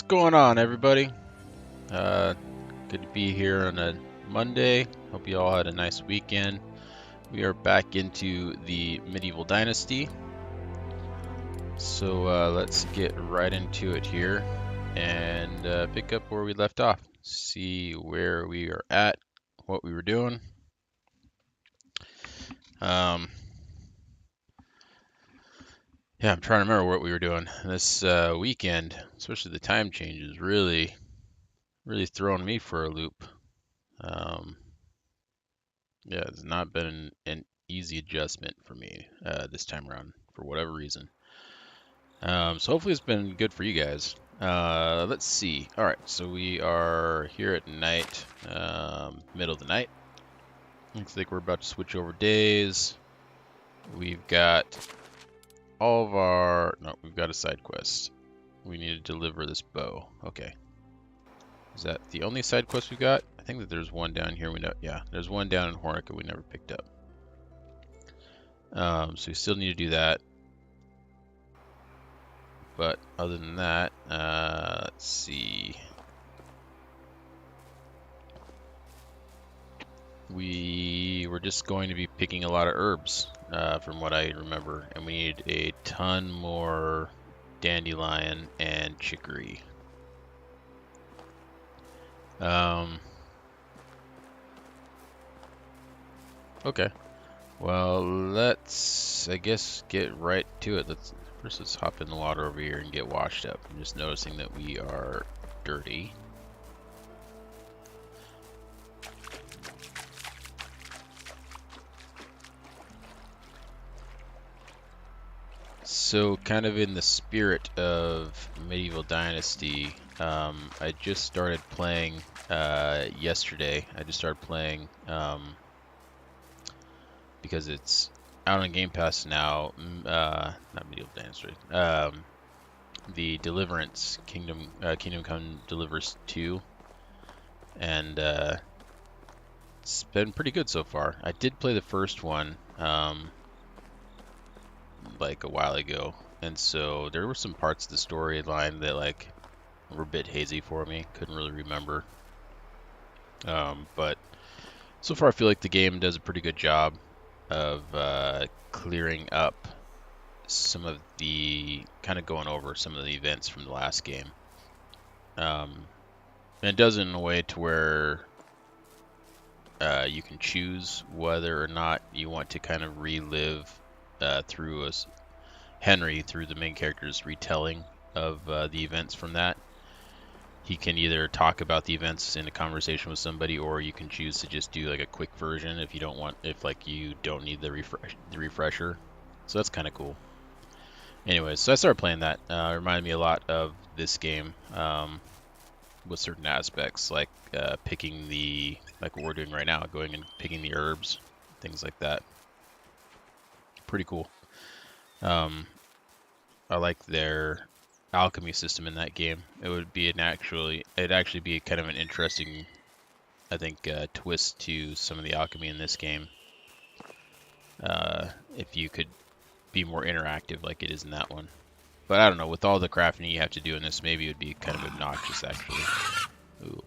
going on, everybody? Good to be here on a Monday. Hope you all had a nice weekend. We are back into the Medieval Dynasty. So let's get right into it here and pick up where we left off. See where we are at, what we were doing. Yeah, I'm trying to remember what we were doing this weekend, especially the time changes really throwing me for a loop. Yeah, it's not been an easy adjustment for me this time around for whatever reason. So hopefully it's been good for you guys. Let's see. All right, so we are here at night, middle of the night. Looks like we're about to switch over days. We've got all of our, no, we've got a side quest. We need to deliver this bow. Okay. Is that the only side quest we've got? I think that there's one down here. We know, yeah, there's one down in Hornica we never picked up. So we still need to do that. But other than that, let's see. We were just going to be picking a lot of herbs, from what I remember, and we need a ton more dandelion and chicory. Okay. Well, let's, I guess, get right to it. Let's hop in the water over here and get washed up. I'm just noticing that we are dirty. So, kind of in the spirit of Medieval Dynasty, I just started playing yesterday. I just started playing because it's out on Game Pass now. Not Medieval Dynasty. The Deliverance Kingdom Come Deliverance 2, and it's been pretty good so far. I did play the first one like a while ago, and so there were some parts of the storyline that like were a bit hazy for me. Couldn't really remember. But so far I feel like the game does a pretty good job of clearing up some of the, kind of going over some of the events from the last game. And it does it in a way to where you can choose whether or not you want to kind of relive through Henry, through the main character's retelling of the events from that. He can either talk about the events in a conversation with somebody, or you can choose to just do like a quick version if you don't want, if like you don't need the refresher. So that's kind of cool. Anyways, so I started playing that. It reminded me a lot of this game, with certain aspects, like picking the, like what we're doing right now, going and picking the herbs, things like that. Pretty cool. I like their alchemy system in that game. It would be it'd actually be kind of an interesting, I think, twist to some of the alchemy in this game. If you could be more interactive like it is in that one. But I don't know, with all the crafting you have to do in this, maybe it would be kind of obnoxious, actually. Ooh.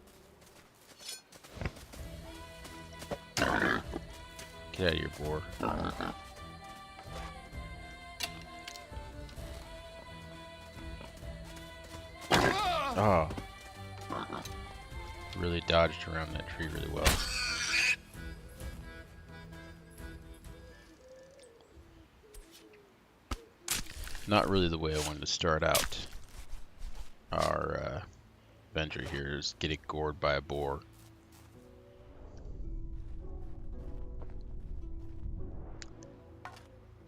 Get out of here, boar. Oh. Really dodged around that tree really well. Not really the way I wanted to start out our adventure here, is getting gored by a boar.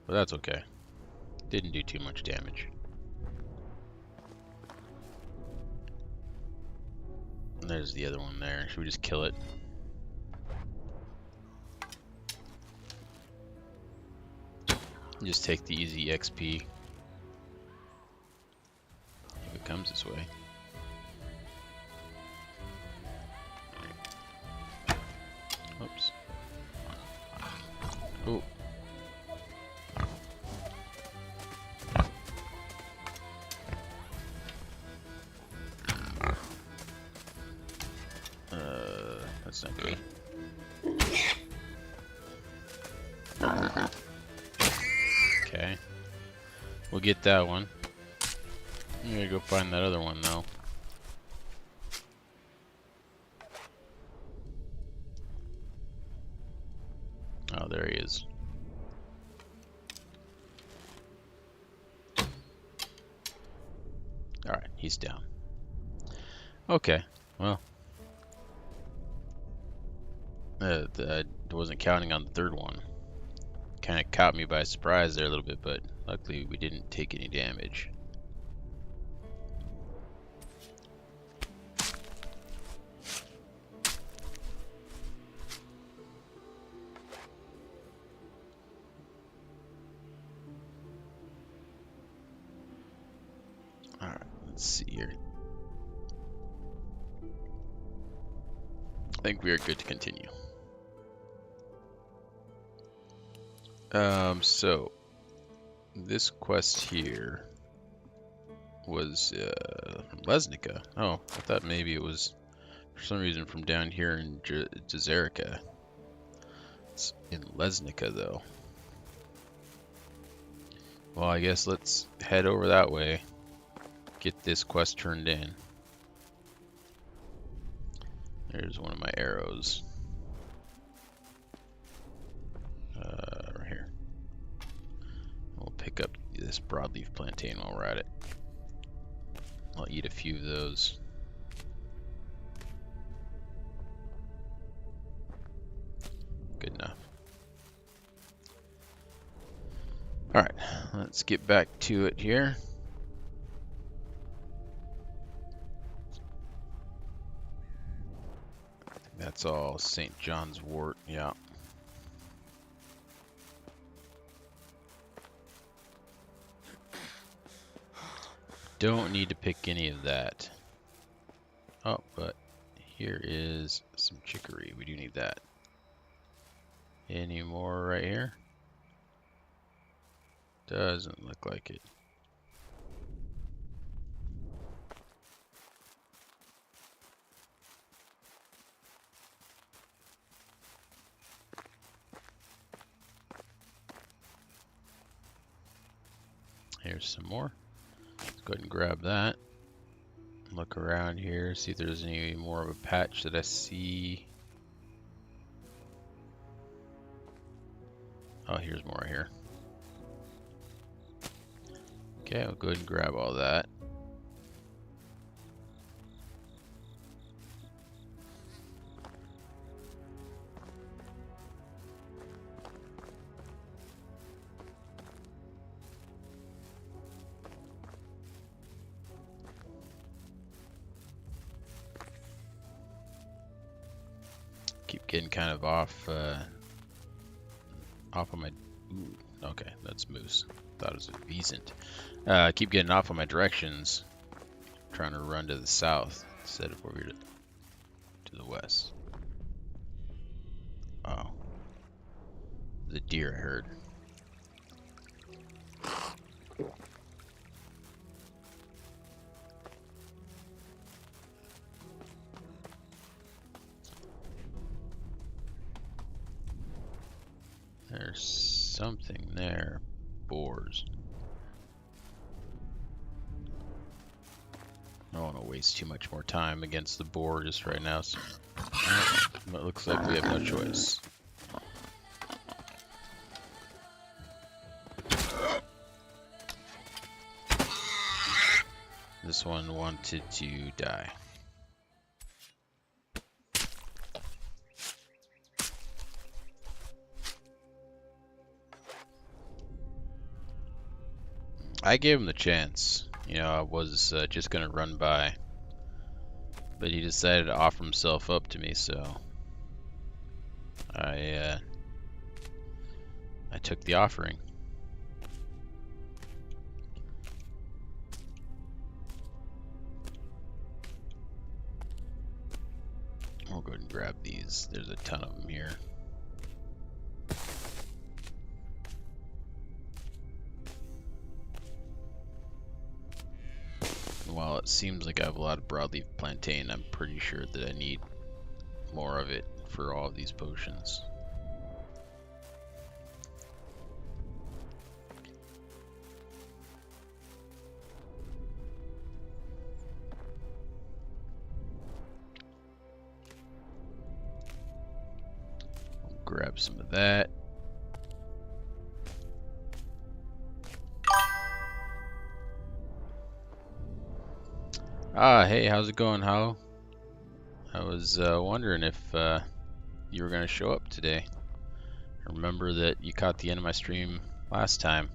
But that's okay. Didn't do too much damage. And there's the other one there. Should we just kill it? Just take the easy XP. If it comes this way. Oops. Oh. That's not good. Okay. We'll get that one. I'm gonna go find that other one though. Oh, there he is. Alright, he's down. Okay, well. I wasn't counting on the third one. Kind of caught me by surprise there a little bit, but luckily we didn't take any damage. Alright, let's see here. I think we are good to continue. So this quest here was from Lesnica. Oh, I thought maybe it was for some reason from down here in Jazerica. It's in Lesnica though. Well, I guess let's head over that way. Get this quest turned in. There's one of my arrows. Right here. We'll pick up this broadleaf plantain while we're at it. I'll eat a few of those. Good enough. Alright, let's get back to it here. That's all St. John's wort, yeah. Don't need to pick any of that. Oh, but here is some chicory. We do need that. Any more right here? Doesn't look like it. Here's some more. Let's go ahead and grab that. Look around here, see if there's any more of a patch that I see. Oh, here's more here. Okay, I'll go ahead and grab all that. Keep getting kind of off of my. Ooh, okay, that's moose. Thought it was a pheasant. Keep getting off of my directions. Trying to run to the south instead of over to the west. Oh, the deer I heard. There's something there. Boars. I don't want to waste too much more time against the boar just right now. So it looks like we have no choice. This one wanted to die. I gave him the chance. You know, I was just gonna run by, but he decided to offer himself up to me, so I took the offering. We'll go ahead and grab these. There's a ton of them here. While it seems like I have a lot of broadleaf plantain, I'm pretty sure that I need more of it for all of these potions. I'll grab some of that. Ah, hey, how's it going, Hollow? I was wondering if you were going to show up today. I remember that you caught the end of my stream last time.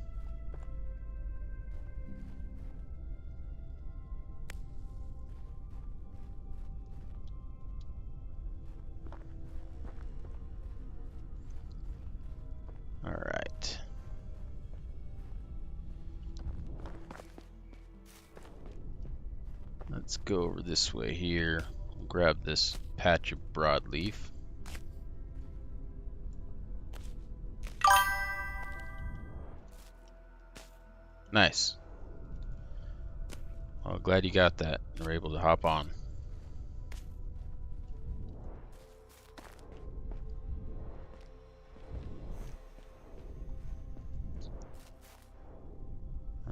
Alright. Let's go over this way here. Grab this patch of broadleaf. Nice. Well, glad you got that and were able to hop on.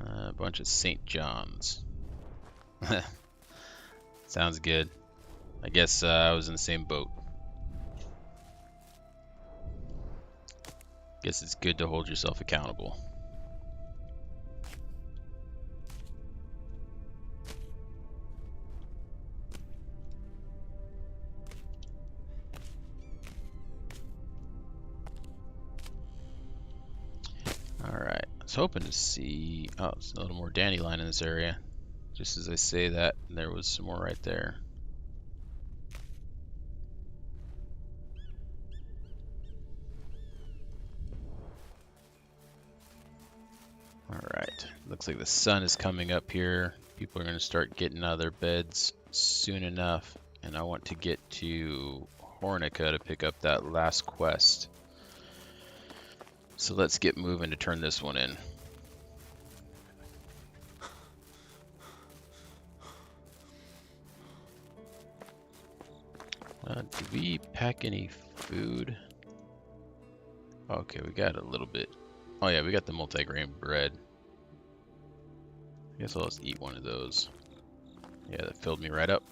A bunch of St. John's. Sounds good. I guess I was in the same boat. Guess it's good to hold yourself accountable. Alright, I was hoping to see... Oh, there's a little more dandelion in this area. Just as I say that, there was some more right there. Alright, looks like the sun is coming up here. People are going to start getting out of their beds soon enough. And I want to get to Hornica to pick up that last quest. So let's get moving to turn this one in. Do we pack any food? Okay, we got a little bit. Oh yeah, we got the multigrain bread. I guess I'll just eat one of those. Yeah, that filled me right up.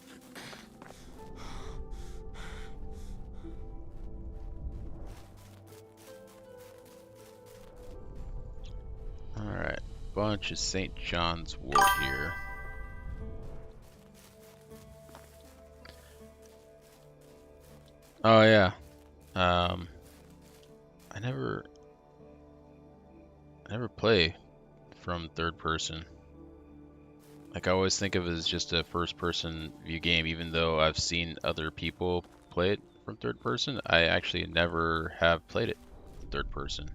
Alright, bunch of St. John's wort here. Oh yeah. I never play from third person. Like, I always think of it as just a first person view game, even though I've seen other people play it from third person. I actually never have played it from third person.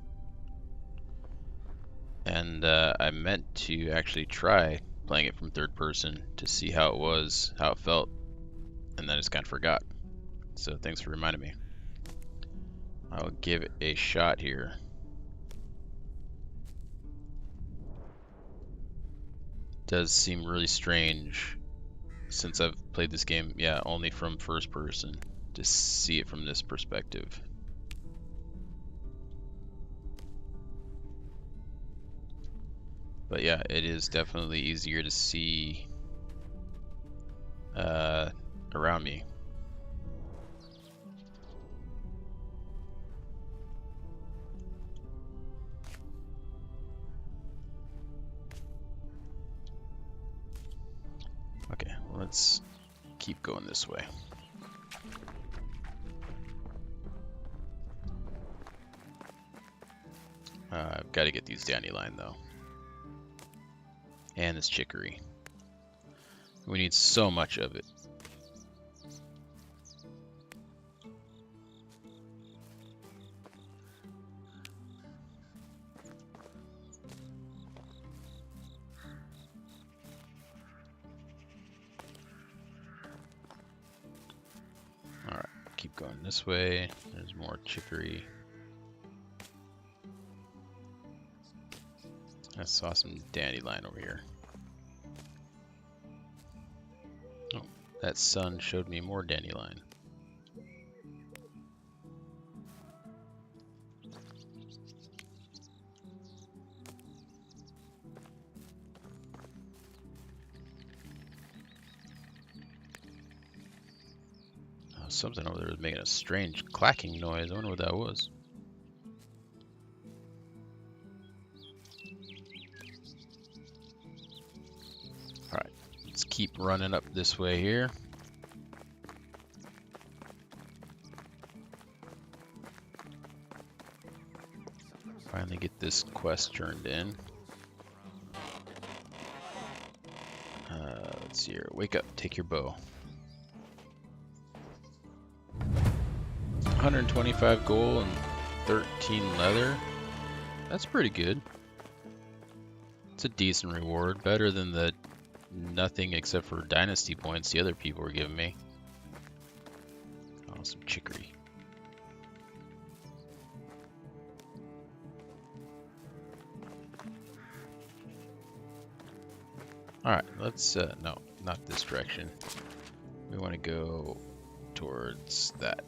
And I meant to actually try playing it from third person to see how it was, how it felt, and then I just kind of forgot. So thanks for reminding me. I'll give it a shot here. Does seem really strange since I've played this game, yeah, only from first person, to see it from this perspective. But yeah, it is definitely easier to see around me. Okay, let's keep going this way. I've got to get these dandelion though. And this chicory. We need so much of it. Alright, keep going this way. There's more chicory. I saw some dandelion over here. Oh, that sun showed me more dandelion. Something over there was making a strange clacking noise. I wonder what that was. Alright, let's keep running up this way here. Finally get this quest turned in. Let's see here. Wake up, take your bow. 125 gold and 13 leather. That's pretty good. It's a decent reward. Better than the nothing except for dynasty points the other people were giving me. Oh, some chicory. Alright, let's, no, not this direction. We want to go towards that.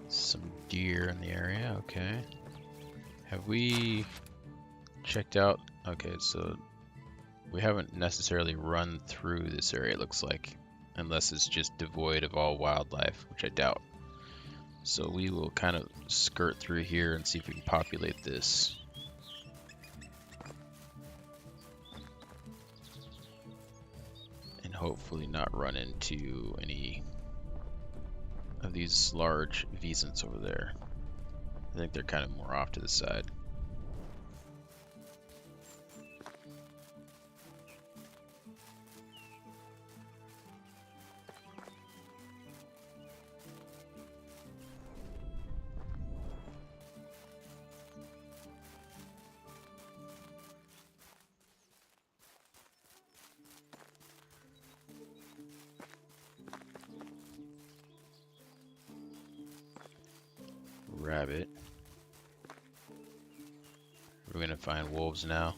Some deer in the area, okay. Have we checked out? Okay, so we haven't necessarily run through this area, it looks like, unless it's just devoid of all wildlife, which I doubt. So we will kind of skirt through here and see if we can populate this. And hopefully not run into any of these large Vezants over there. I think they're kind of more off to the side. Rabbit. We're gonna find wolves now.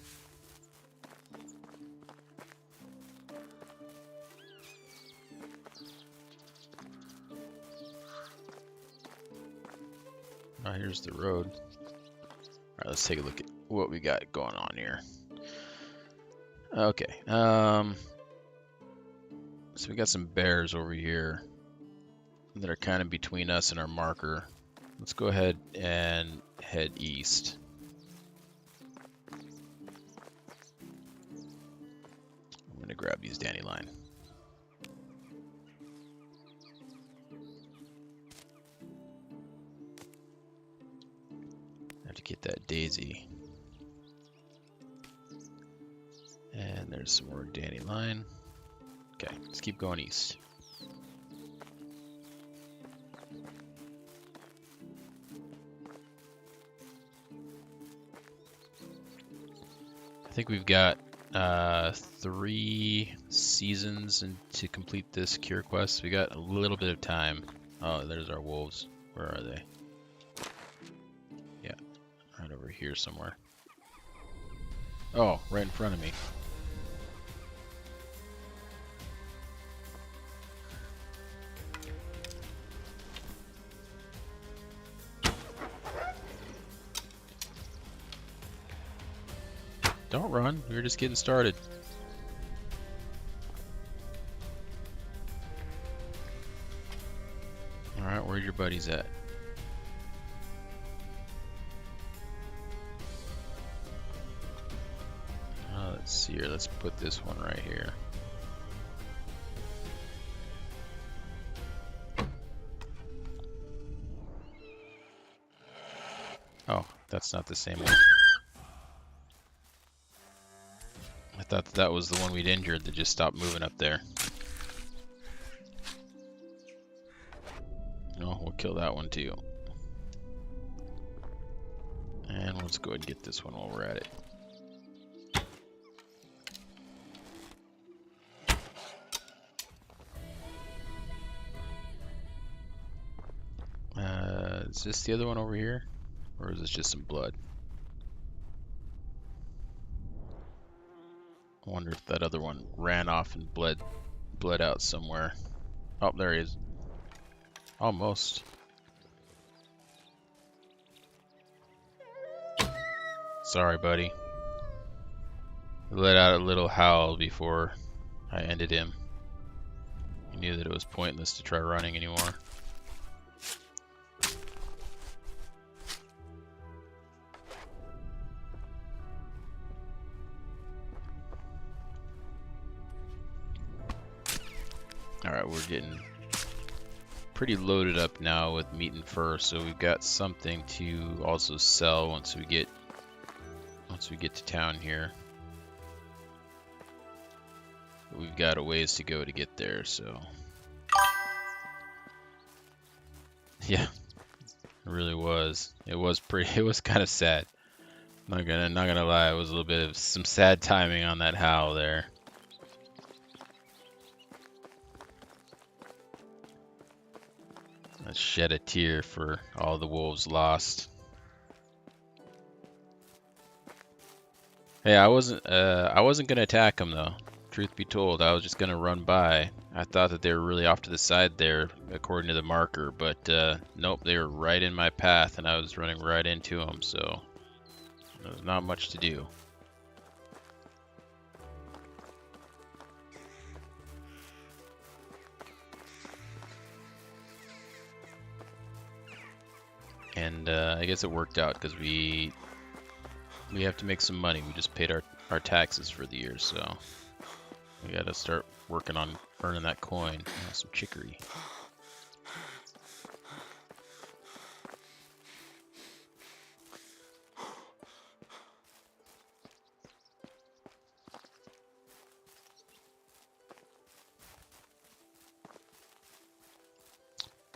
Oh, here's the road. Alright, let's take a look at what we got going on here. Okay, so we got some bears over here that are kind of between us and our marker. Let's go ahead and head east. I'm gonna grab these dandelion. Have to get that daisy. And there's some more dandelion. Okay, let's keep going east. I think we've got 3 seasons to complete this cure quest. We got a little bit of time. Oh, there's our wolves. Where are they? Yeah, right over here somewhere. Oh, right in front of me. Don't run, we're just getting started. Alright, where's your buddies at? Let's see here, let's put this one right here. Oh, that's not the same one. I thought that was the one we'd injured that just stopped moving up there. No, we'll kill that one too. And let's go ahead and get this one while we're at it. Is this the other one over here? Or is this just some blood? I wonder if that other one ran off and bled out somewhere. Oh, there he is. Almost. Sorry, buddy. Let out a little howl before I ended him. He knew that it was pointless to try running anymore. Alright, we're getting pretty loaded up now with meat and fur, so we've got something to also sell once we get to town here. But we've got a ways to go to get there, so yeah, it really was. It was kind of sad. Not gonna lie, it was a little bit of some sad timing on that howl there. I shed a tear for all the wolves lost. Hey, I wasn't gonna attack them though. Truth be told, I was just gonna run by. I thought that they were really off to the side there, according to the marker, but nope, they were right in my path, and I was running right into them. So there's not much to do. And I guess it worked out because we have to make some money. We just paid our taxes for the year, so we got to start working on earning that coin. Some chicory.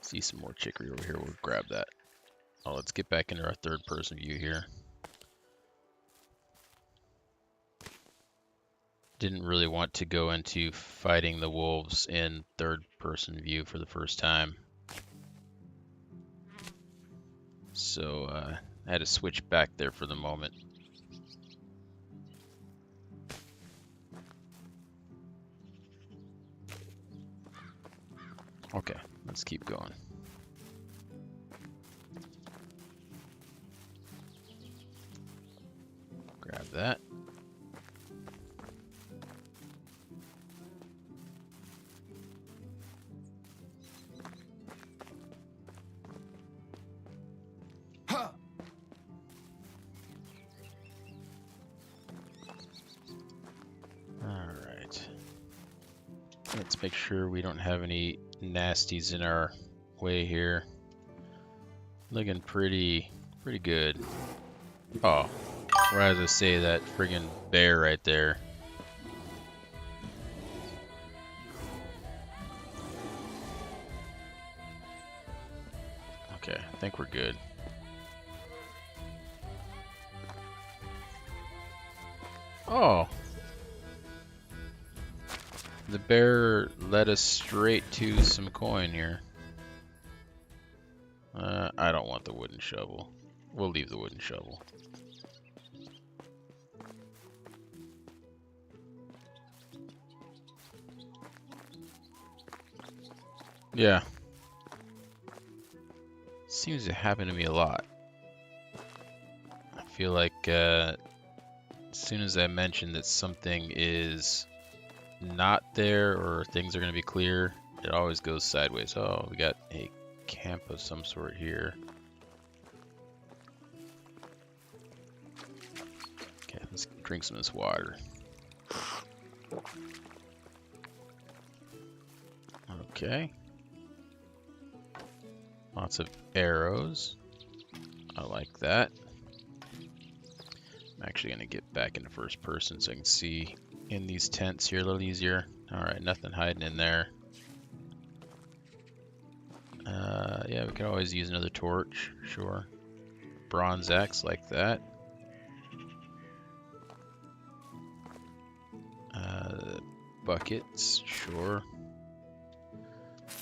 See some more chicory over here. We'll grab that. Oh, let's get back into our third-person view here. Didn't really want to go into fighting the wolves in third-person view for the first time. So I had to switch back there for the moment. Okay, let's keep going. Grab that. Alright. Let's make sure we don't have any nasties in our way here. Looking pretty good. Oh, or as I say, that friggin' bear right there. Okay, I think we're good. Oh! The bear led us straight to some coin here. I don't want the wooden shovel. We'll leave the wooden shovel. Yeah. Seems to happen to me a lot. I feel like as soon as I mention that something is not there or things are going to be clear, it always goes sideways. Oh, we got a camp of some sort here. Okay, let's drink some of this water. Okay. Lots of arrows. I like that. I'm actually going to get back into first person so I can see in these tents here a little easier. Alright, nothing hiding in there. Yeah, we could always use another torch, sure. Bronze axe like that. Buckets, sure.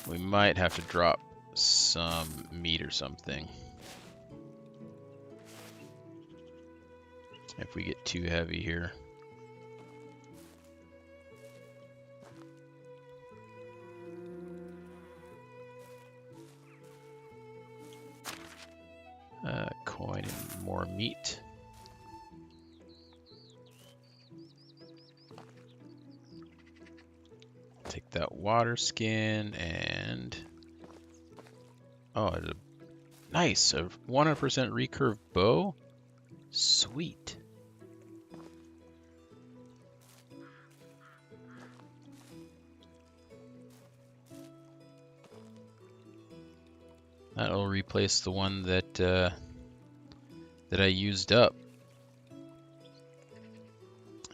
We might have to drop some meat or something if we get too heavy here. coin and more meat. Take that water skin and... Oh, nice! A 100% recurve bow? Sweet. That'll replace the one that that I used up.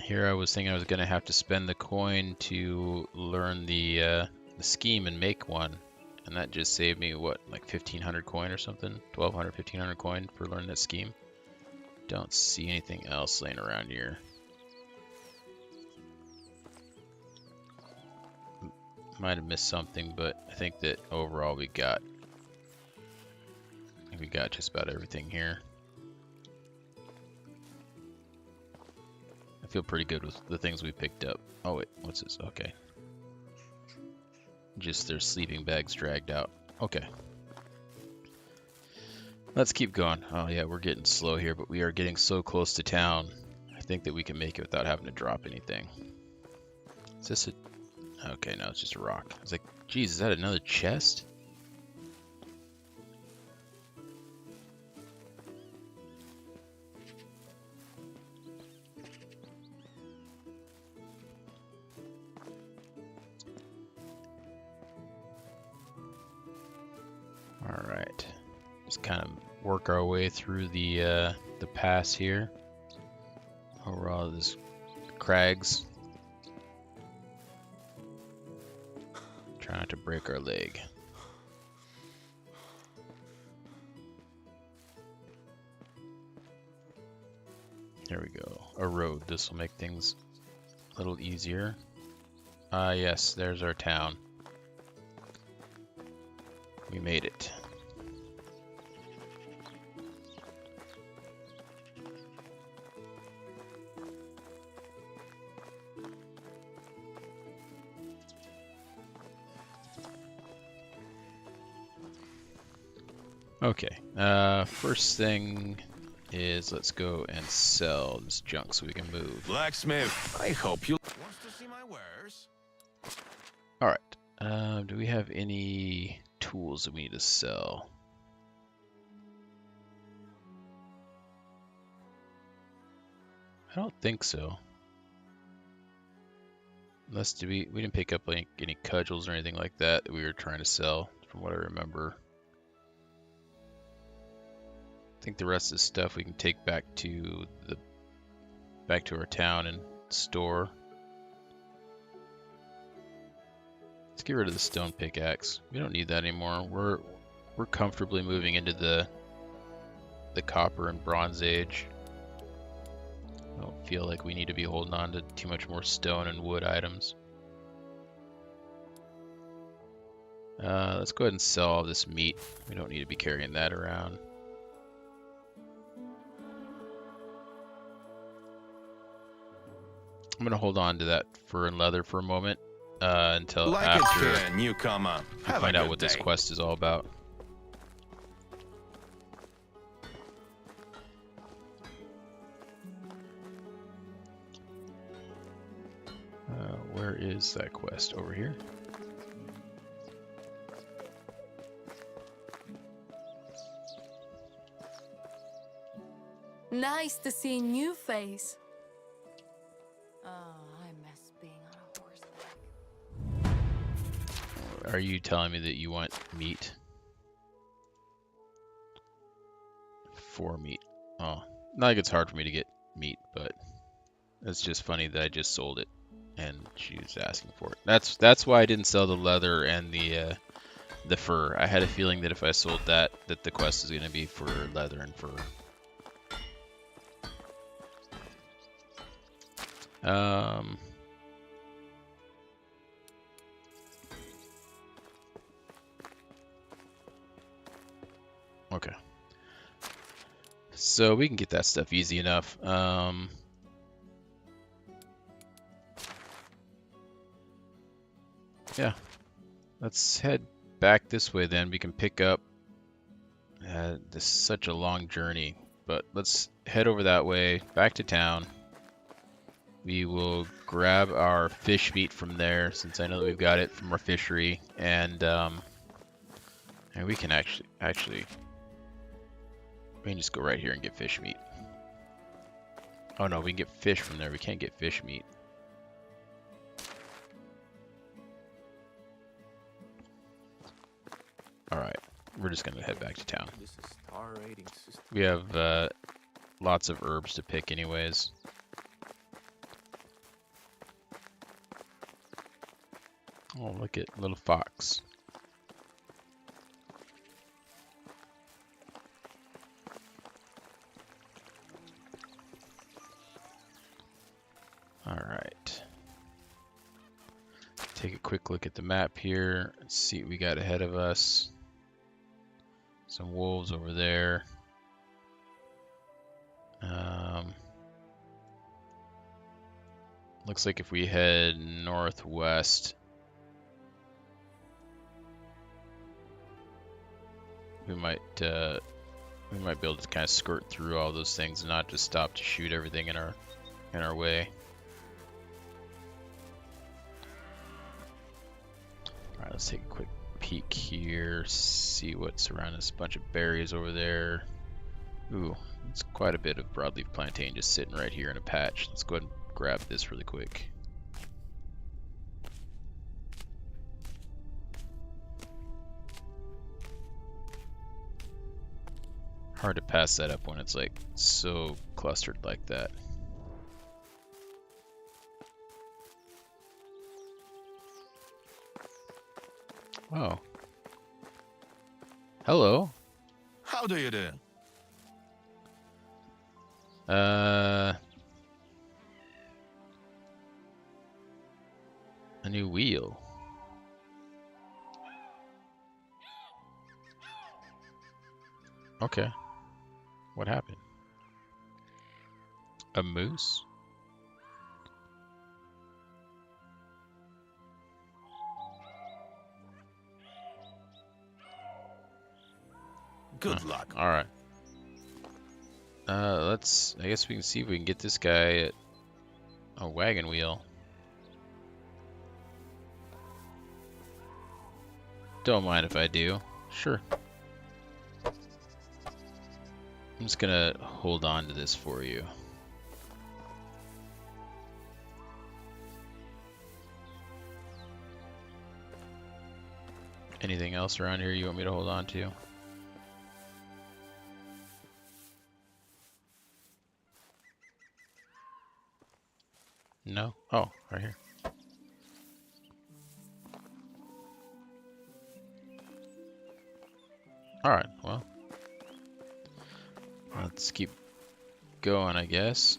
Here I was thinking I was going to have to spend the coin to learn the scheme and make one. And that just saved me, what, like 1,500 coin or something? 1,200, 1,500 coin for learning that scheme. Don't see anything else laying around here. Might have missed something, but I think that overall we got just about everything here. I feel pretty good with the things we picked up. Oh wait, what's this? Okay. Just their sleeping bags dragged out. Okay. Let's keep going. Oh yeah, we're getting slow here, but we are getting so close to town. I think that we can make it without having to drop anything. Is this a... Okay, no, it's just a rock. I was like, geez, is that another chest? Alright. Just kind of work our way through the pass here. Over all these crags. Try not to break our leg. There we go. A road. This will make things a little easier. Ah, yes, there's our town. We made it. Okay, first thing is let's go and sell this junk so we can move. Blacksmith, I hope you wants to see my wares. Alright, do we have any tools that we need to sell? I don't think so. Unless we didn't pick up like any cudgels or anything like that that we were trying to sell, from what I remember. I think the rest of the stuff we can take back to our town and store. Let's get rid of the stone pickaxe. We don't need that anymore. We're comfortably moving into the copper and bronze age. I don't feel like we need to be holding on to too much more stone and wood items. Let's go ahead and sell all this meat. We don't need to be carrying that around. I'm gonna hold on to that fur and leather for a moment until after newcomer. we find out what this quest is all about. Where is that quest? Over here? Nice to see a new face. Oh, I miss being on a horseback. Are you telling me that you want meat? 4 meat. Oh, not like it's hard for me to get meat, but it's just funny that I just sold it and she was asking for it. That's why I didn't sell the leather and the fur. I had a feeling that if I sold that the quest is going to be for leather and fur. Okay. So we can get that stuff easy enough. Yeah. Let's head back this way then. We can pick up This is such a long journey, but let's head over that way, back to town. We will grab our fish meat from there, since I know that we've got it from our fishery, and we can actually we can just go right here and get fish meat. Oh no, we can get fish from there. We can't get fish meat. All right, we're just gonna head back to town. This is star rating system. We have lots of herbs to pick anyways. Oh, look at little fox. All right. Take a quick look at the map here and see what we got ahead of us. Some wolves over there. Looks like if we head northwest, we might be able to kind of skirt through all those things and not just stop to shoot everything in our way. All right, let's take a quick peek here, see what's around us. A bunch of berries over there. Ooh, it's quite a bit of broadleaf plantain just sitting right here in a patch. Let's go ahead and grab this really quick. Hard to pass that up when it's like so clustered like that. Oh. Hello. How do you do? A new wheel. Okay. What happened? A moose? Good luck. All right. I guess we can see if we can get this guy at a wagon wheel. Don't mind if I do. Sure. I'm just gonna hold on to this for you. Anything else around here you want me to hold on to? No? Oh, right here. Alright, well. Let's keep going, I guess.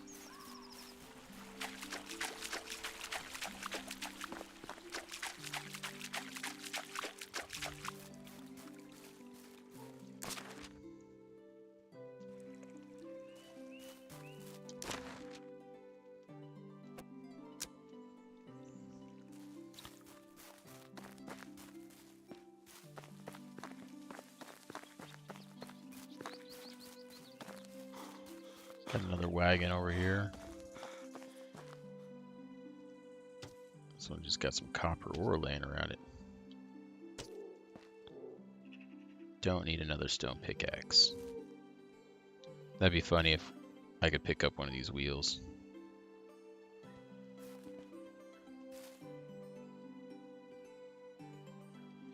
Got another wagon over here. This one just got some copper ore laying around it. Don't need another stone pickaxe. That'd be funny if I could pick up one of these wheels.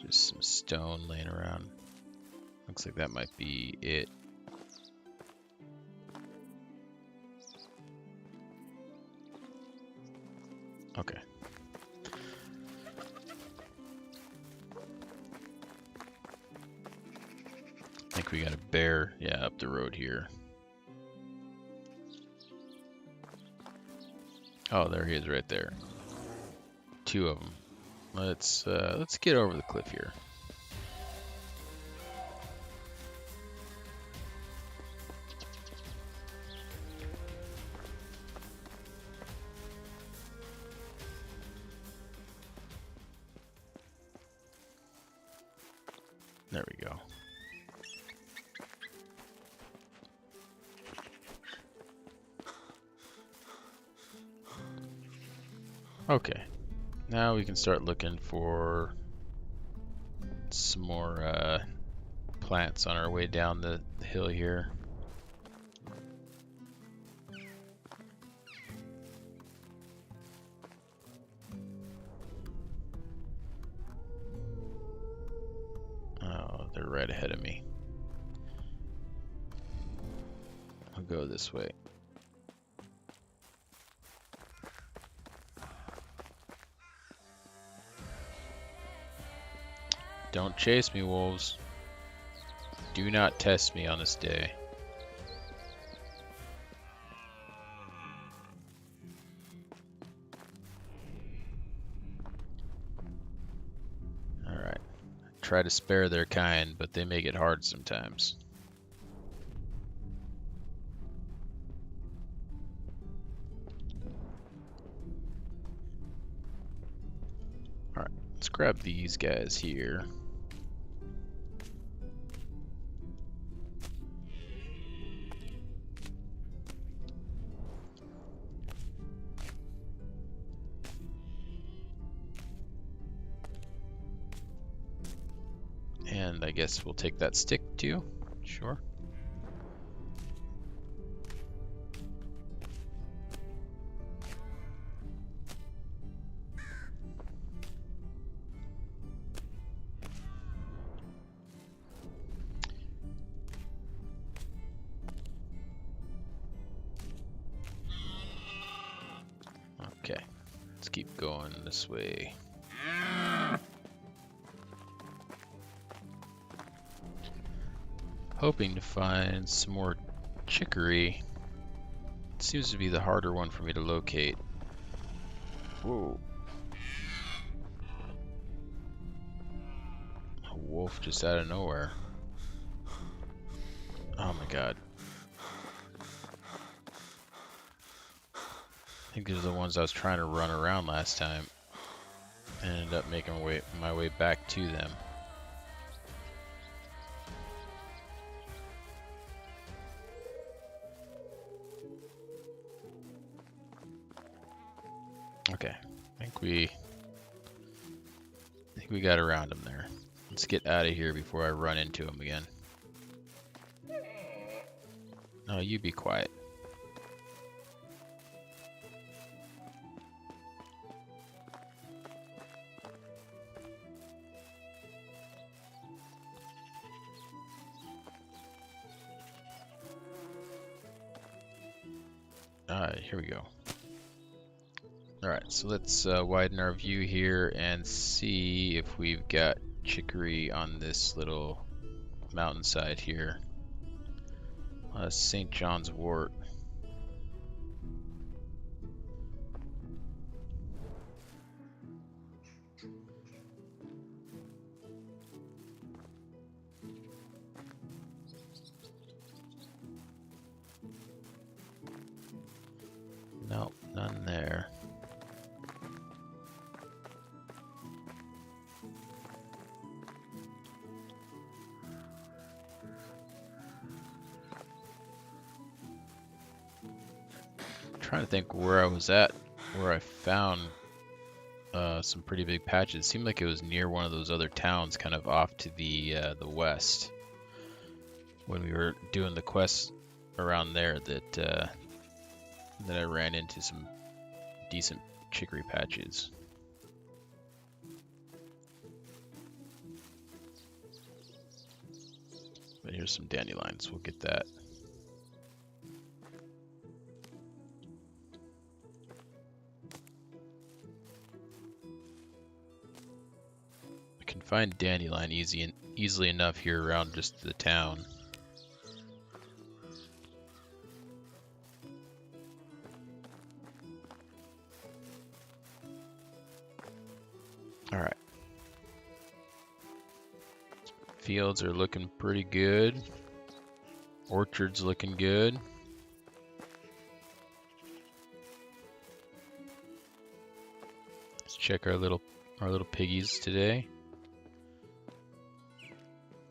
Just some stone laying around. Looks like that might be it. Okay. I think we got a bear, yeah, up the road here. Oh, there he is right there. Two of them. Let's get over the cliff here. There we go. Okay, now we can start looking for some more plants on our way down the hill here. Oh, they're right ahead of me. I'll go this way. Don't chase me, wolves. Do not test me on this day. Alright. Try to spare their kind, but they make it hard sometimes. Alright, let's grab these guys here. And I guess we'll take that stick too. Sure. Okay, let's keep going this way. Hoping to find some more chicory. It seems to be the harder one for me to locate. Whoa. A wolf just out of nowhere. Oh my god. I think these are the ones I was trying to run around last time. And ended up making my way back to them. Okay, I think we got around them there. Let's get out of here before I run into them again. No, you be quiet. Alright, here we go. Alright, so let's widen our view here and see if we've got chicory on this little mountainside here. St. John's wort. Nope, none there. Trying to think where I was at, where I found some pretty big patches. It seemed like it was near one of those other towns, kind of off to the west. When we were doing the quest around there, that I ran into some decent chicory patches. But here's some dandelions. We'll get that. Find dandelion easily enough here around just the town. All right. Fields are looking pretty good. Orchard's looking good. Let's check our little piggies today.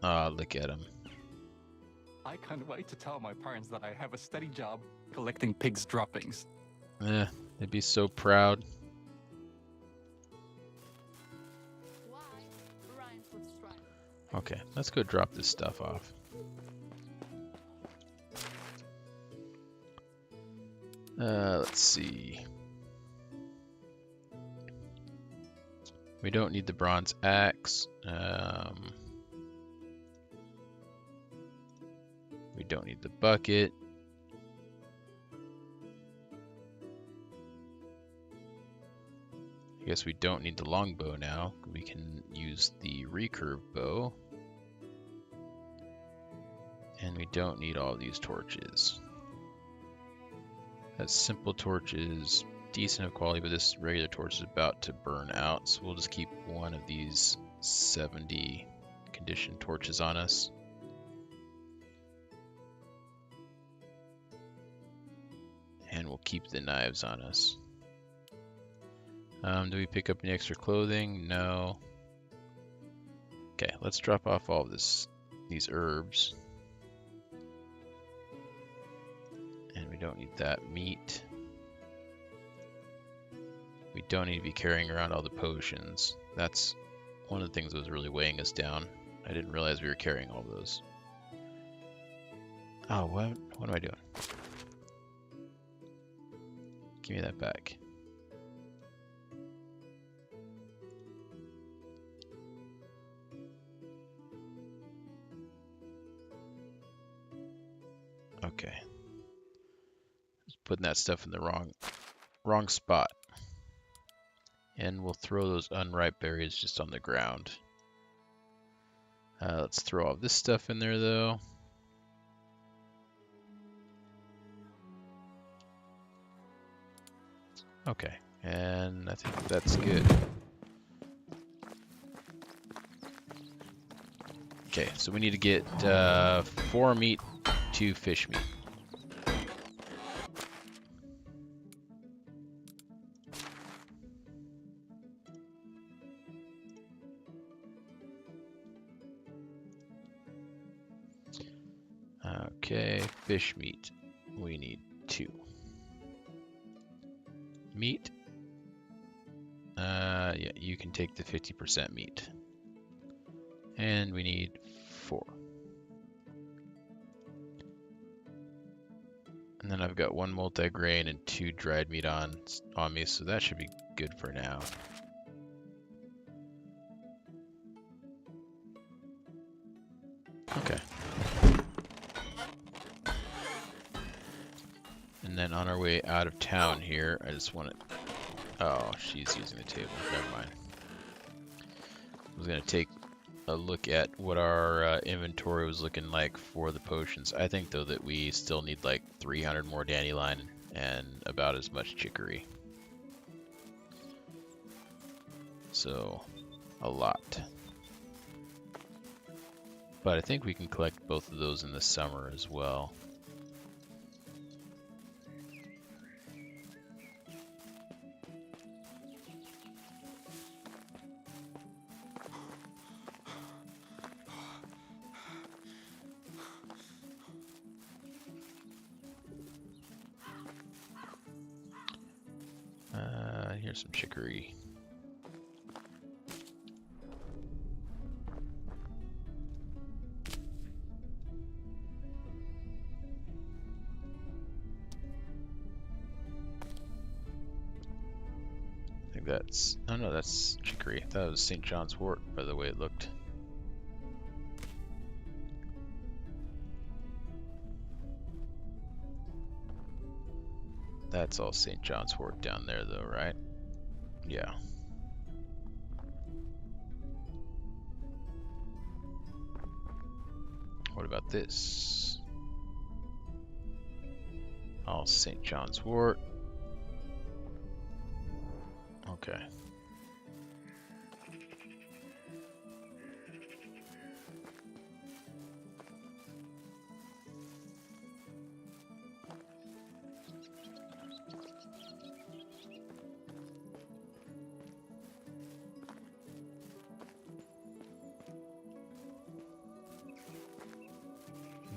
Ah, look at him. I can't wait to tell my parents that I have a steady job collecting pigs' droppings. They'd be so proud. Okay, let's go drop this stuff off. Let's see. We don't need the bronze axe. We don't need the bucket. I guess we don't need the longbow now. We can use the recurve bow. And we don't need all these torches. That simple torch is decent of quality, but this regular torch is about to burn out, so we'll just keep one of these 70 condition torches on us. And we'll keep the knives on us. Do we pick up any extra clothing? No. Okay, let's drop off all of these herbs. And we don't need that meat. We don't need to be carrying around all the potions. That's one of the things that was really weighing us down. I didn't realize we were carrying all those. Oh, what am I doing? Give me that back. Okay. Just putting that stuff in the wrong spot. And we'll throw those unripe berries just on the ground. Let's throw all this stuff in there though. Okay, and I think that's good. Okay, so we need to get 4 meat, 2 fish meat. Okay, fish meat. We need 2. Meat. Yeah, you can take the 50% meat. And we need 4. And then I've got 1 multi-grain and 2 dried meat on me, so that should be good for now. Okay. And then on our way out of town here, I just want to... Oh, she's using the table. Never mind. I was going to take a look at what our inventory was looking like for the potions. I think, though, that we still need like 300 more dandelion and about as much chicory. So, a lot. But I think we can collect both of those in the summer as well. Here's some chicory. I think that's... Oh no, that's chicory. That was St. John's wort by the way it looked. That's all St. John's wort down there though, right? Yeah. What about this? All St. John's wort. Okay.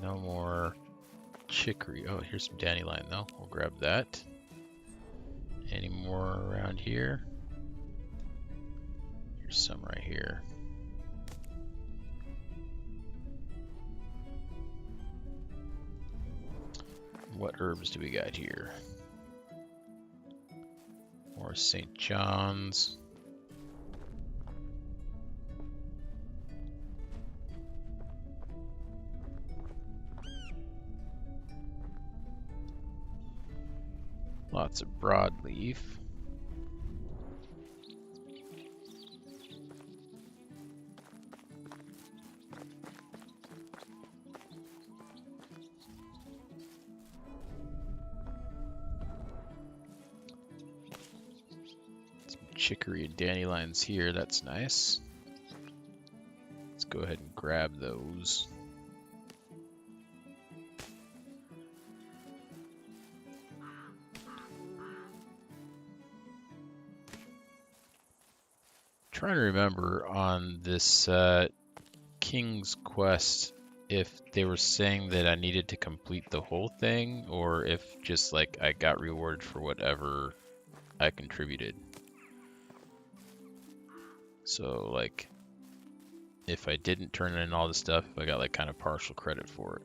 No more chicory. Oh, here's some dandelion though. We'll grab that. Any more around here? Here's some right here. What herbs do we got here? More St. John's. Lots of broadleaf. Some chicory and dandelions here, that's nice. Let's go ahead and grab those. Trying to remember on this King's Quest if they were saying that I needed to complete the whole thing or if just like I got rewarded for whatever I contributed. So like if I didn't turn in all the stuff, I got like kind of partial credit for it.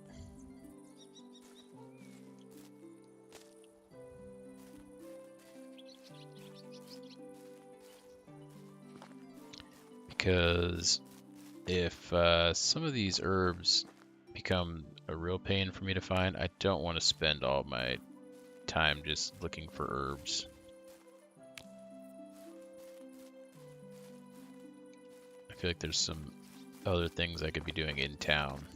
Because if some of these herbs become a real pain for me to find, I don't want to spend all my time just looking for herbs. I feel like there's some other things I could be doing in town.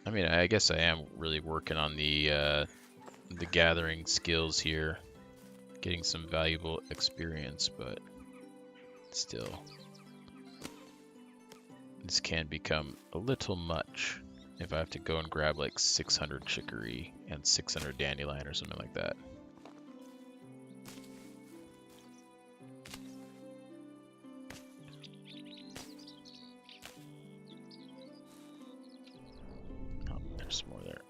I mean, I guess I am really working on the gathering skills here. Getting some valuable experience, but still, this can become a little much if I have to go and grab like 600 chicory and 600 dandelion or something like that. Oh, there's some more there.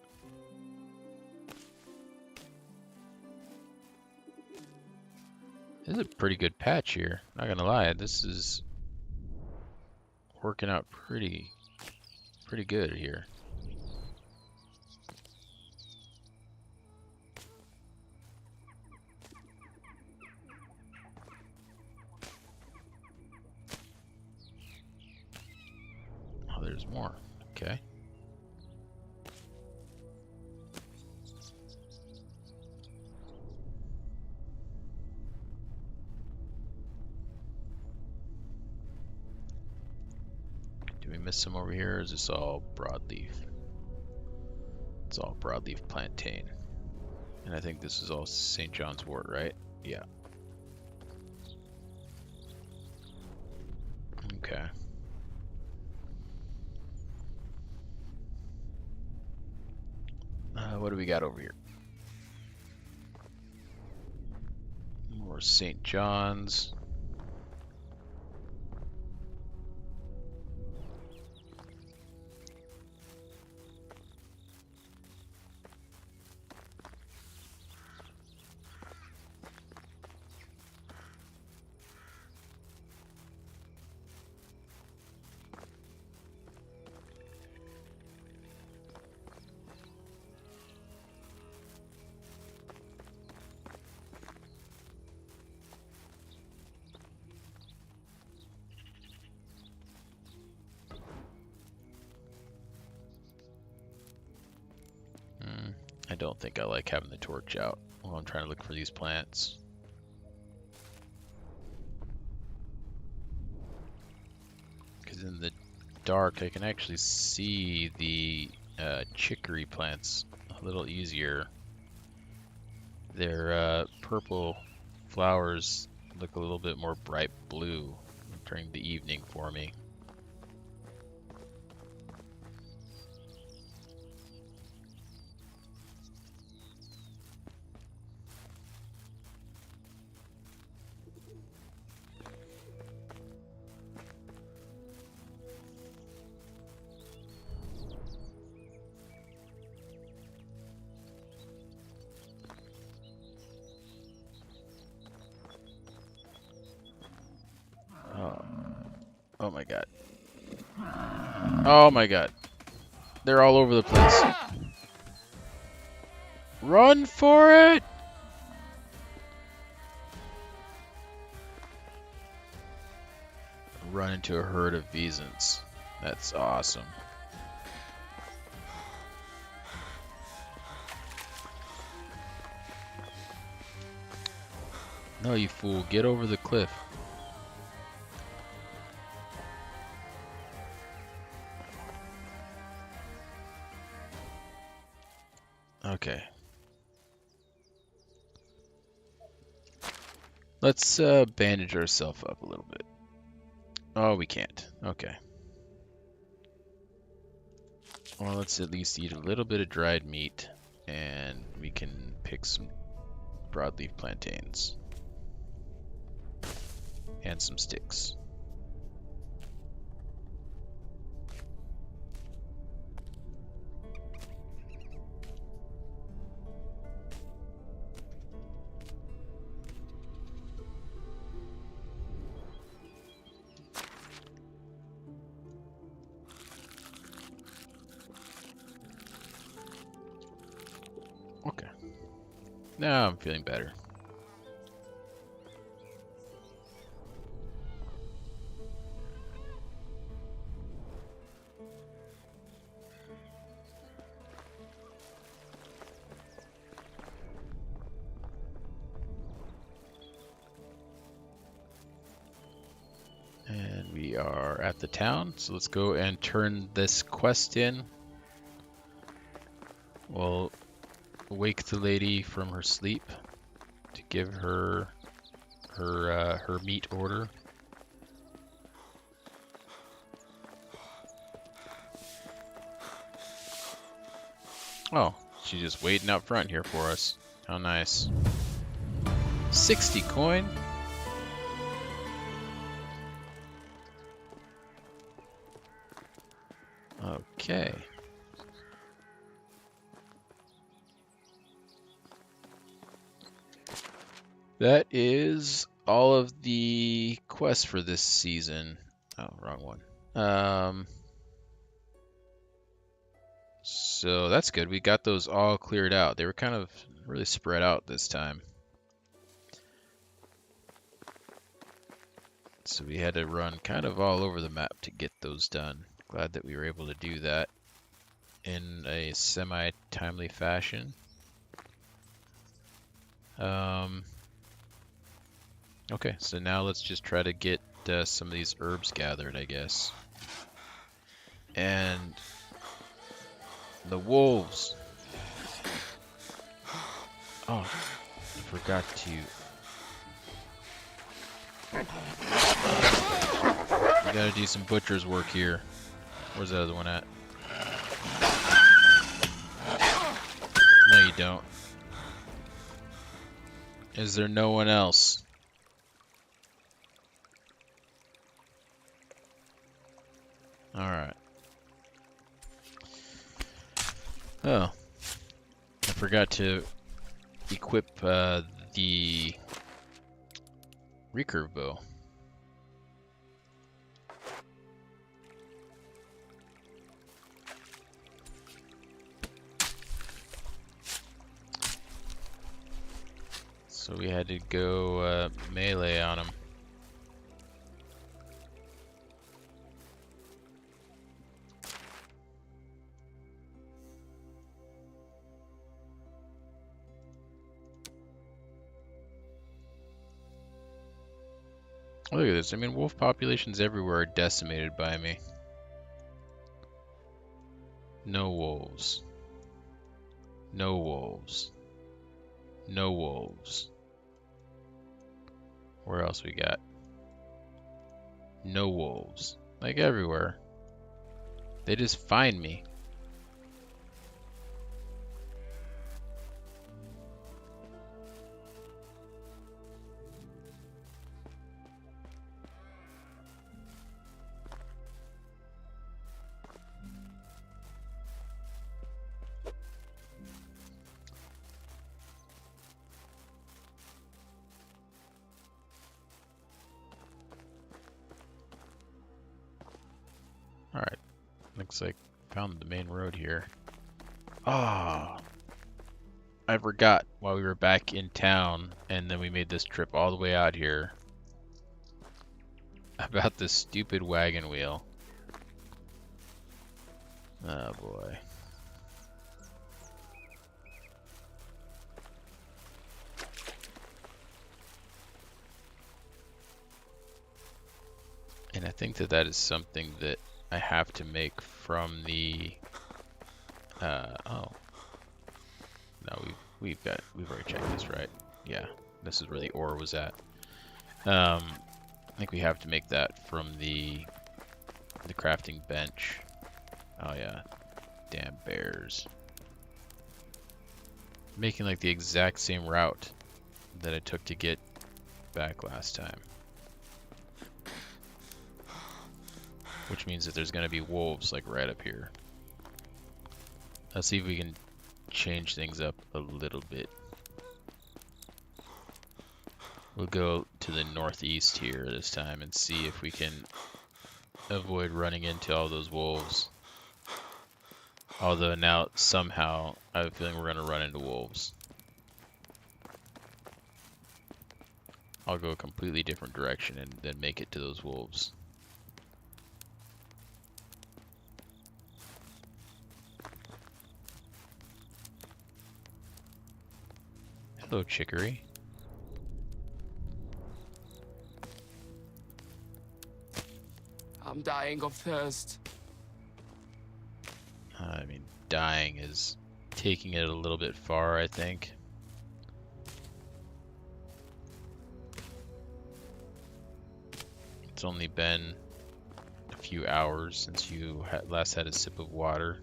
This is a pretty good patch here, not gonna lie. This is working out pretty good here. Oh, there's more. Okay. Miss some over here, or is this all broadleaf? It's all broadleaf plantain. And I think this is all St. John's wort, right? Yeah. Okay. What do we got over here? More St. John's. I don't think I like having the torch out while I'm trying to look for these plants. Because in the dark I can actually see the chicory plants a little easier. Their purple flowers look a little bit more bright blue during the evening for me. Oh my god. Oh my god. They're all over the place. Run for it! Run into a herd of Vezants. That's awesome. No, you fool. Get over the cliff. Okay. Let's bandage ourselves up a little bit. Oh, we can't. Okay. Well, let's at least eat a little bit of dried meat, and we can pick some broadleaf plantains. And some sticks. Okay. Now I'm feeling better. And we are at the town, so let's go and turn this quest in. We'll wake the lady from her sleep to give her her meat order. Oh, she's just waiting out front here for us. How nice. 60 coin. Okay. That is all of the quests for this season. Oh, wrong one. So that's good. We got those all cleared out. They were kind of really spread out this time. So we had to run kind of all over the map to get those done. Glad that we were able to do that in a semi-timely fashion. Okay, so now let's just try to get some of these herbs gathered, I guess. And the wolves. Oh, I forgot to. We gotta do some butcher's work here. Where's the other one at? No, you don't. Is there no one else? Alright. Oh. I forgot to equip the recurve bow. So we had to go melee on him. Look at this. I mean, wolf populations everywhere are decimated by me. No wolves. No wolves. No wolves. Where else we got? No wolves. Like everywhere. They just find me. Alright. Looks like found the main road here. Ah, I forgot while we were back in town, and then we made this trip all the way out here about this stupid wagon wheel. Oh boy. And I think that that is something that I have to make from the oh no, we've already checked this, right? Yeah, this is where the ore was at. I think we have to make that from the crafting bench. Oh yeah, damn bears. Making like the exact same route that I took to get back last time. Which means that there's going to be wolves like right up here. Let's see if we can change things up a little bit. We'll go to the northeast here this time and see if we can avoid running into all those wolves. Although now somehow I have a feeling we're going to run into wolves. I'll go a completely different direction and then make it to those wolves. Hello, Chicory. I'm dying of thirst. I mean, dying is taking it a little bit far, I think. It's only been a few hours since you last had a sip of water.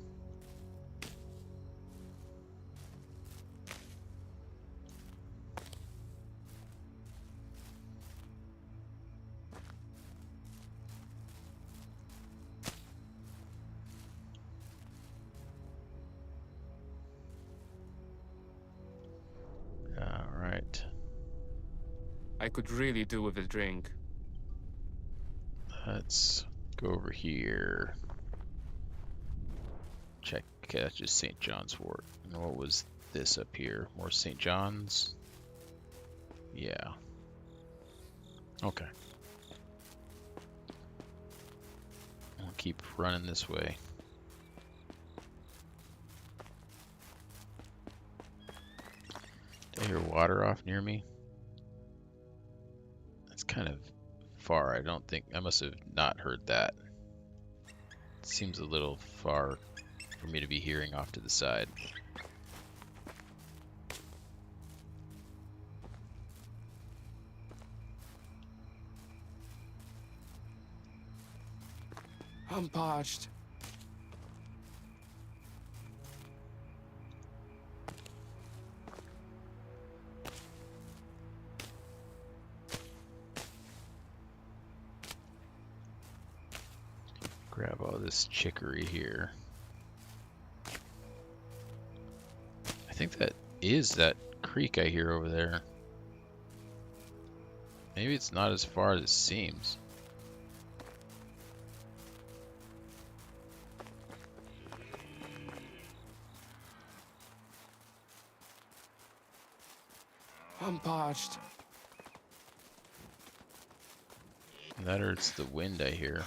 I could really do with a drink. Let's go over here. Check. Okay, that's just St. John's Wort. And what was this up here? More St. John's? Yeah. Okay. We'll keep running this way. Did I hear water off near me? That's kind of far. I don't think I must have not heard that. It seems a little far for me to be hearing off to the side. I'm parched. Grab all this chicory here. I think that is that creek I hear over there. Maybe it's not as far as it seems. I'm parched. That or it's the wind I hear.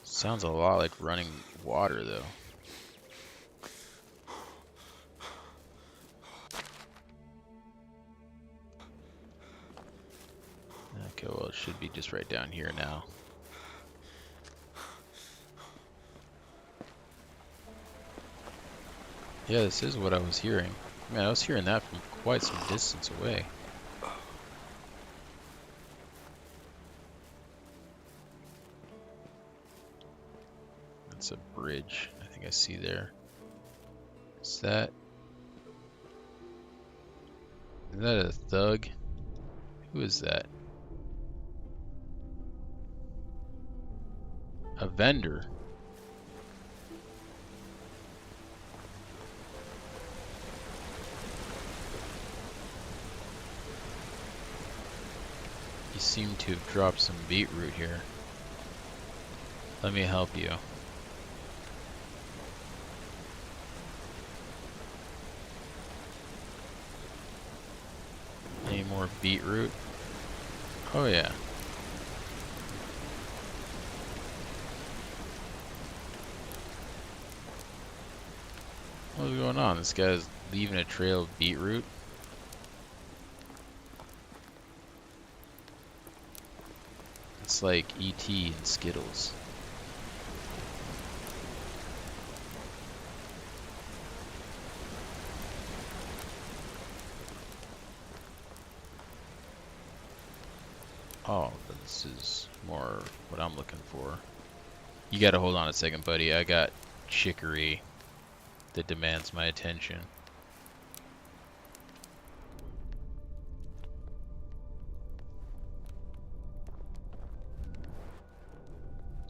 Sounds a lot like running water though. Okay, well it should be just right down here now. Yeah, this is what I was hearing. Man, I was hearing that from quite some distance away. That's a bridge, I think I see there. Is that a thug? Who is that? A vendor. You seem to have dropped some beetroot here. Let me help you. More beetroot. Oh yeah. What's going on? This guy's leaving a trail of beetroot. It's like E.T. and Skittles. Oh, this is more what I'm looking for. You gotta hold on a second, buddy. I got chicory that demands my attention.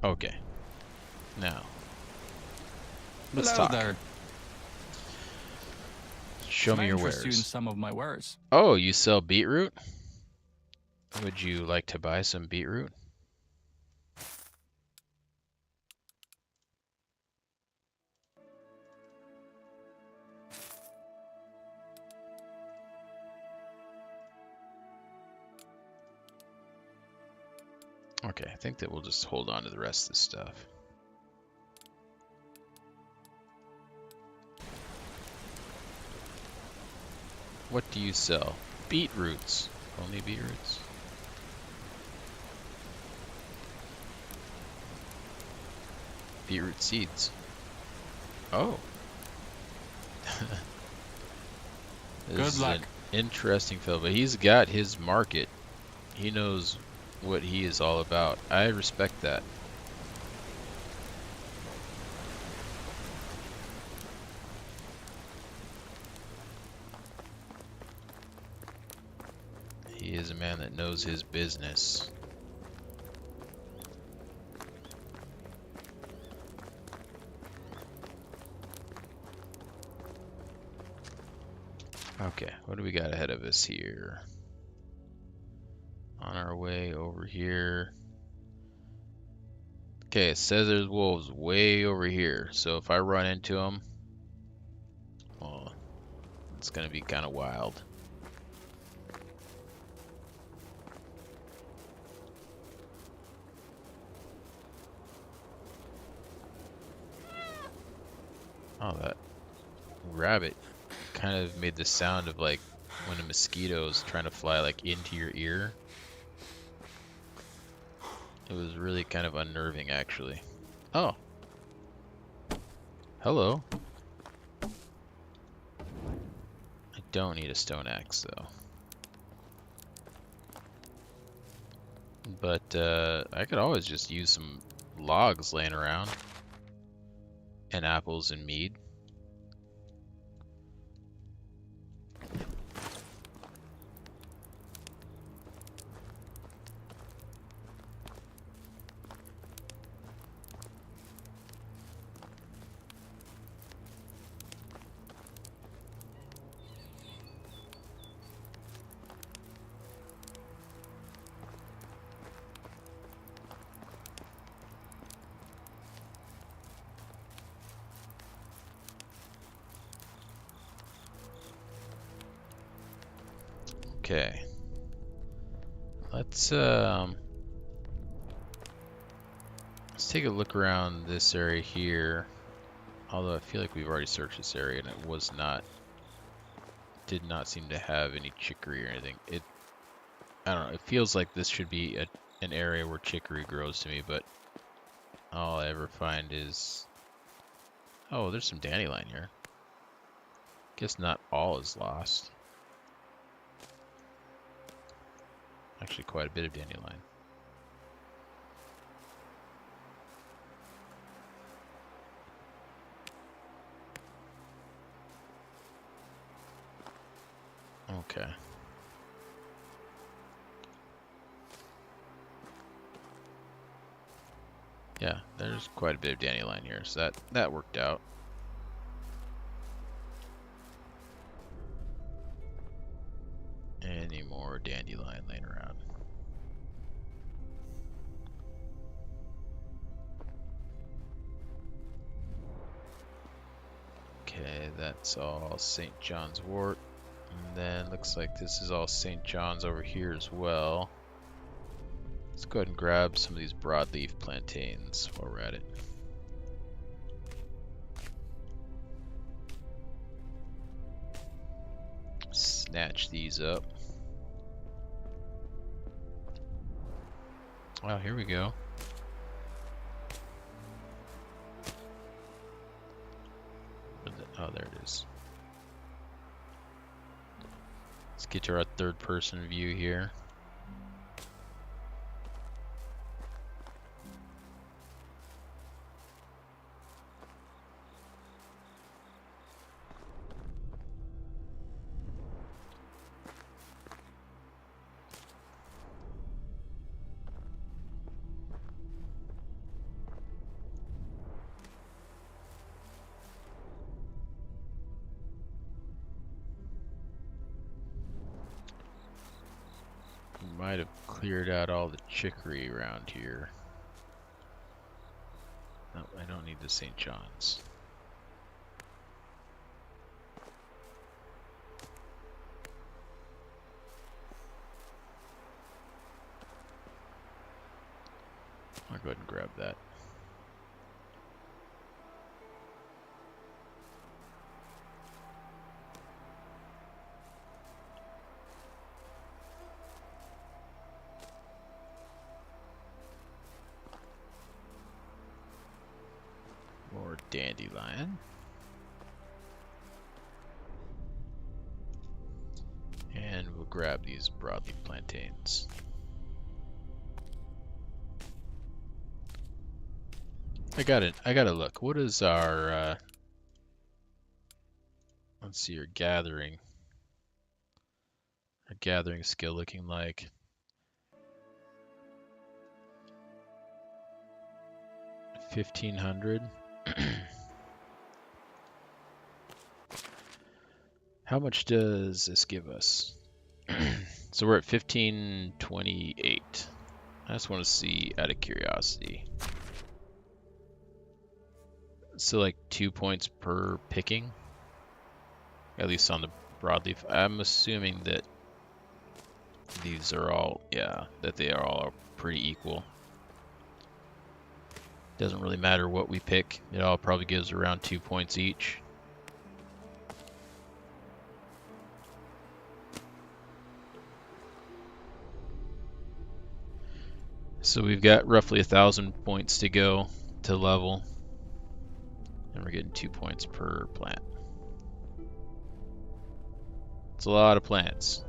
Okay. Now, let's Hello talk. there. Show Can me I your interest you in wares. some of my wares? Oh, you sell beetroot? Would you like to buy some beetroot? Okay, I think that we'll just hold on to the rest of the stuff. What do you sell? Beetroots. Only beetroots? Beetroot seeds. Oh. This Good is luck. an interesting fellow, but he's got his market. He knows what he is all about. I respect that. He is a man that knows his business. Okay, what do we got ahead of us here? On our way over here. Okay, it says there's wolves way over here. So if I run into them, well, it's gonna be kind of wild. Oh, that rabbit kind of made the sound of like when a mosquito is trying to fly like into your ear. It was really kind of unnerving, actually. Oh. Hello. I don't need a stone axe, though. But I could always just use some logs laying around. And apples and mead. Okay. Let's take a look around this area here. Although I feel like we've already searched this area and it was not, did not seem to have any chicory or anything. I don't know, it feels like this should be an area where chicory grows to me, but all I ever find is, oh, there's some dandelion here. Guess not all is lost. Actually, quite a bit of dandelion. Okay. Yeah, there's quite a bit of dandelion here, so that worked out. Any more dandelion laying around? Okay, that's all St. John's wort. And then looks like this is all St. John's over here as well. Let's go ahead and grab some of these broadleaf plantains while we're at it. Snatch these up. Wow, here we go. Oh, there it is. Let's get to our third person view here. Might have cleared out all the chicory around here. No, I don't need the St. John's. I'll go ahead and grab that. More dandelion. And we'll grab these broadleaf plantains. I gotta look. What is our let's see, our gathering skill looking like? 1500. How much does this give us? So we're at 1528. I just want to see out of curiosity. So like 2 points per picking, at least on the broadleaf. I'm assuming that these are all, yeah, that they are all pretty equal. Doesn't really matter what we pick. It all probably gives around 2 points each. So we've got roughly 1,000 points to go to level. And we're getting 2 points per plant. It's a lot of plants.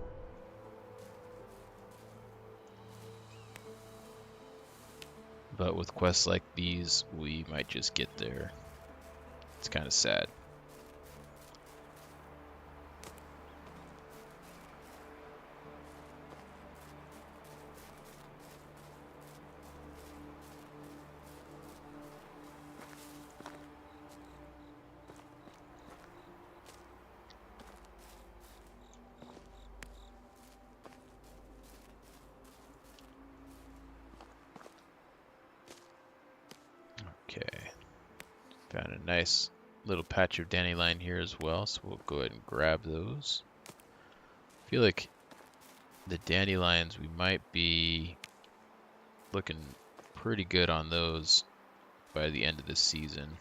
But with quests like these, we might just get there. It's kind of sad. Okay, found a nice little patch of dandelion here as well, so we'll go ahead and grab those. I feel like the dandelions, we might be looking pretty good on those by the end of the season.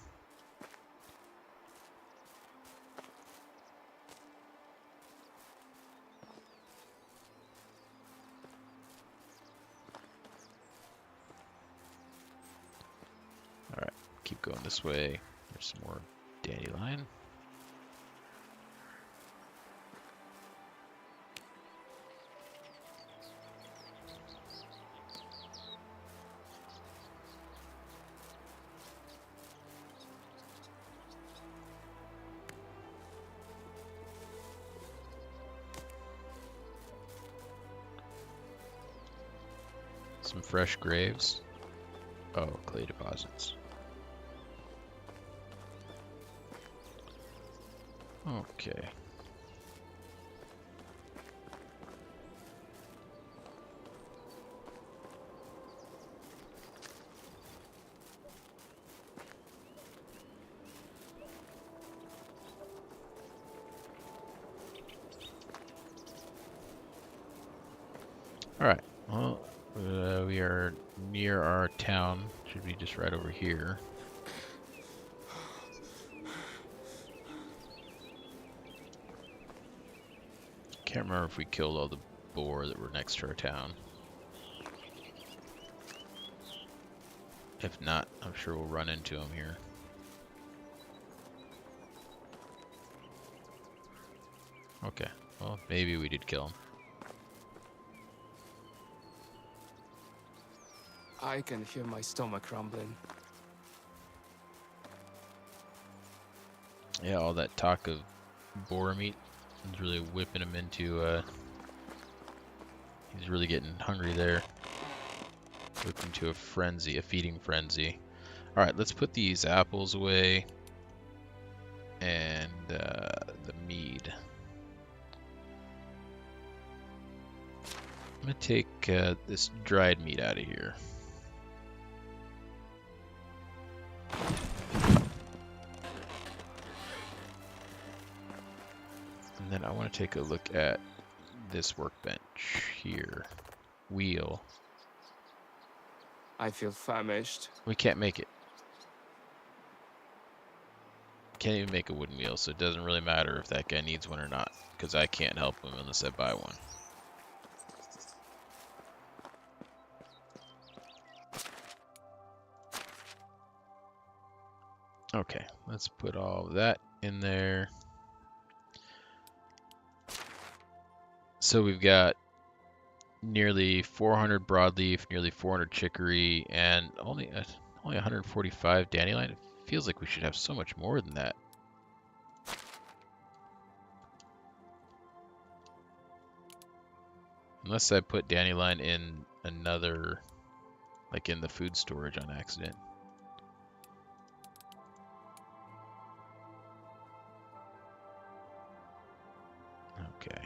Alright, keep going this way. There's some more dandelion. Some fresh graves. Oh, clay deposits. Okay. Alright, well, we are near our town. Should be just right over here. Can't remember if we killed all the boar that were next to our town. If not, I'm sure we'll run into them here. Okay, well, maybe we did kill him. I can hear my stomach rumbling. Yeah, all that talk of boar meat is really whipping him into, he's really getting hungry there. Whipped into a frenzy, a feeding frenzy. Alright, let's put these apples away. And, the mead. I'm gonna take, this dried meat out of here. And then I want to take a look at this workbench here. Wheel. I feel famished. We can't make it. Can't even make a wooden wheel, so it doesn't really matter if that guy needs one or not, because I can't help him unless I buy one. Okay, let's put all of that in there. So we've got nearly 400 broadleaf, nearly 400 chicory, and only 145 dandelion. It feels like we should have so much more than that. Unless I put dandelion in another, like in the food storage on accident. Okay.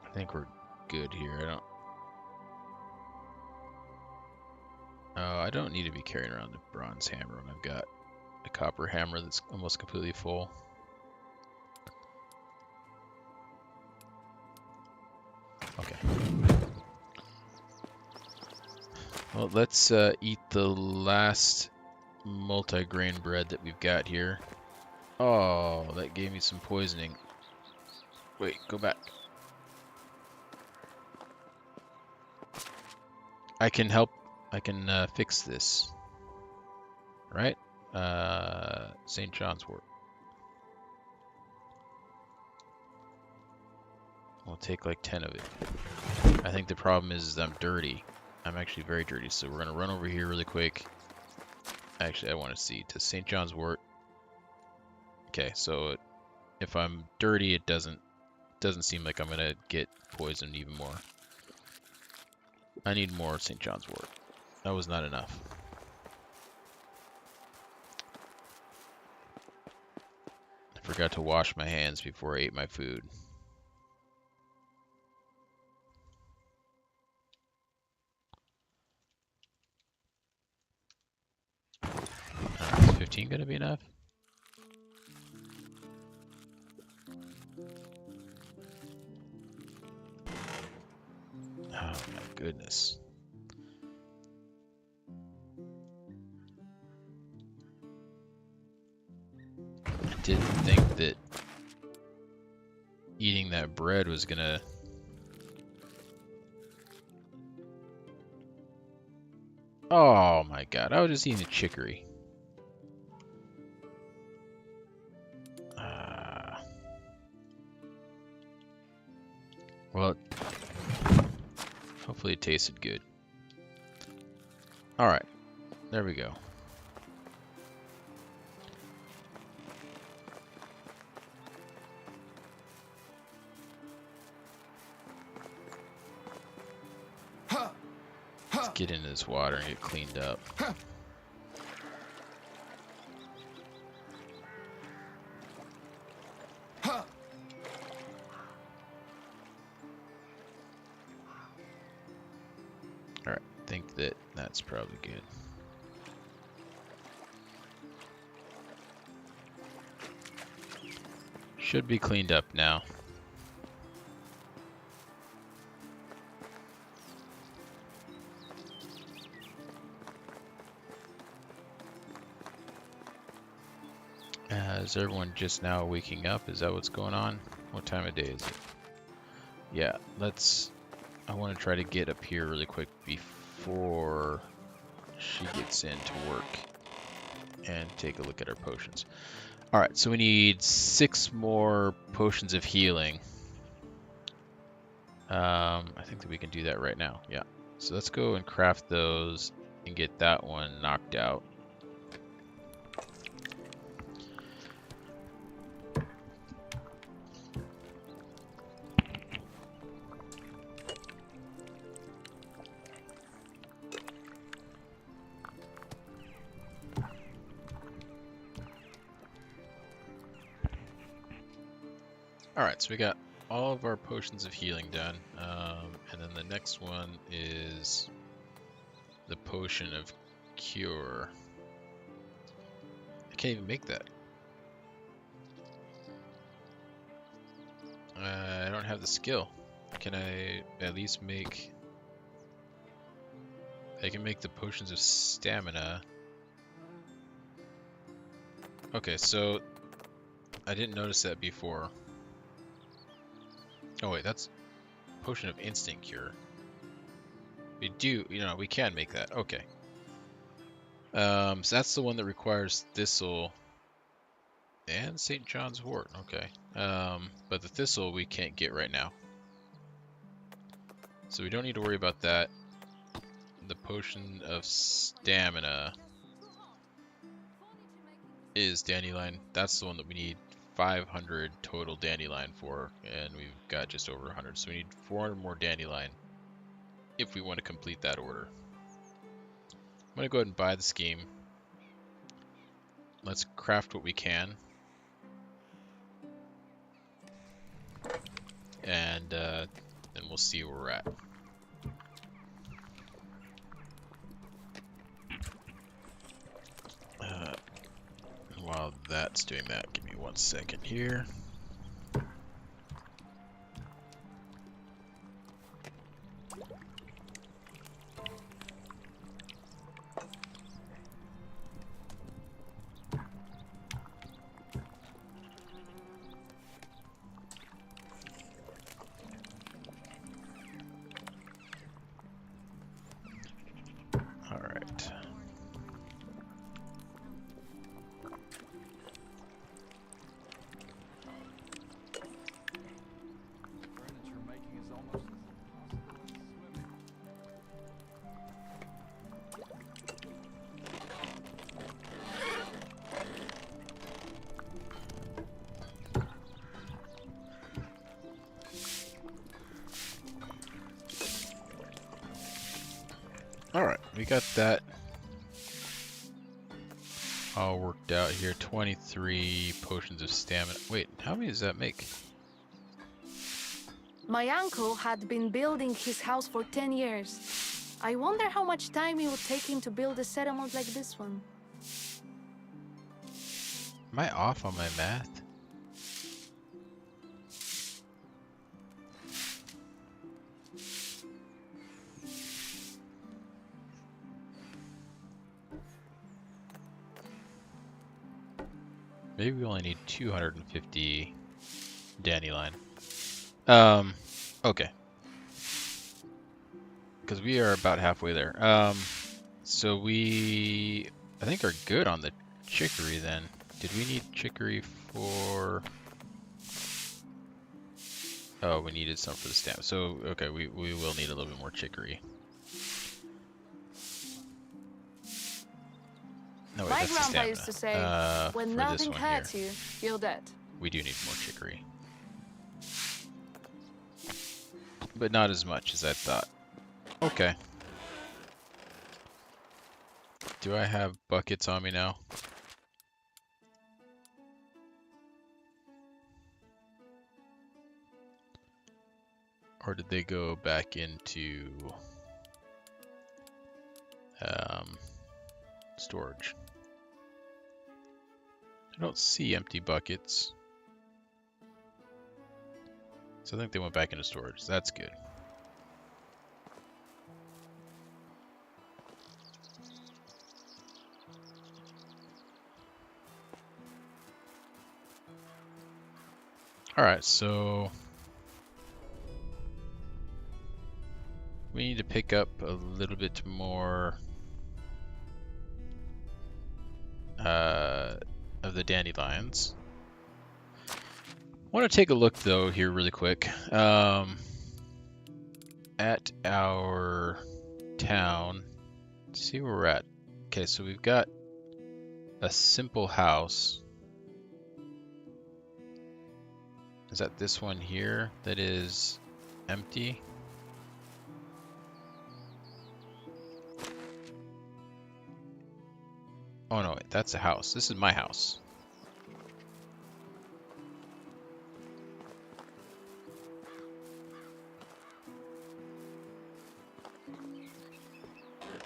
I think we're good here. I don't need to be carrying around the bronze hammer when I've got a copper hammer that's almost completely full. Okay. Well, let's eat the last multi-grain bread that we've got here. Oh, that gave me some poisoning. Wait, go back. I can help. I can fix this. Right? St. John's wort. We'll take like 10 of it. I think the problem is I'm dirty. I'm actually very dirty, so we're going to run over here really quick. Actually, I want to see to St. John's wort. Okay, so if I'm dirty, it doesn't seem like I'm going to get poisoned even more. I need more St. John's wort. That was not enough. I forgot to wash my hands before I ate my food. Is 15 going to be enough? Oh my goodness. I didn't think that eating that bread was gonna... Oh my god, I was just eating the chicory. Well, hopefully it tasted good. Alright, there we go. Let's get into this water and get cleaned up. Alright, I think that's probably good. Should be cleaned up now. Is everyone just now waking up? Is that what's going on? What time of day is it? Yeah, I want to try to get up here really quick before she gets in to work and take a look at our potions. Alright, so we need 6 more potions of healing. I think that we can do that right now. Yeah. So let's go and craft those and get that one knocked out. Alright, so we got all of our potions of healing done. And then the next one is the potion of cure. I can't even make that. I don't have the skill. Can I at least make... I can make the potions of stamina. Okay, so I didn't notice that before. Oh wait, that's potion of instant cure. We do, we can make that. Okay. So that's the one that requires thistle and St. John's wort. Okay. But the thistle we can't get right now. So we don't need to worry about that. The potion of stamina is dandelion. That's the one that we need 500 total dandelion for, and we've got just over 100. So we need 400 more dandelion if we want to complete that order. I'm going to go ahead and buy the scheme. Let's craft what we can. And then we'll see where we're at. While that's doing that, give me 1 second here. Alright, we got that all worked out here. 23 potions of stamina. Wait, how many does that make? My uncle had been building his house for 10 years. I wonder how much time it would take him to build a settlement like this one. Am I off on my math? Maybe we only need 250 dandelion. Okay. Because we are about halfway there. So we, I think, are good on the chicory then. Did we need chicory for... Oh, we needed some for the stamp. So, okay, we will need a little bit more chicory. No, wait, My that's the grandpa stamina. used to say, when For this nothing one hurts here, you, you're dead. we do need more chicory. But not as much as I thought. Okay. Do I have buckets on me now? Or did they go back into storage? I don't see empty buckets. So I think they went back into storage. That's good. Alright, so we need to pick up a little bit more of the dandelions. I want to take a look though here really quick at our town. See where we're at. Okay, so we've got a simple house. Is that this one here that is empty? Oh no, wait, that's a house. This is my house.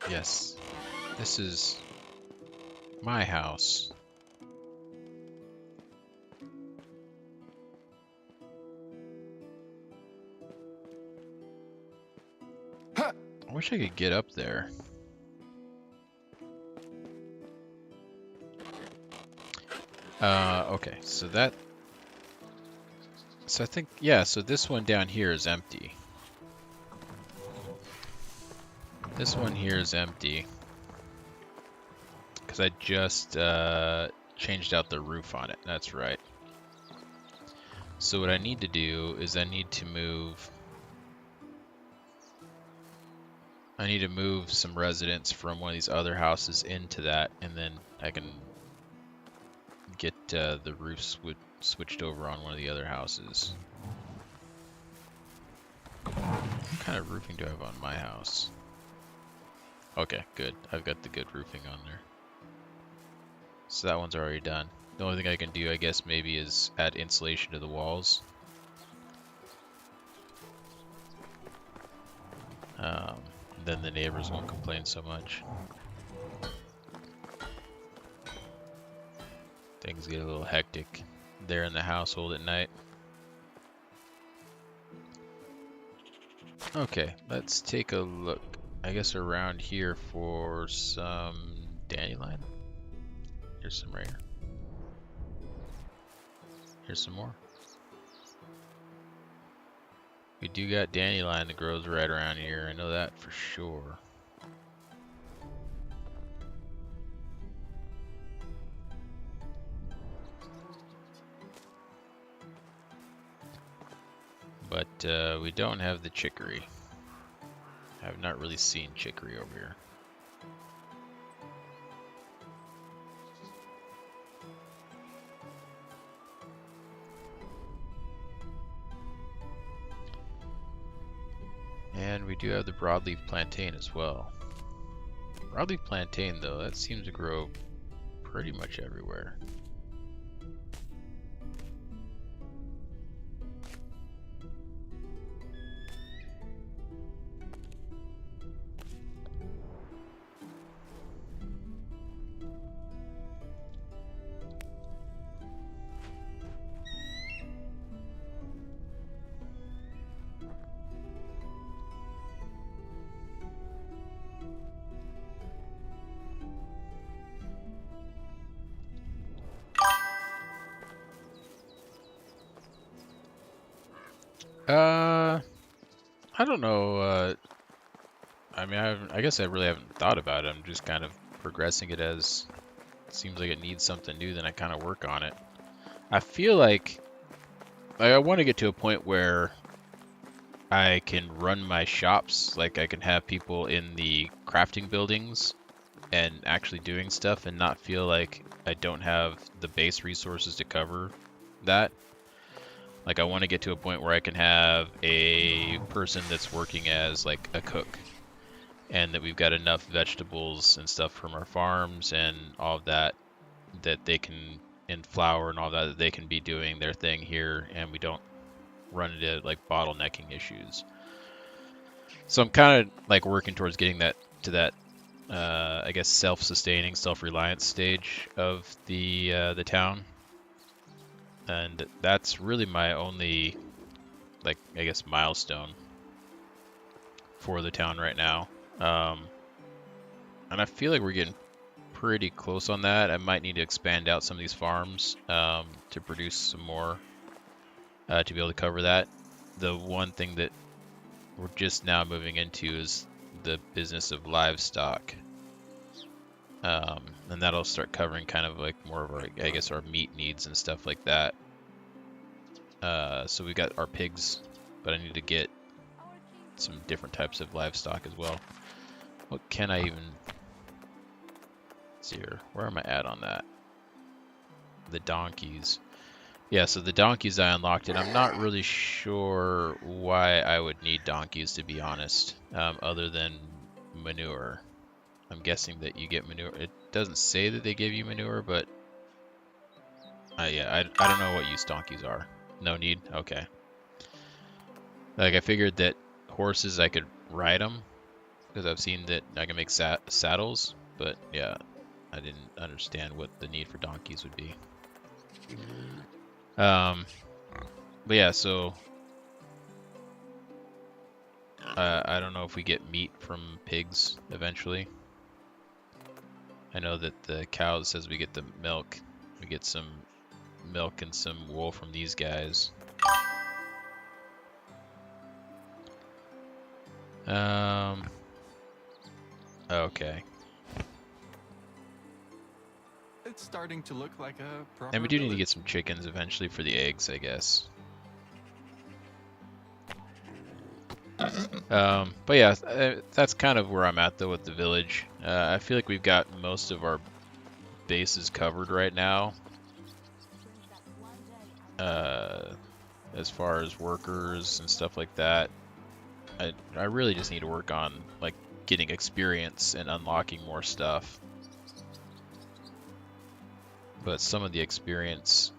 Yes, this is my house. I wish I could get up there. Okay, so that... So I think, yeah, so this one down here is empty. This one here is empty. Because I just changed out the roof on it, that's right. So what I need to do is I need to move some residents from one of these other houses into that, and then I can get the roof switched over on one of the other houses. What kind of roofing do I have on my house? Okay, good. I've got the good roofing on there. So that one's already done. The only thing I can do, I guess, maybe is add insulation to the walls. Then the neighbors won't complain so much. Things get a little hectic there in the household at night. Okay, let's take a look, I guess, around here for some dandelion. Here's some right here. Here's some more. We do got dandelion that grows right around here. I know that for sure. But we don't have the chicory. I have not really seen chicory over here. And we do have the broadleaf plantain as well. Broadleaf plantain, though, that seems to grow pretty much everywhere. I don't know. I mean, I guess I really haven't thought about it. I'm just kind of progressing it as it seems like it needs something new, then I kind of work on it. I feel like I want to get to a point where I can run my shops, like I can have people in the crafting buildings and actually doing stuff and not feel like I don't have the base resources to cover that. Like, I want to get to a point where I can have a person that's working as, like, a cook. And that we've got enough vegetables and stuff from our farms and all of that, that they can, and flour and all that, that they can be doing their thing here, and we don't run into, like, bottlenecking issues. So I'm kind of, like, working towards getting that to that, I guess, self-sustaining, self-reliance stage of the town. And that's really my only like, I guess, milestone for the town right now. And I feel like we're getting pretty close on that. I might need to expand out some of these farms to produce some more to be able to cover that. The one thing that we're just now moving into is the business of livestock. And that'll start covering kind of like more of our, I guess, our meat needs and stuff like that. So we got our pigs, but I need to get some different types of livestock as well. What can I even... Let's see here. Where am I at on that? The donkeys. Yeah, so the donkeys I unlocked, and I'm not really sure why I would need donkeys, to be honest, other than manure. I'm guessing that you get manure. It doesn't say that they give you manure, but yeah, I don't know what use donkeys are. No need? Okay. Like, I figured that horses, I could ride them, because I've seen that I can make saddles, but yeah, I didn't understand what the need for donkeys would be. But yeah, so I don't know if we get meat from pigs eventually. I know that the cow says we get the milk. We get some milk and some wool from these guys. Okay. It's starting to look like a proper And we do need to village. get some chickens eventually for the eggs, I guess. But yeah, that's kind of where I'm at though with the village. I feel like we've got most of our bases covered right now. As far as workers and stuff like that, I really just need to work on like getting experience and unlocking more stuff. But some of the experience,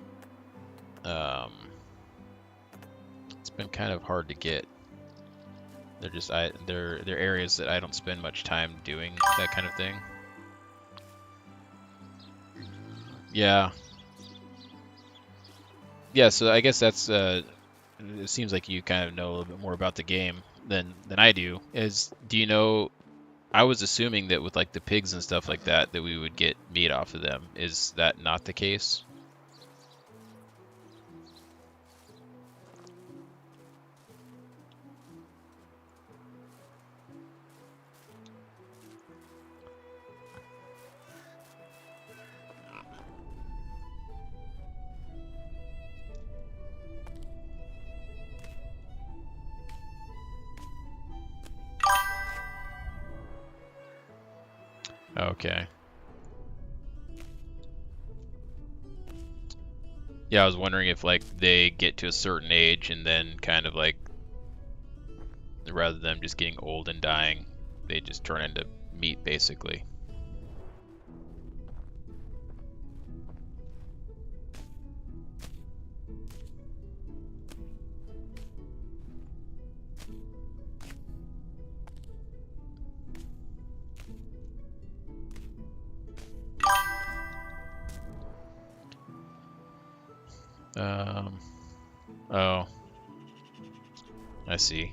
it's been kind of hard to get. They're just they're areas that I don't spend much time doing that kind of thing. Yeah. Yeah, so I guess that's it seems like you kind of know a little bit more about the game than I do. Do you know, I was assuming that with like the pigs and stuff like that we would get meat off of them. Is that not the case? Okay. Yeah, I was wondering if like they get to a certain age and then kind of like, rather than just getting old and dying, they just turn into meat basically. Oh, I see.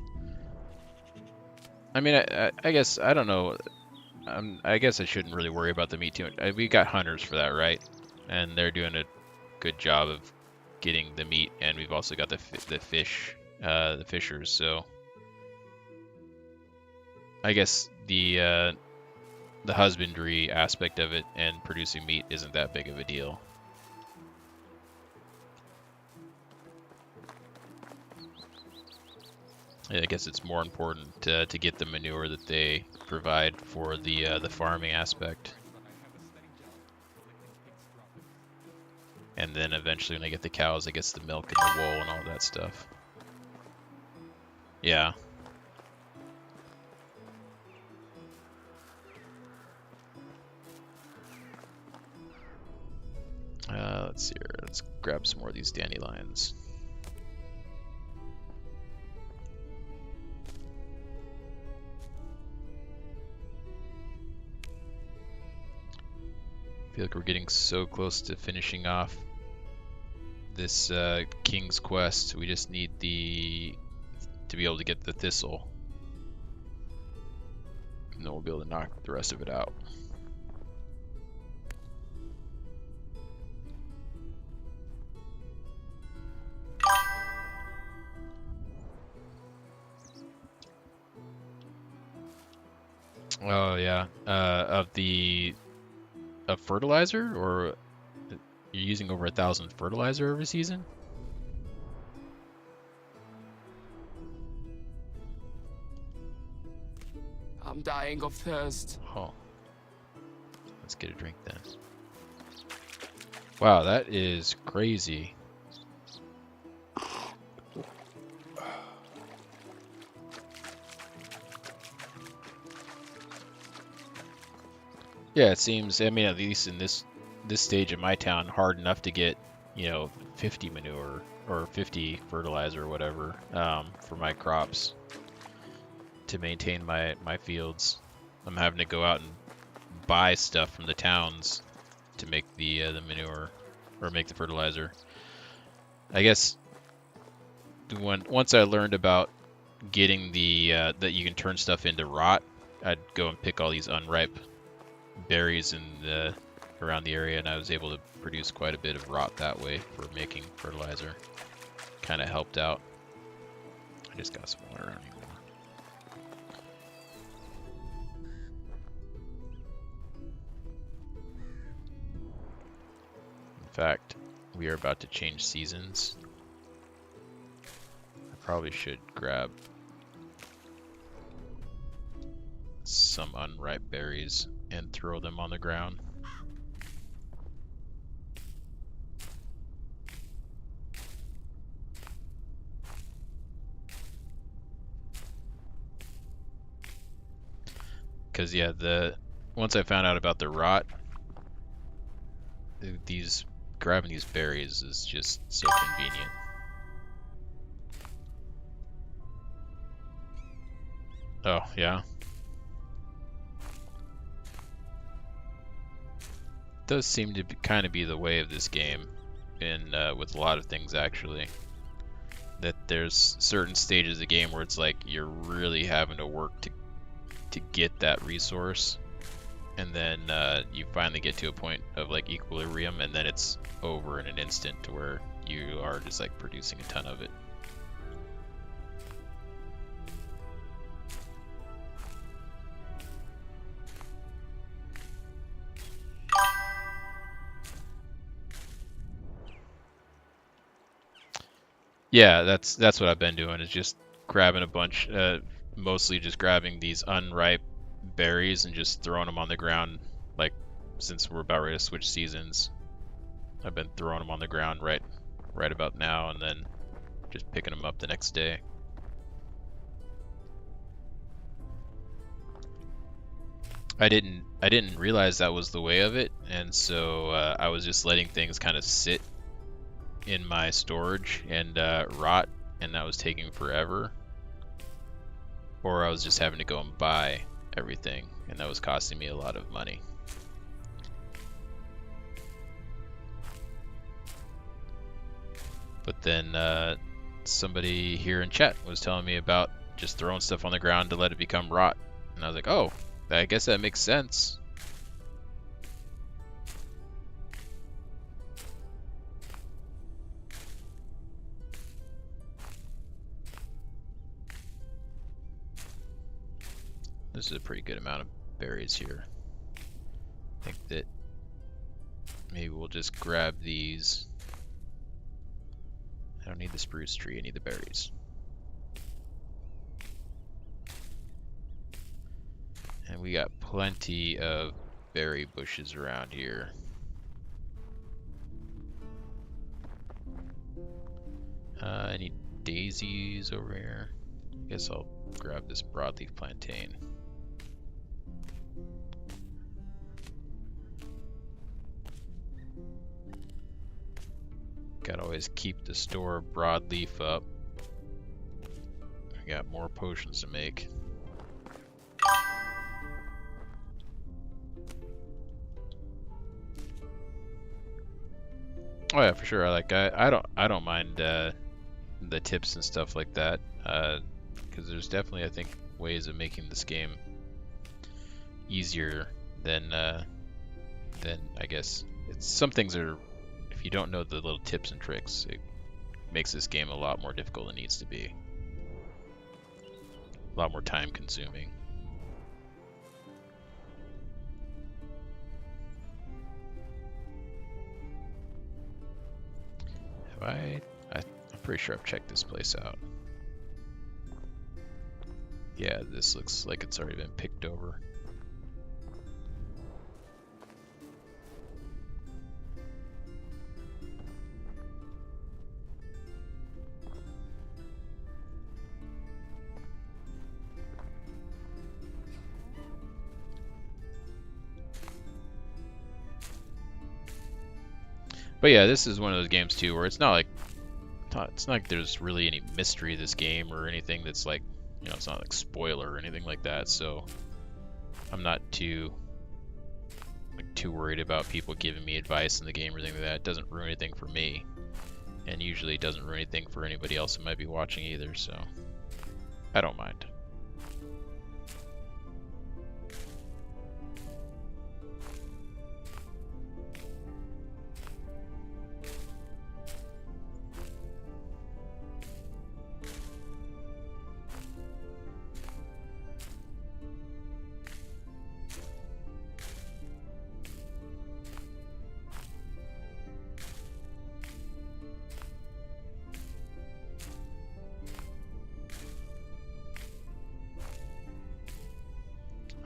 I mean, I guess, I don't know. I guess I shouldn't really worry about the meat too much. We got hunters for that, right? And they're doing a good job of getting the meat, and we've also got the fish, the fishers. So I guess the husbandry aspect of it and producing meat isn't that big of a deal. I guess it's more important to get the manure that they provide for the farming aspect, and then eventually when I get the cows, I guess the milk and the wool and all that stuff. Yeah. Let's see here. Let's grab some more of these dandelions. I feel like we're getting so close to finishing off this King's Quest. We just need to be able to get the Thistle. And then we'll be able to knock the rest of it out. Oh yeah, of fertilizer, or you're using over 1,000 fertilizer every season? I'm dying of thirst. Oh, let's get a drink then. Wow, that is crazy. Yeah, it seems, I mean, at least in this stage in my town, hard enough to get, 50 manure or 50 fertilizer or whatever, for my crops to maintain my fields. I'm having to go out and buy stuff from the towns to make the manure or make the fertilizer. I guess once I learned about getting the that you can turn stuff into rot, I'd go and pick all these unripe berries around the area, and I was able to produce quite a bit of rot that way for making fertilizer. Kind of helped out. I just got some water. I don't need more. In fact, we are about to change seasons. I probably should grab some unripe berries and throw them on the ground. Because yeah, once I found out about the rot, grabbing these berries is just so convenient. Oh yeah. Does seem to kind of be the way of this game, with a lot of things actually. That there's certain stages of the game where it's like you're really having to work to get that resource, and then you finally get to a point of like equilibrium, and then it's over in an instant to where you are just like producing a ton of it. Yeah, that's what I've been doing, is just grabbing a bunch, mostly just grabbing these unripe berries and just throwing them on the ground. Like, since we're about ready to switch seasons, I've been throwing them on the ground right about now, and then just picking them up the next day. I didn't realize that was the way of it, and so I was just letting things kind of sit in my storage and rot, and that was taking forever. Or I was just having to go and buy everything, and that was costing me a lot of money. But then somebody here in chat was telling me about just throwing stuff on the ground to let it become rot, and I was like, oh, I guess that makes sense. This is a pretty good amount of berries here. I think that maybe we'll just grab these. I don't need the spruce tree, I need the berries. And we got plenty of berry bushes around here. Any daisies over here? I guess I'll grab this broadleaf plantain. Gotta always keep the store of broadleaf up. We got more potions to make. Oh yeah, for sure. I don't mind the tips and stuff like that, because there's definitely, I think, ways of making this game easier than I guess some things are, if you don't know the little tips and tricks, it makes this game a lot more difficult than it needs to be. A lot more time consuming. I'm pretty sure I've checked this place out. Yeah, this looks like it's already been picked over. But yeah, this is one of those games too where it's not like there's really any mystery to this game or anything that's like, you know, it's not like spoiler or anything like that. So I'm not too worried about people giving me advice in the game or anything like that. It doesn't ruin anything for me, and usually it doesn't ruin anything for anybody else who might be watching either. So I don't mind.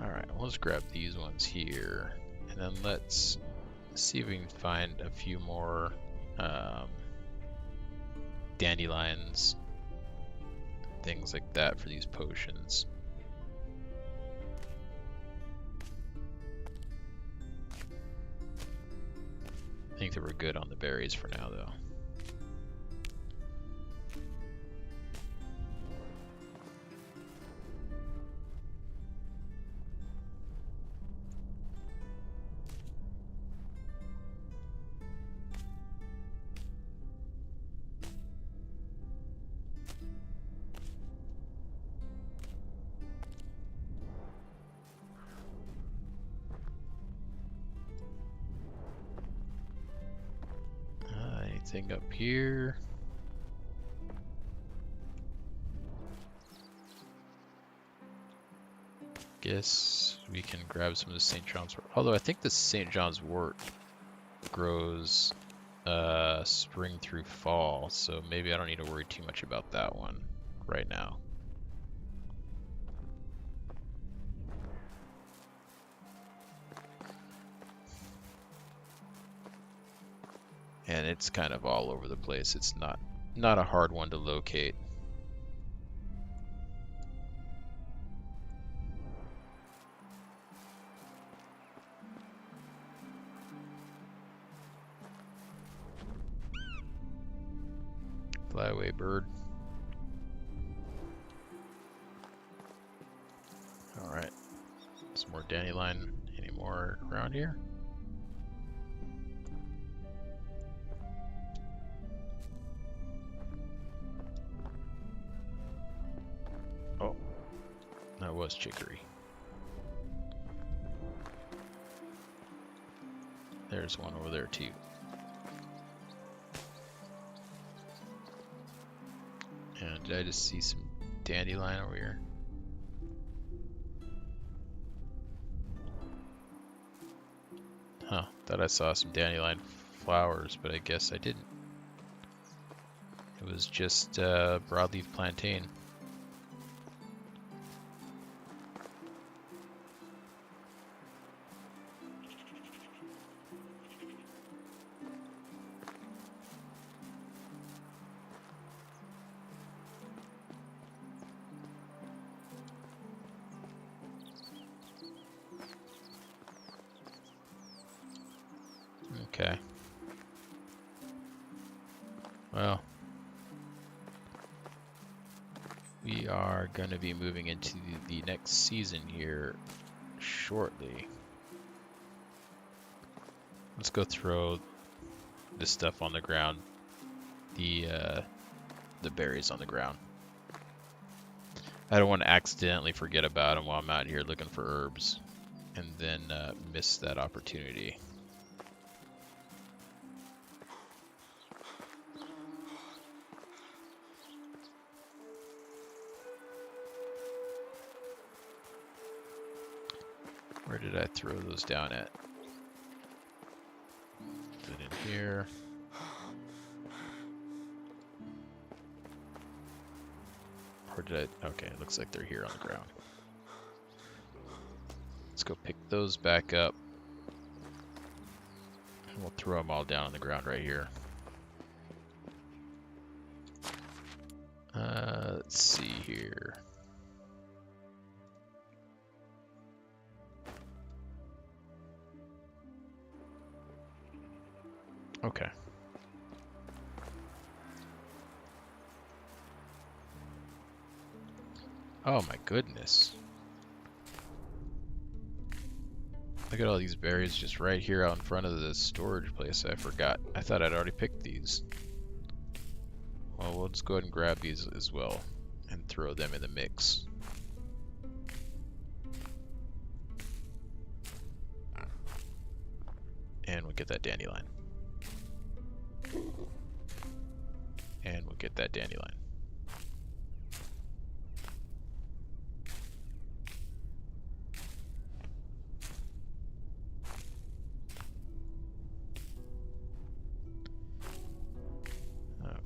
Alright, let's grab these ones here, and then let's see if we can find a few more dandelions, things like that for these potions. I think that we're good on the berries for now, though. Anything up here? Guess we can grab some of the St. John's wort. Although I think the St. John's wort grows spring through fall, so maybe I don't need to worry too much about that one right now. And it's kind of all over the place. It's not a hard one to locate. Fly away, bird. Alright. Some more dandelion. Any more around here? Oh, that was chicory. There's one over there too. And did I just see some dandelion over here? Huh, thought I saw some dandelion flowers, but I guess I didn't. It was just broadleaf plantain. Okay. Well, we are going to be moving into the next season here shortly. Let's go throw this stuff on the ground, the berries on the ground. I don't want to accidentally forget about them while I'm out here looking for herbs, and then miss that opportunity. Where did I throw those down at? Put it in here. Or did I? Okay, it looks like they're here on the ground. Let's go pick those back up. And we'll throw them all down on the ground right here. Let's see here. Okay. Oh my goodness. Look at all these berries just right here out in front of the storage place. I forgot. I thought I'd already picked these. Well, we'll just go ahead and grab these as well and throw them in the mix. And we'll get that dandelion. And we'll get that dandelion.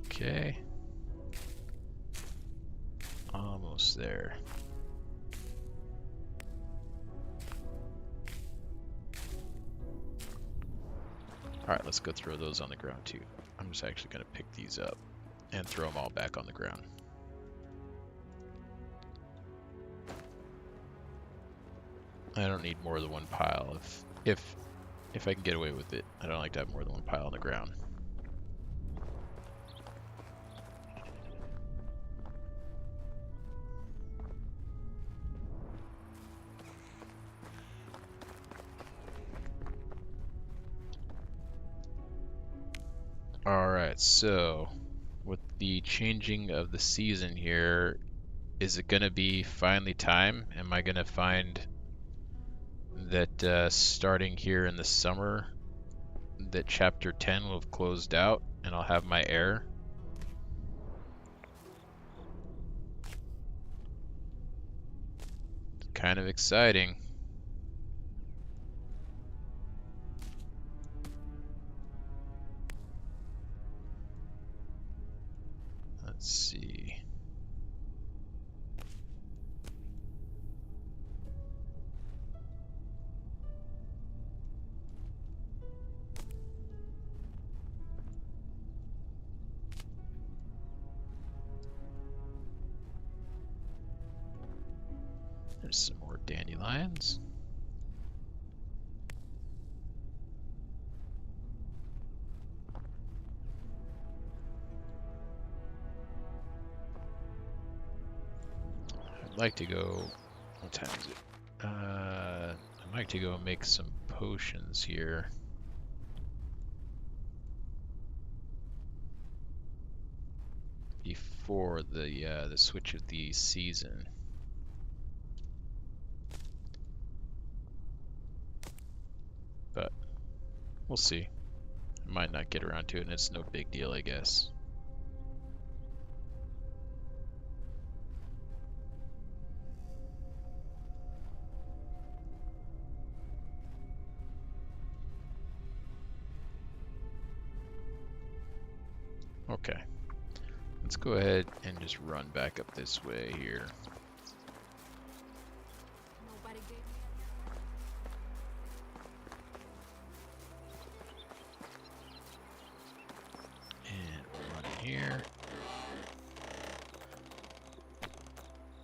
Okay. Almost there. Alright, let's go throw those on the ground too. I'm just actually going to pick these up and throw them all back on the ground. I don't need more than one pile if I can get away with it. I don't like to have more than one pile on the ground. Alright, so with the changing of the season here, is it going to be finally time? Am I going to find that starting here in the summer that chapter 10 will have closed out and I'll have my heir? It's kind of exciting. Let's see. There's some more dandelions. I'd like to go. What time is it? I'd like to go make some potions here. Before the switch of the season. But we'll see. I might not get around to it, and it's no big deal, I guess. Okay. Let's go ahead and just run back up this way here. Nobody gave me And we'll run in here.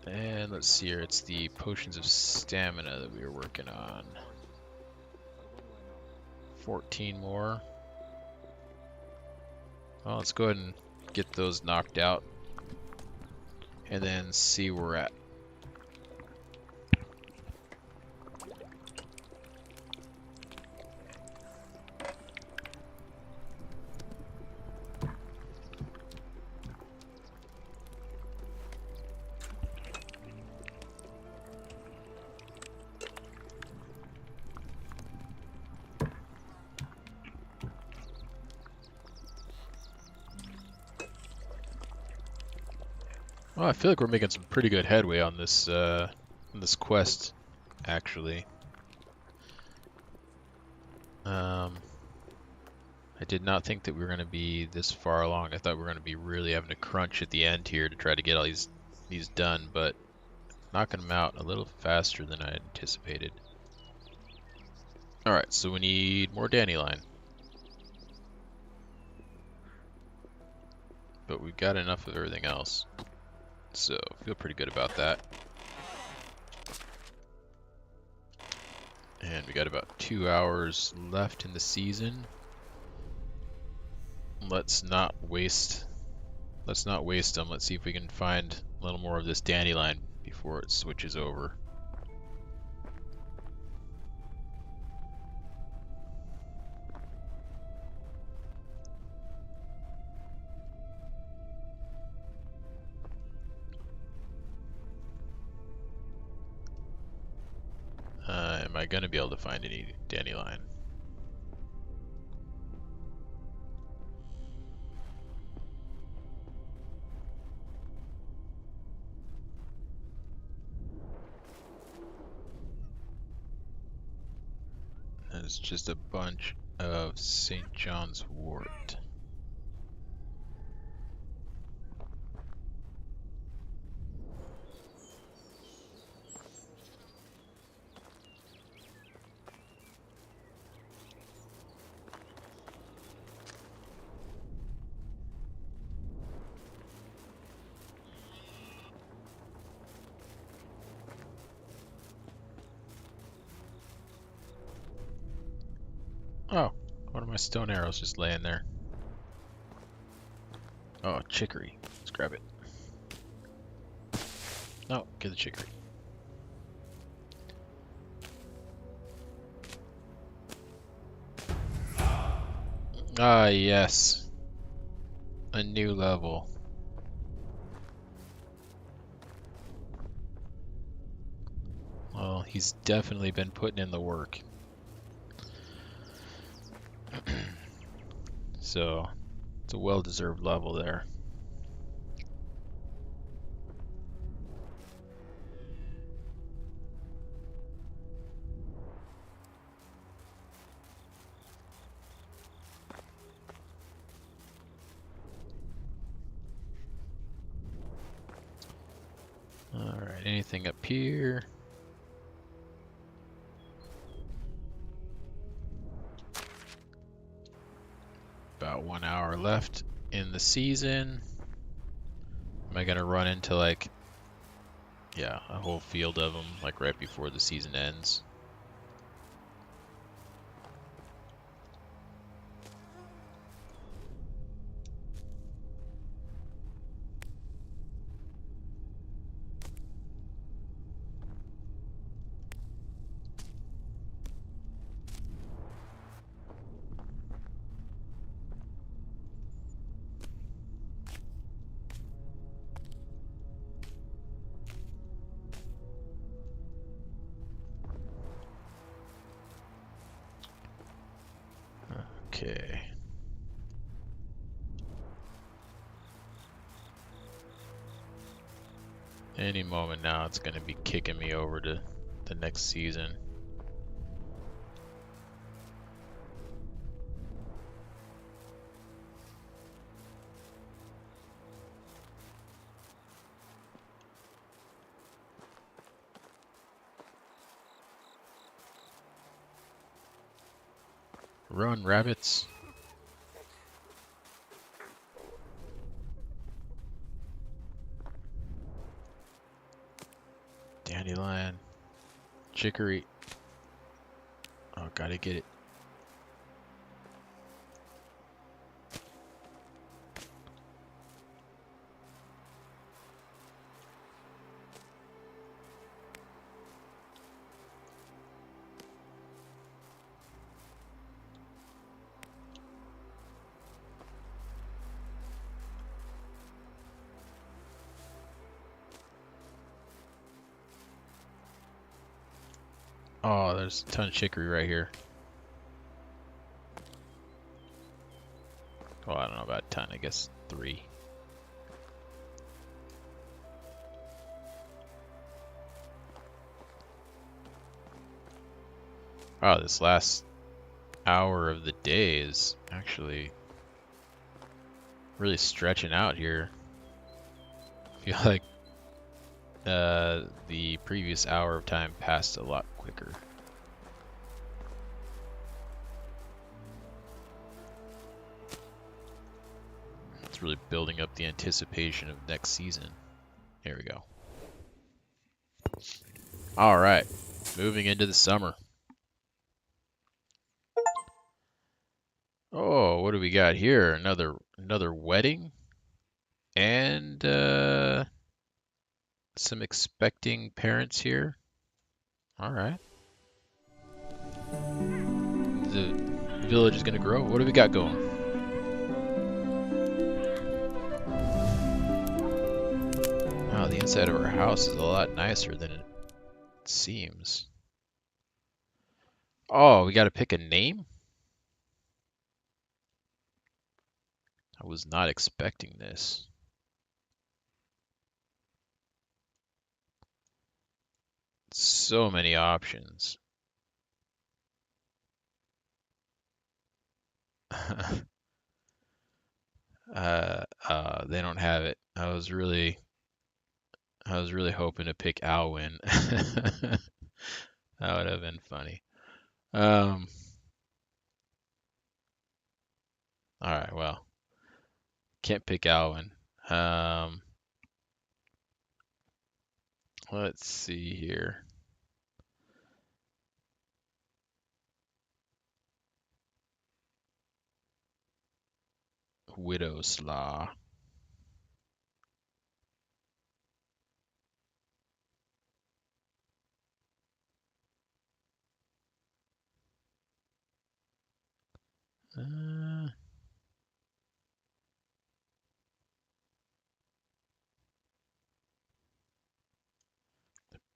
And let's see here, it's the potions of stamina that we were working on. 14 more. Well, let's go ahead and get those knocked out and then see where we're at. Well, I feel like we're making some pretty good headway on this quest, actually. I did not think that we were going to be this far along. I thought we were going to be really having to crunch at the end here to try to get all these done, but knocking them out a little faster than I anticipated. Alright, so we need more dandelion. But we've got enough of everything else. So, feel pretty good about that. And we got about 2 hours left in the season. Let's not waste them. Let's see if we can find a little more of this dandelion before it switches over. Am I gonna be able to find any dandelion? It's just a bunch of St. John's wort. Oh, one of my stone arrows just laying there. Oh, chicory. Let's grab it. No, get the chicory. Ah, yes. A new level. Well, he's definitely been putting in the work. So, it's a well-deserved level there. Alright, anything up here? About 1 hour left in the season. Am I gonna run into like, yeah, a whole field of them like right before the season ends? Okay. Any moment now, it's gonna be kicking me over to the next season. Run, rabbits. Dandelion. Chicory. Oh, gotta get it. Oh, there's a ton of chicory right here. Well, I don't know about a ton, I guess 3. Wow, this last hour of the day is actually really stretching out here. I feel like the previous hour of time passed a lot quicker. It's really building up the anticipation of next season. Here we go. All right, moving into the summer. Oh, what do we got here? Another wedding and some expecting parents here. All right. The village is gonna grow. What do we got going? Wow, the inside of our house is a lot nicer than it seems. Oh, we got to pick a name? I was not expecting this. So many options. They don't have it. I was really hoping to pick Alwyn. That would have been funny. All right, well, can't pick Alwyn. Let's see here. Widow Slaw.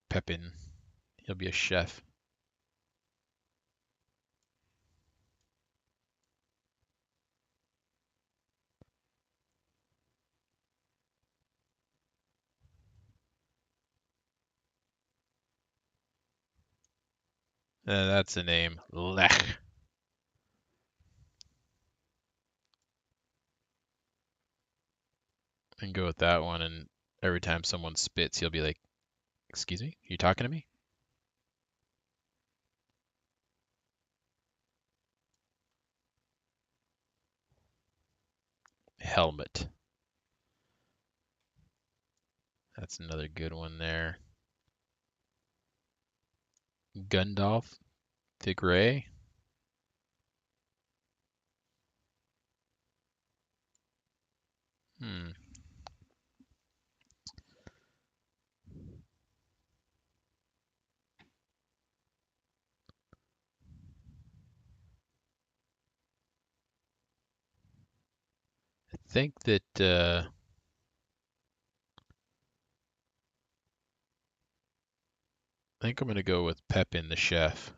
Pepin. He'll be a chef. That's a name. Lech. And go with that one, and every time someone spits, he'll be like, "Excuse me? You talking to me?" Helmet. That's another good one there. Gundalf. Tigray. Hmm. I think that I think I'm gonna go with Pepin the chef.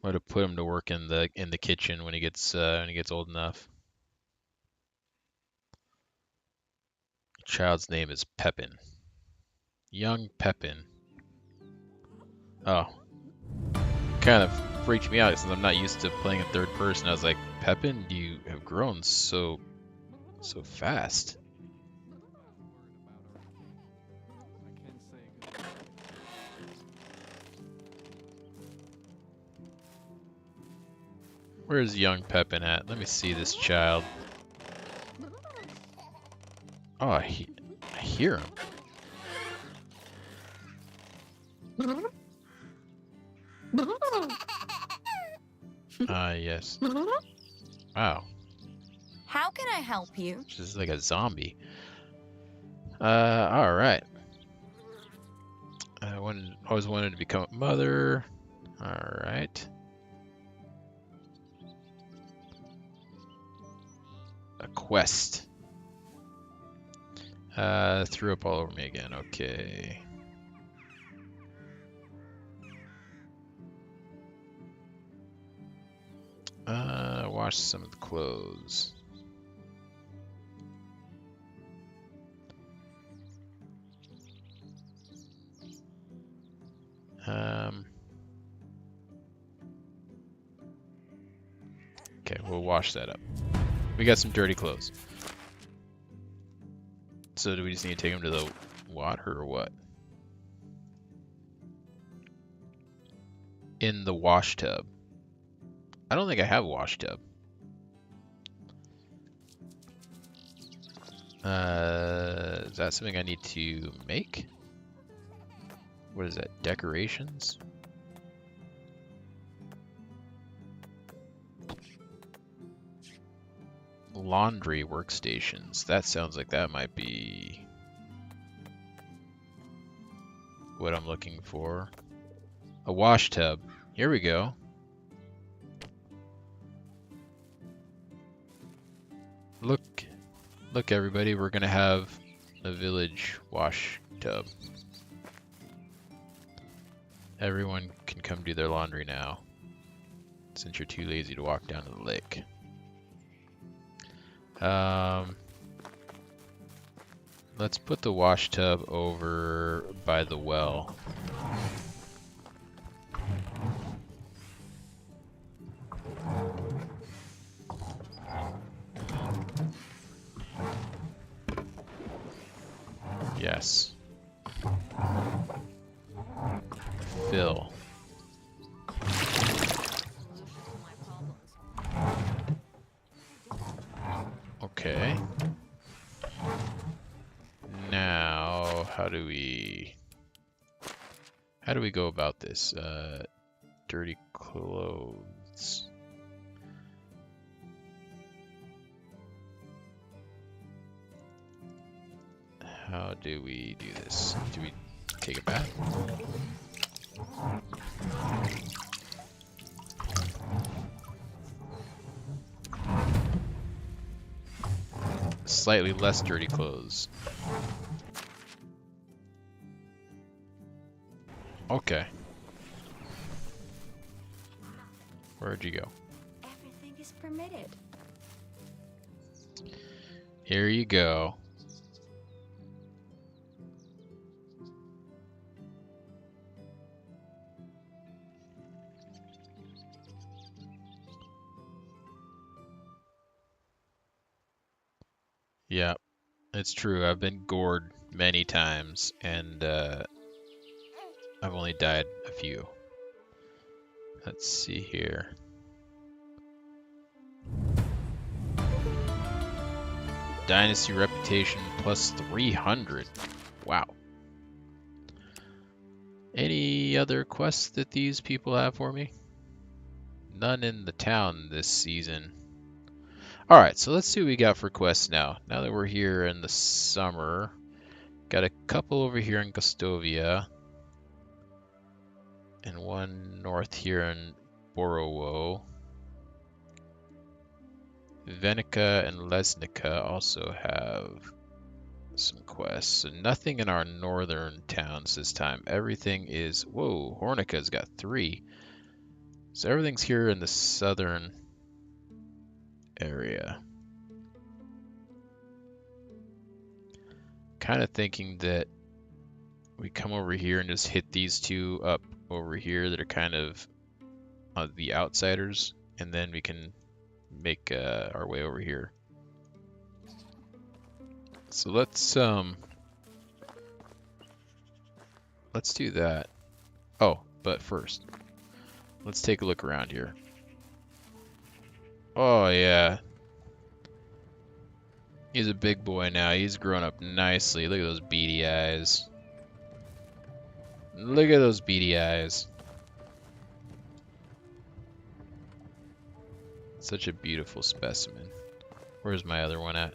I'm gonna put him to work in the kitchen when he gets old enough. Child's name is Pepin. Young Pepin. Oh, kind of freaked me out since I'm not used to playing in third person. I was like, Pepin, you have grown so fast. Where's young Pepin at? Let me see this child. Oh, I hear him. Yes. Wow. How can I help you? This is like a zombie. All right. Always wanted to become a mother. All right. A quest. Threw up all over me again. Okay. Wash some of the clothes. we'll wash that up. We got some dirty clothes. So do we just need to take them to the water or what? In the wash tub. I don't think I have a wash tub. Is that something I need to make? What is that? Decorations? Laundry workstations. That sounds like that might be what I'm looking for. A wash tub. Here we go. Look everybody, we're gonna have a village wash tub. Everyone can come do their laundry now, since you're too lazy to walk down to the lake. Let's put the wash tub over by the well. Yes. Fill. Okay. Now, how do we go about this? Dirty clothes. How do we do this? Do we take a bath? Slightly less dirty clothes. Okay. Where'd you go? Everything is permitted. Here you go. Yeah, it's true. I've been gored many times, and I've only died a few. Let's see here. Dynasty reputation plus 300. Wow. Any other quests that these people have for me? None in the town this season. Alright, so let's see what we got for quests now. Now that we're here in the summer, got a couple over here in Gostovia, and one north here in Borowo. Venica and Lesnica also have some quests. So nothing in our northern towns this time. Everything is... Whoa, Hornica's got 3. So everything's here in the southern area. Kind of thinking that we come over here and just hit these two up over here that are kind of the outsiders, and then we can make our way over here. So let's do that. Oh, but first, let's take a look around here. Oh yeah. He's a big boy now. He's grown up nicely. Look at those beady eyes. Look at those beady eyes. Such a beautiful specimen. Where's my other one at?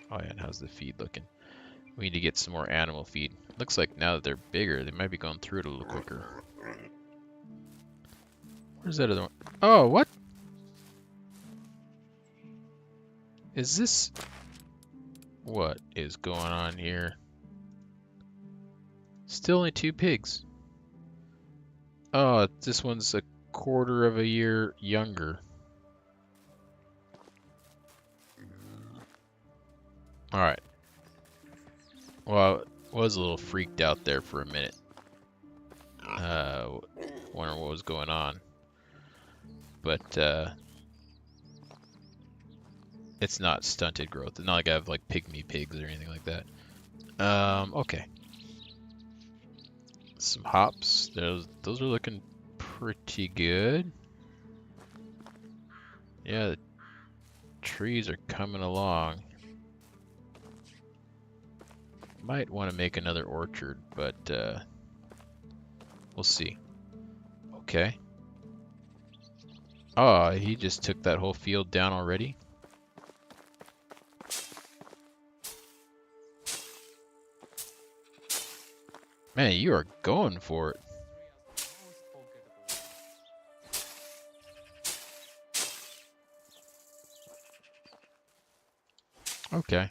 Oh yeah, and how's the feed looking? We need to get some more animal feed. Looks like now that they're bigger, they might be going through it a little quicker. Where's that other one? Oh, what? Is this... What is going on here? Still only 2 pigs. Oh, this one's a quarter of a year younger. Alright. Well, I was a little freaked out there for a minute. Wondering what was going on. But, It's not stunted growth. It's not like I have like pygmy pigs or anything like that. Okay. Some hops. Those are looking pretty good. Yeah, the trees are coming along. Might want to make another orchard, but we'll see. Okay. Oh, he just took that whole field down already? Man, you are going for it. Okay.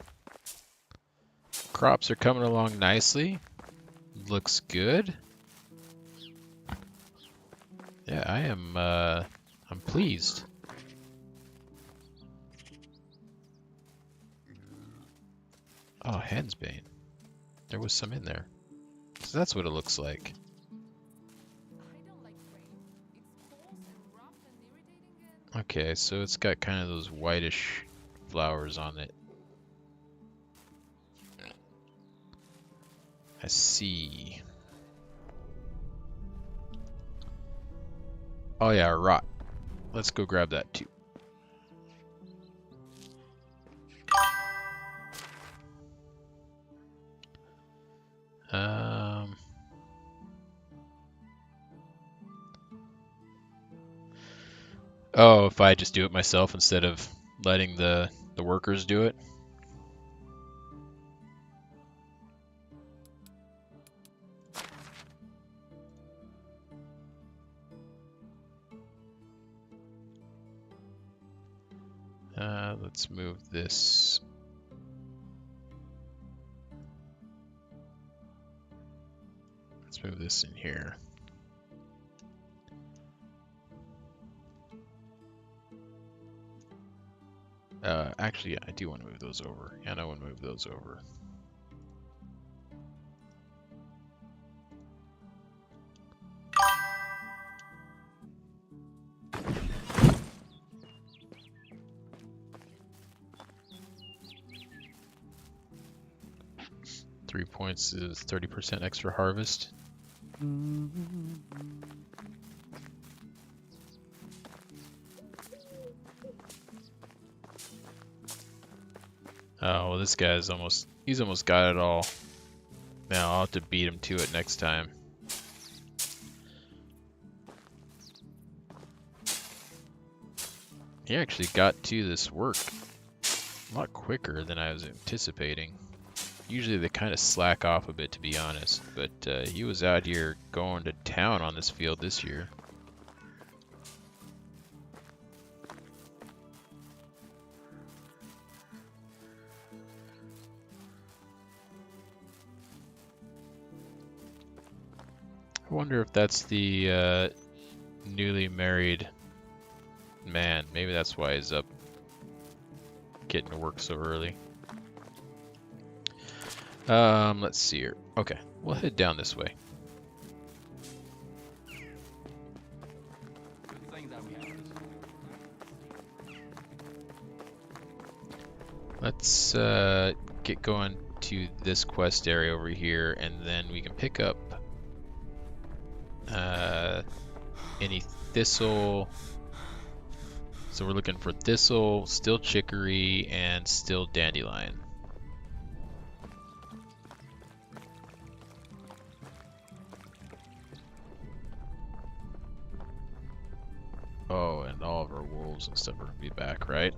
Crops are coming along nicely. Looks good. Yeah, I'm pleased. Oh, hensbane. There was some in there. So that's what it looks like. I don't like rain. It's cold and rough and irritating and Okay, so it's got kind of those whitish flowers on it. I see. Oh yeah, rot. Let's go grab that too. Oh, if I just do it myself instead of letting the workers do it. Let's move this. Let's move this in here. Actually, yeah, I do want to move those over. And I want to move those over. Three points is 30% extra harvest. Oh, well, this guy's he's almost got it all. Now I'll have to beat him to it next time. He actually got to this work a lot quicker than I was anticipating. Usually they kind of slack off a bit, to be honest, but he was out here going to town on this field this year. I wonder if that's the newly married man. Maybe that's why he's up getting to work so early. Let's see here. Okay, we'll head down this way. Good thing that we have this. Let's get going to this quest area over here, and then we can pick up any thistle. So we're looking for thistle, still chicory, and still dandelion. Oh, and all of our wolves and stuff are gonna be back, right?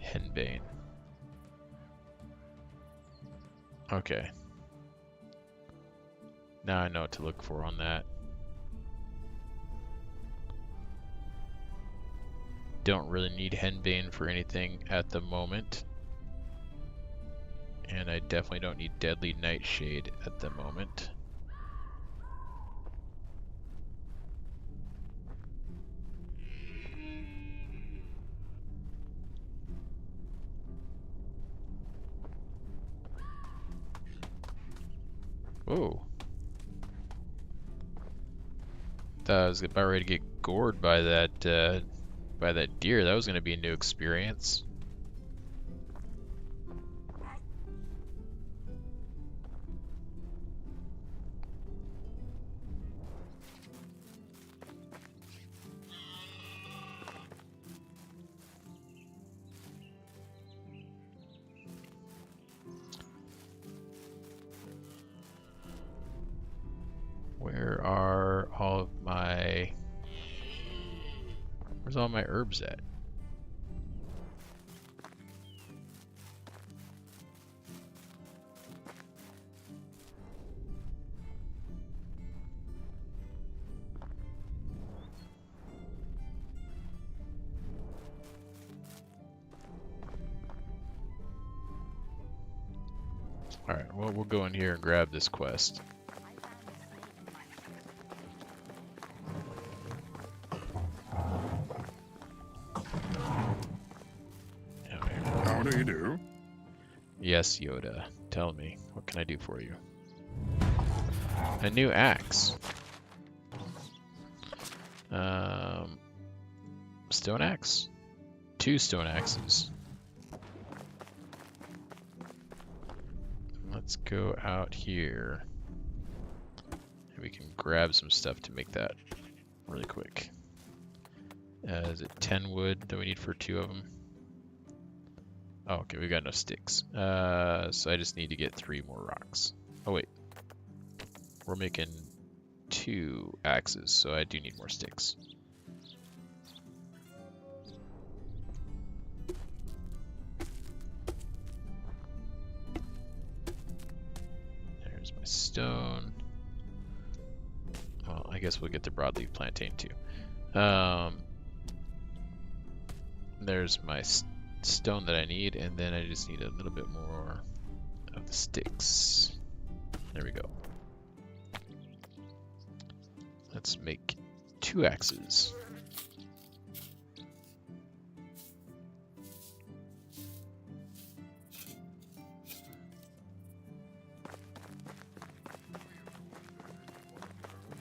Henbane. Okay. Now I know what to look for on that. Don't really need henbane for anything at the moment. And I definitely don't need deadly nightshade at the moment. Oh. Thought I was about ready to get gored by that deer. That was gonna be a new experience. Where are all of my... Where's all my herbs at? Alright, well, we'll go in here and grab this quest. How do you do? Yes, Yoda. Tell me, what can I do for you? A new axe. Stone axe? 2 stone axes. Let's go out here. And we can grab some stuff to make that really quick. Is it 10 wood that we need for 2 of them? Oh, okay, we got no sticks. So I just need to get 3 more rocks. Oh wait, we're making 2 axes, so I do need more sticks. There's my stone. Well, I guess we'll get the broadleaf plantain too. There's my stone that I need, and then I just need a little bit more of the sticks. There we go. Let's make 2 axes.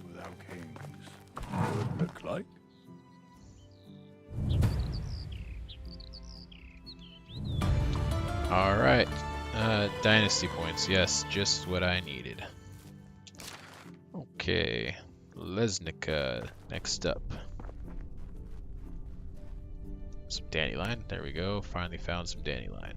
Without kings, would look like. Alright, dynasty points, yes, just what I needed. Okay, Lesnica, next up. Some dandelion, there we go, finally found some dandelion.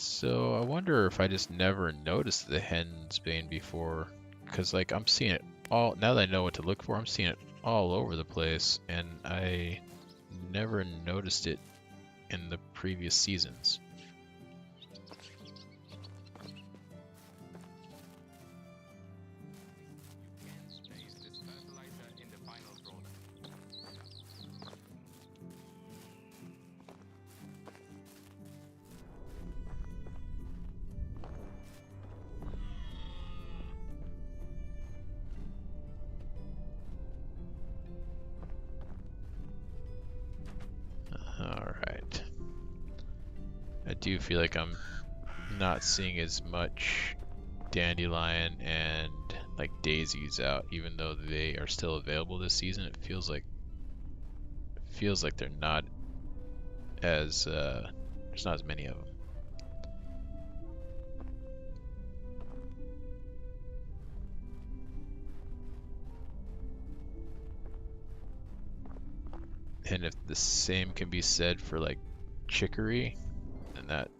So I wonder if I just never noticed the Hensbane before, because like I'm seeing it all, now that I know what to look for, I'm seeing it all over the place, and I never noticed it in the previous seasons. Alright. I do feel like I'm not seeing as much dandelion and like daisies out, even though they are still available this season. It feels like they're not as there's not as many of them. And if the same can be said for like chicory, then that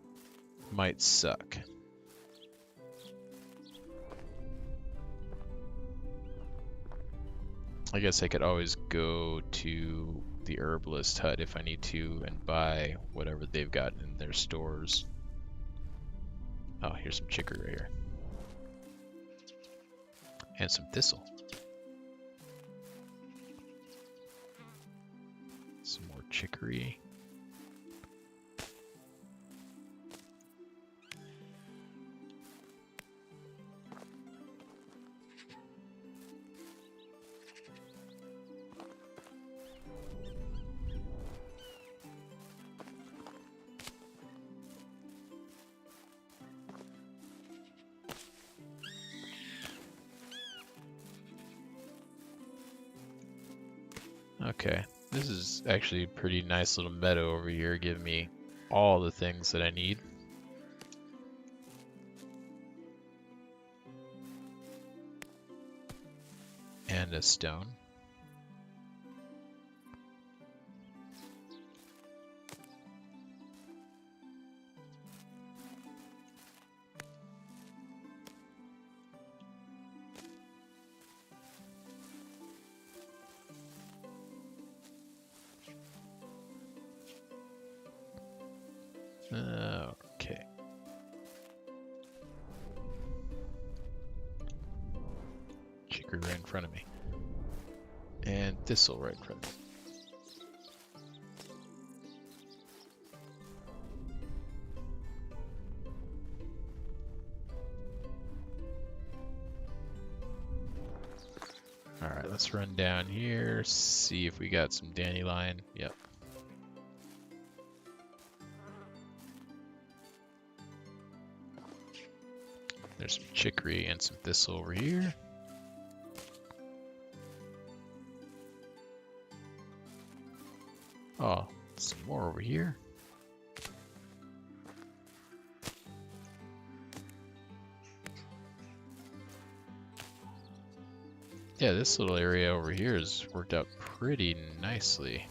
might suck. I guess I could always go to the herbalist hut if I need to and buy whatever they've got in their stores. Oh, here's some chicory right here. And some thistle. Some more chicory. Okay, this is actually a pretty nice little meadow over here, giving me all the things that I need. And a stone. Okay. Chicory right in front of me. And thistle right in front of me. Alright, let's run down here, see if we got some dandelion. Yep. There's some chicory and some thistle over here. Oh, some more over here. Yeah, this little area over here has worked out pretty nicely.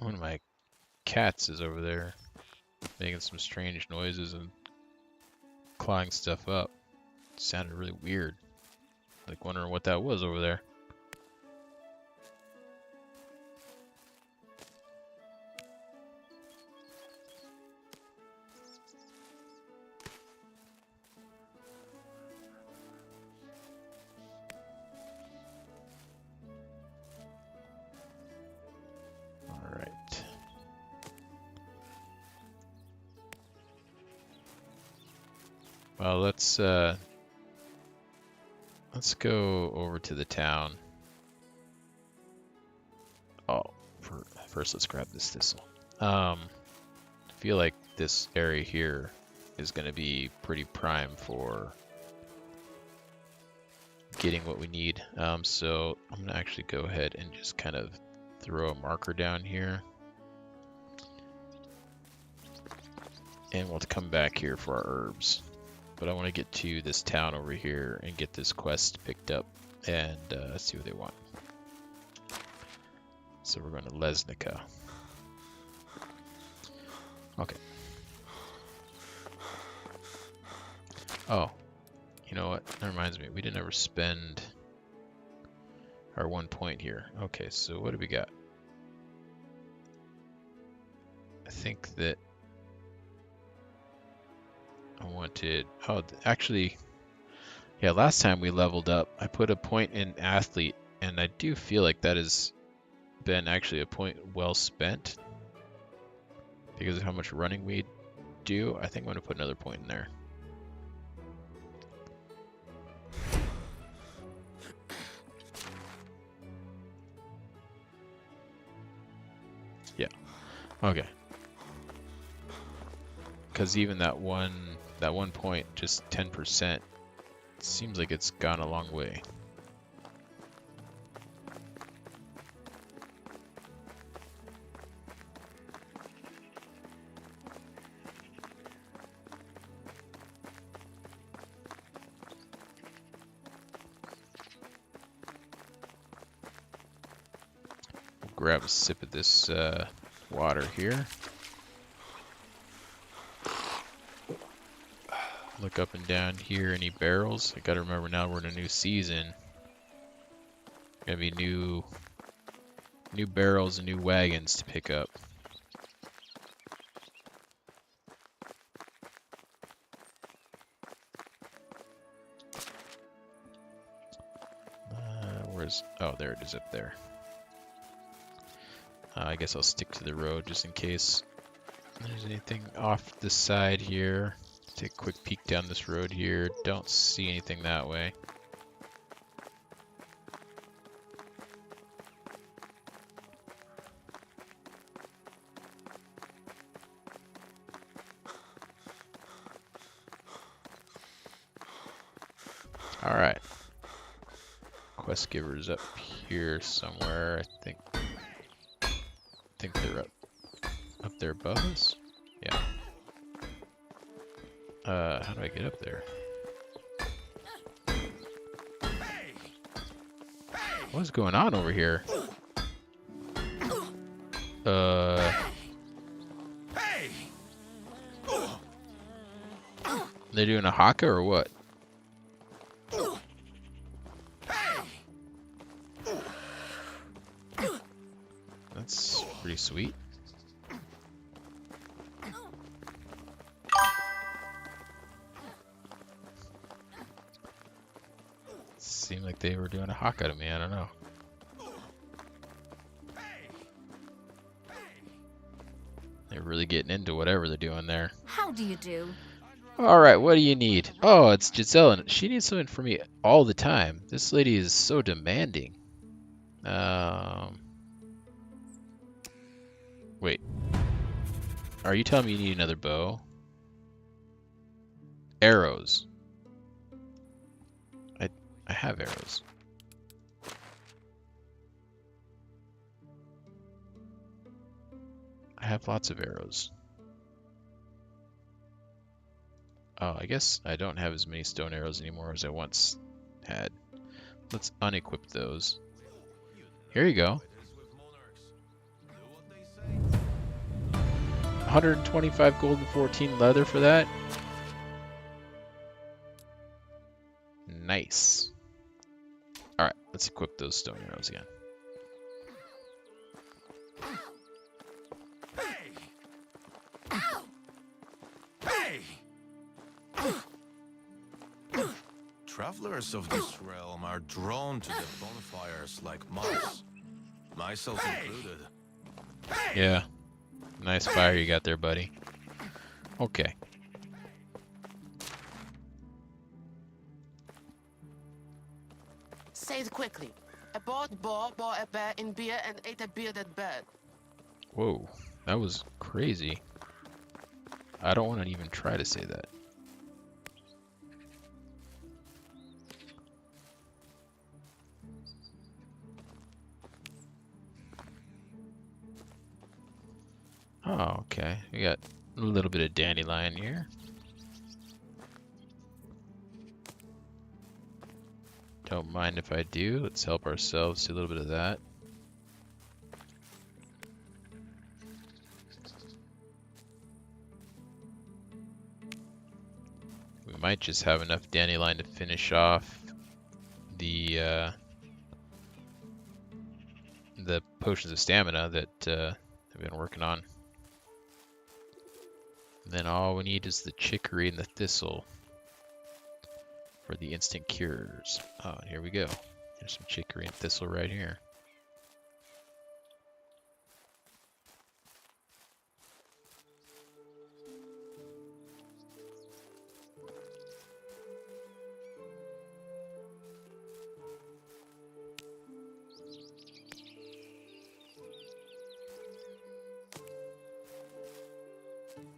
One of my cats is over there making some strange noises and clawing stuff up. It sounded really weird. Like wondering what that was over there. Well, let's go over to the town. Oh, first let's grab this thistle. I feel like this area here is going to be pretty prime for getting what we need. So I'm going to actually go ahead and just kind of throw a marker down here. And we'll come back here for our herbs. But I want to get to this town over here and get this quest picked up and see what they want. So we're going to Lesnica. Okay. Oh, you know what? That reminds me, we didn't ever spend our 1 point here. Okay, so what do we got? I think that I wanted, oh, actually, yeah, last time we leveled up, I put a point in athlete, and I do feel like that has been actually a point well spent because of how much running we do. I think I'm going to put another point in there. Yeah, okay. Because even that one point, just 10%, seems like it's gone a long way. We'll grab a sip of this water here. Look up and down here, any barrels? I gotta remember now we're in a new season. Gonna be new barrels and new wagons to pick up. Where's... Oh, there it is up there. I guess I'll stick to the road just in case there's anything off the side here. Take a quick peek down this road here. Don't see anything that way. Alright. Quest giver's up here somewhere, I think. They're up there above us? Yeah. How do I get up there? What's going on over here? They doing a haka or what? That's pretty sweet. Seemed like they were doing a haka to me, I don't know. They're really getting into whatever they're doing there. How do you do? Alright, what do you need? Oh, it's Giselle, and she needs something from me all the time. This lady is so demanding. Wait. Are you telling me you need another bow? Arrows. I have arrows. I have lots of arrows. Oh, I guess I don't have as many stone arrows anymore as I once had. Let's unequip those. Here you go. 125 gold and 14 leather for that. Nice. Alright, let's equip those stone arrows again. Travelers of this realm are drawn to the bonfires like moths, myself included. Yeah. Nice fire you got there, buddy. Okay. Say it quickly. I bought a bear in beer and ate a bearded bird. Whoa, that was crazy. I don't want to even try to say that. Oh, okay. We got a little bit of dandelion here. Don't mind if I do. Let's help ourselves do a little bit of that. We might just have enough dandelion to finish off the potions of stamina that I've been working on. And then all we need is the chicory and the thistle for the instant cures. Oh, here we go. There's some chicory and thistle right here.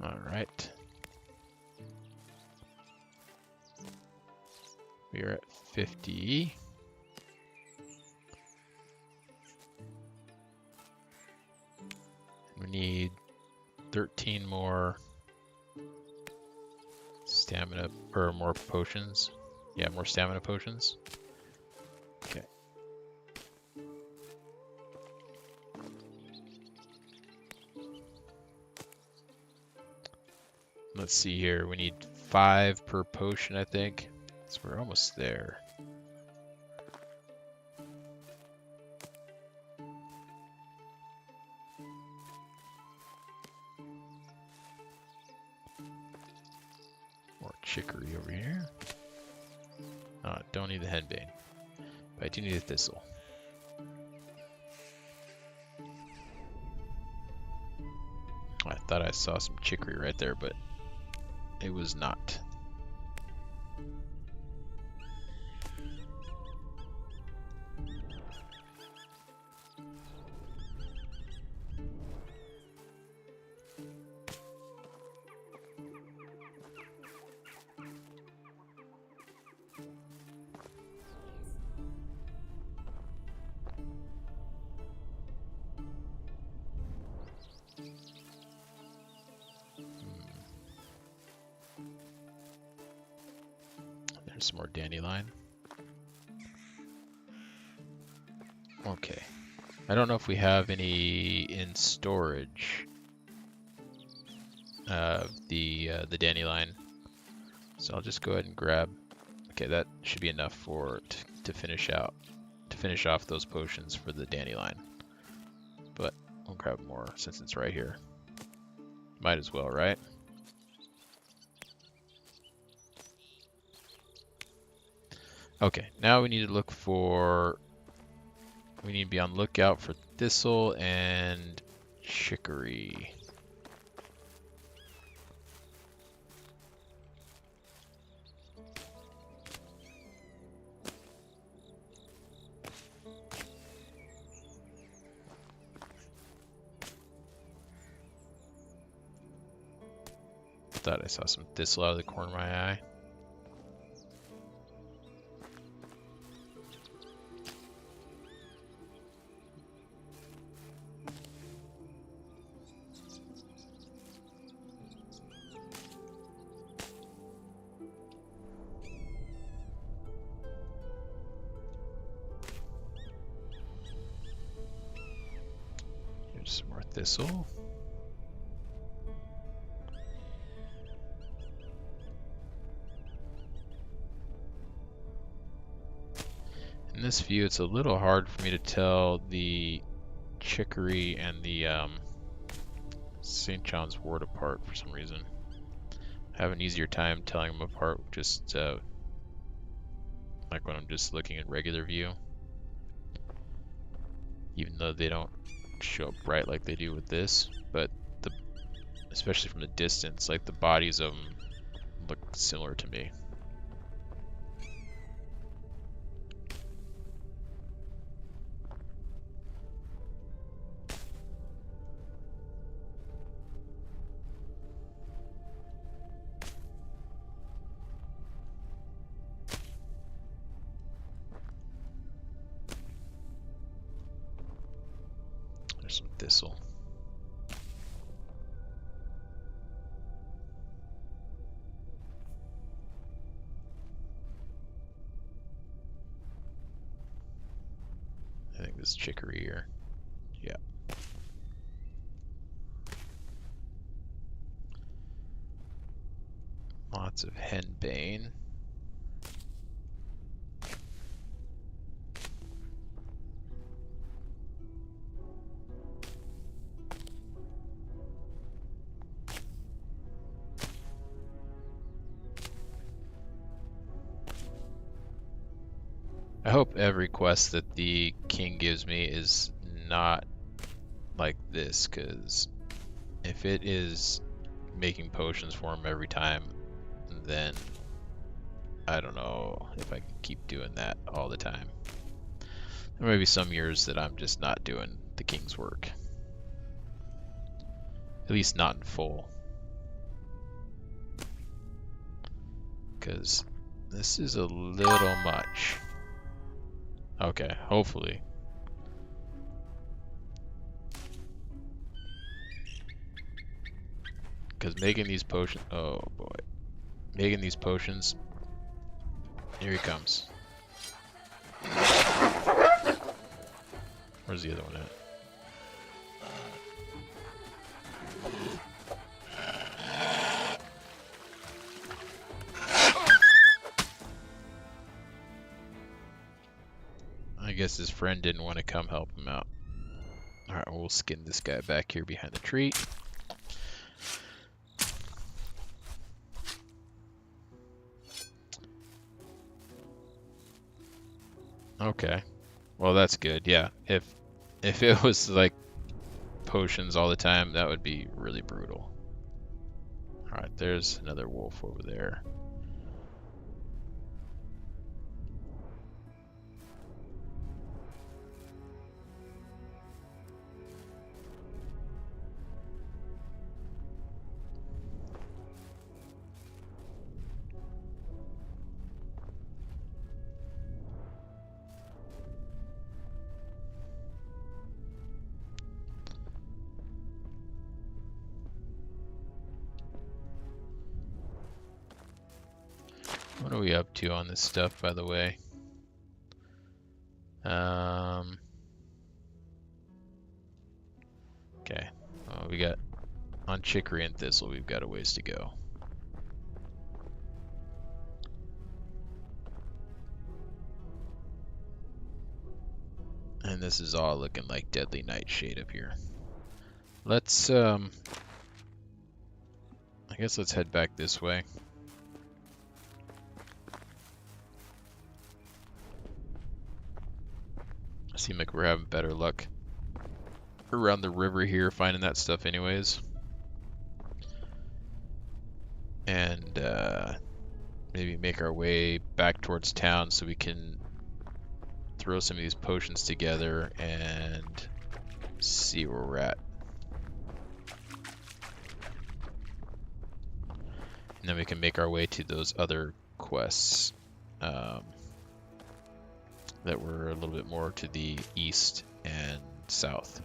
All right. We are at 50. We need 13 more stamina, or more potions. Yeah, more stamina potions. Okay. Let's see here. We need 5 per potion, I think. So we're almost there. More chicory over here. Don't need the henbane, but I do need a thistle. I thought I saw some chicory right there, but it was not. There's some more dandelion. Okay. I don't know if we have any in storage of the dandelion, so I'll just go ahead and grab. Okay, that should be enough for to finish off those potions for the dandelion. But we'll grab more since it's right here. Might as well, right? Okay, now we need to look for. We need to be on lookout for thistle and chicory. Thought I saw some thistle out of the corner of my eye. Here's some more thistle. In this view, it's a little hard for me to tell the chicory and the St. John's wort apart for some reason. I have an easier time telling them apart just like when I'm just looking at regular view. Even though they don't show up bright like they do with this, but especially from the distance, like the bodies of them look similar to me. There's some thistle. I think this is chicory here. Yeah. Lots of henbane. I hope every quest that the king gives me is not like this, because if it is making potions for him every time, then I don't know if I can keep doing that all the time. There may be some years that I'm just not doing the king's work. At least not in full. Because this is a little much. Okay, hopefully. Because making these potions, oh boy. Making these potions, here he comes. Where's the other one at? I guess his friend didn't want to come help him out. Alright, we'll skin this guy back here behind the tree. Okay. Well, that's good. Yeah. If it was like potions all the time, that would be really brutal. Alright, there's another wolf over there. What are we up to on this stuff, by the way? Okay. We got on chicory and thistle, we've got a ways to go. And this is all looking like Deadly Nightshade up here. Let's, I guess let's head back this way. Seem like we're having better luck around the river here finding that stuff anyways. And maybe make our way back towards town so we can throw some of these potions together and see where we're at. And then we can make our way to those other quests that were a little bit more to the east and south.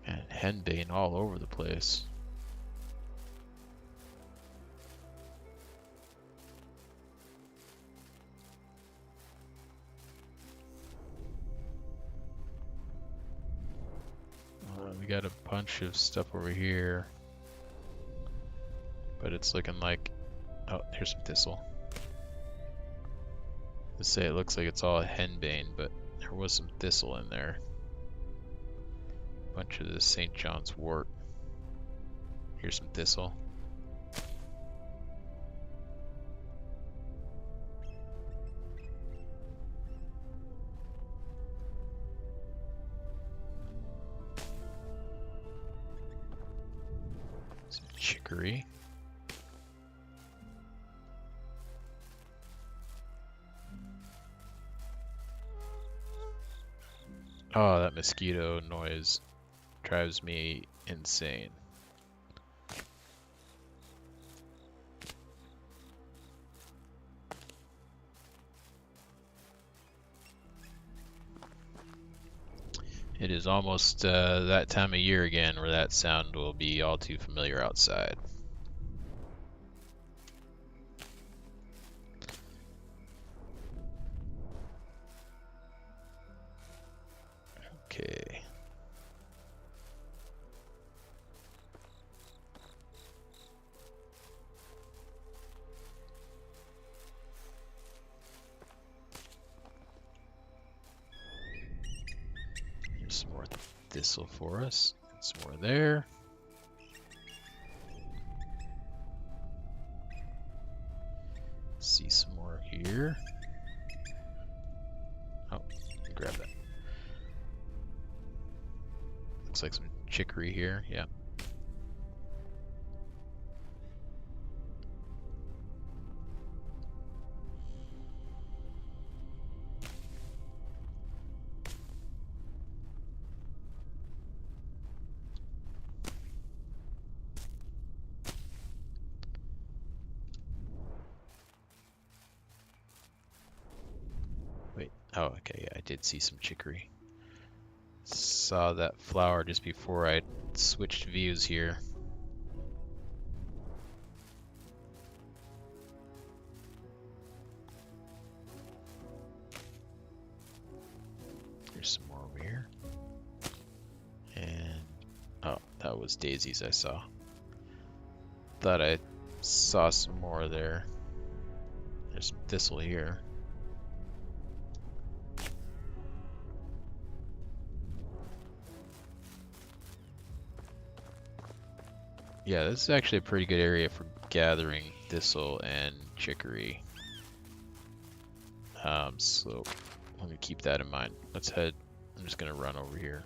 And henbane all over the place. We got a bunch of stuff over here, but it's looking like, oh, here's some thistle. Let's say it looks like it's all henbane, but there was some thistle in there. Bunch of the St. John's wort. Here's some thistle. Some chicory. Oh, that mosquito noise drives me insane. It is almost that time of year again where that sound will be all too familiar outside. Okay. Here's some more thistle for us. And some more there. See some more here. Oh, grab that. Looks like some chicory here, yeah. Wait, oh, okay, yeah, I did see some chicory. So saw that flower just before I switched views here. There's some more over here. And oh, that was daisies I saw. Thought I saw some more there. There's some thistle here. Yeah, this is actually a pretty good area for gathering thistle and chicory. So let me keep that in mind. Let's head. I'm just gonna run over here.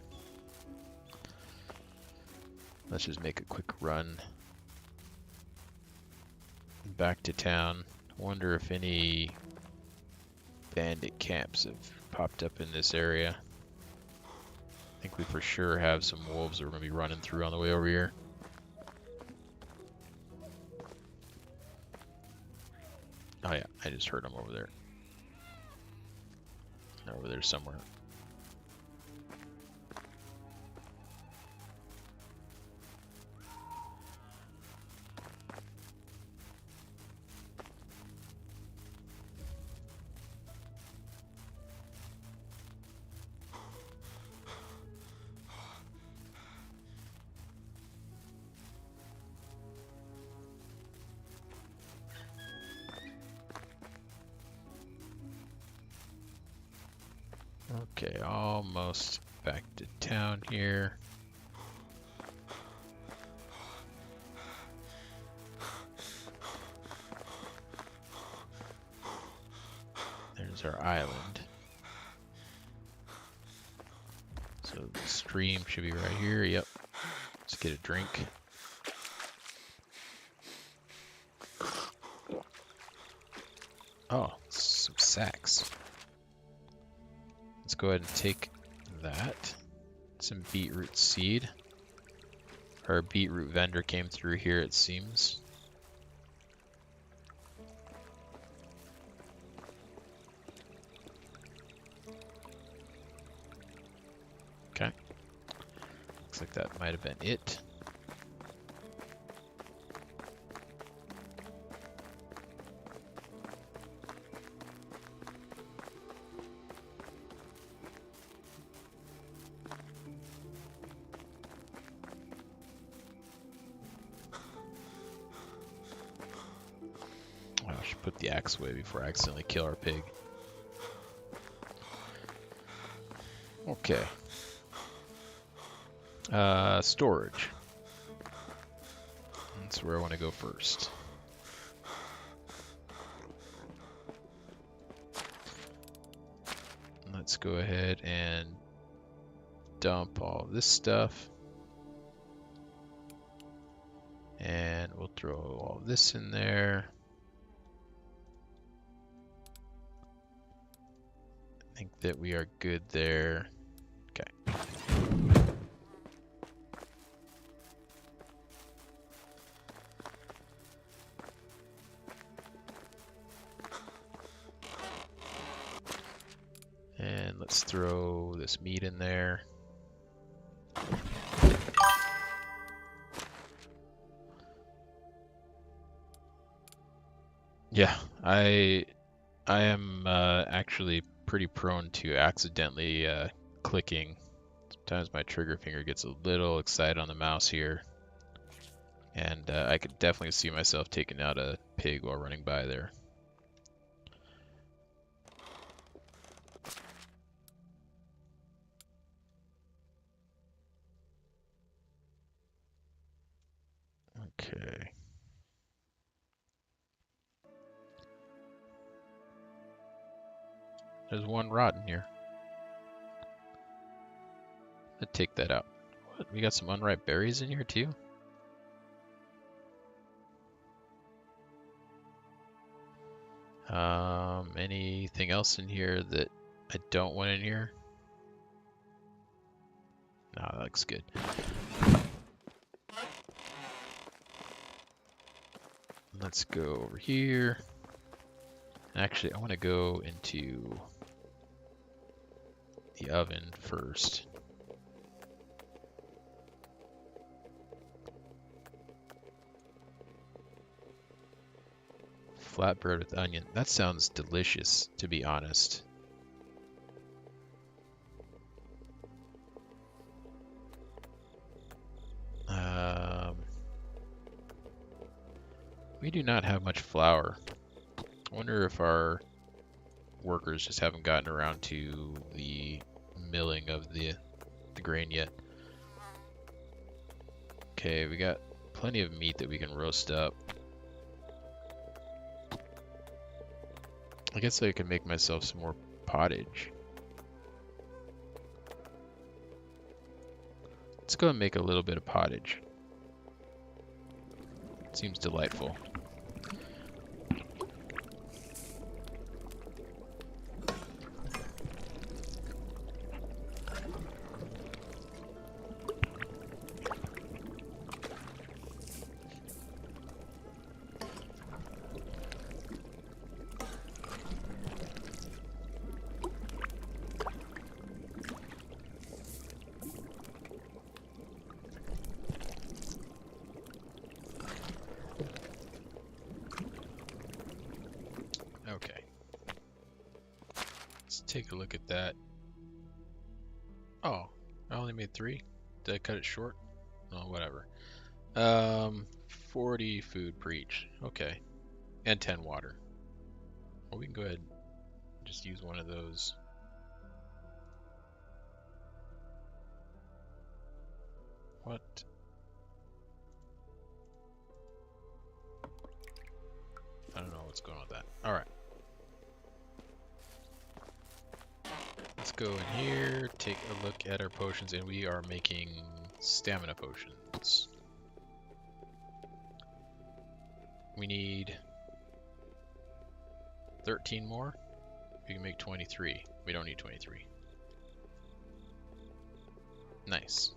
Let's just make a quick run back to town. Wonder if any bandit camps have popped up in this area. I think we for sure have some wolves that we're gonna be running through on the way over here. Oh yeah, I just heard them over there. Over there somewhere. Okay, almost back to town here. There's our island. So the stream should be right here. Yep. Let's get a drink. Oh, some sacks. Let's go ahead and take that. Some beetroot seed. Our beetroot vendor came through here, it seems. Okay. Looks like that might have been it. I should put the axe away before I accidentally kill our pig. Okay. Storage. That's where I want to go first. Let's go ahead and dump all this stuff. And we'll throw all this in there. I think that we are good there. Okay. And let's throw this meat in there. Yeah, I am actually pretty prone to accidentally clicking. Sometimes my trigger finger gets a little excited on the mouse here. And I could definitely see myself taking out a pig while running by there. Okay. There's one rod in here. Let's take that out. What? We got some unripe berries in here too? Anything else in here that I don't want in here? No, that looks good. Let's go over here. Actually, I want to go into the oven first. flatbread with onion. That sounds delicious, to be honest. We do not have much flour. I wonder if our workers just haven't gotten around to the milling of the grain yet. Okay, we got plenty of meat that we can roast up. I guess I can make myself some more pottage. Let's go and make a little bit of pottage. Seems delightful. Okay. Let's take a look at that. Oh, I only made 3. Did I cut it short? Oh, whatever. 40 food per each. Okay. And 10 water. Well, we can go ahead and just use one of those. What? I don't know what's going on with that. Alright. Let's go in here, take a look at our potions, and we are making stamina potions. We need 13 more. We can make 23. We don't need 23. Nice.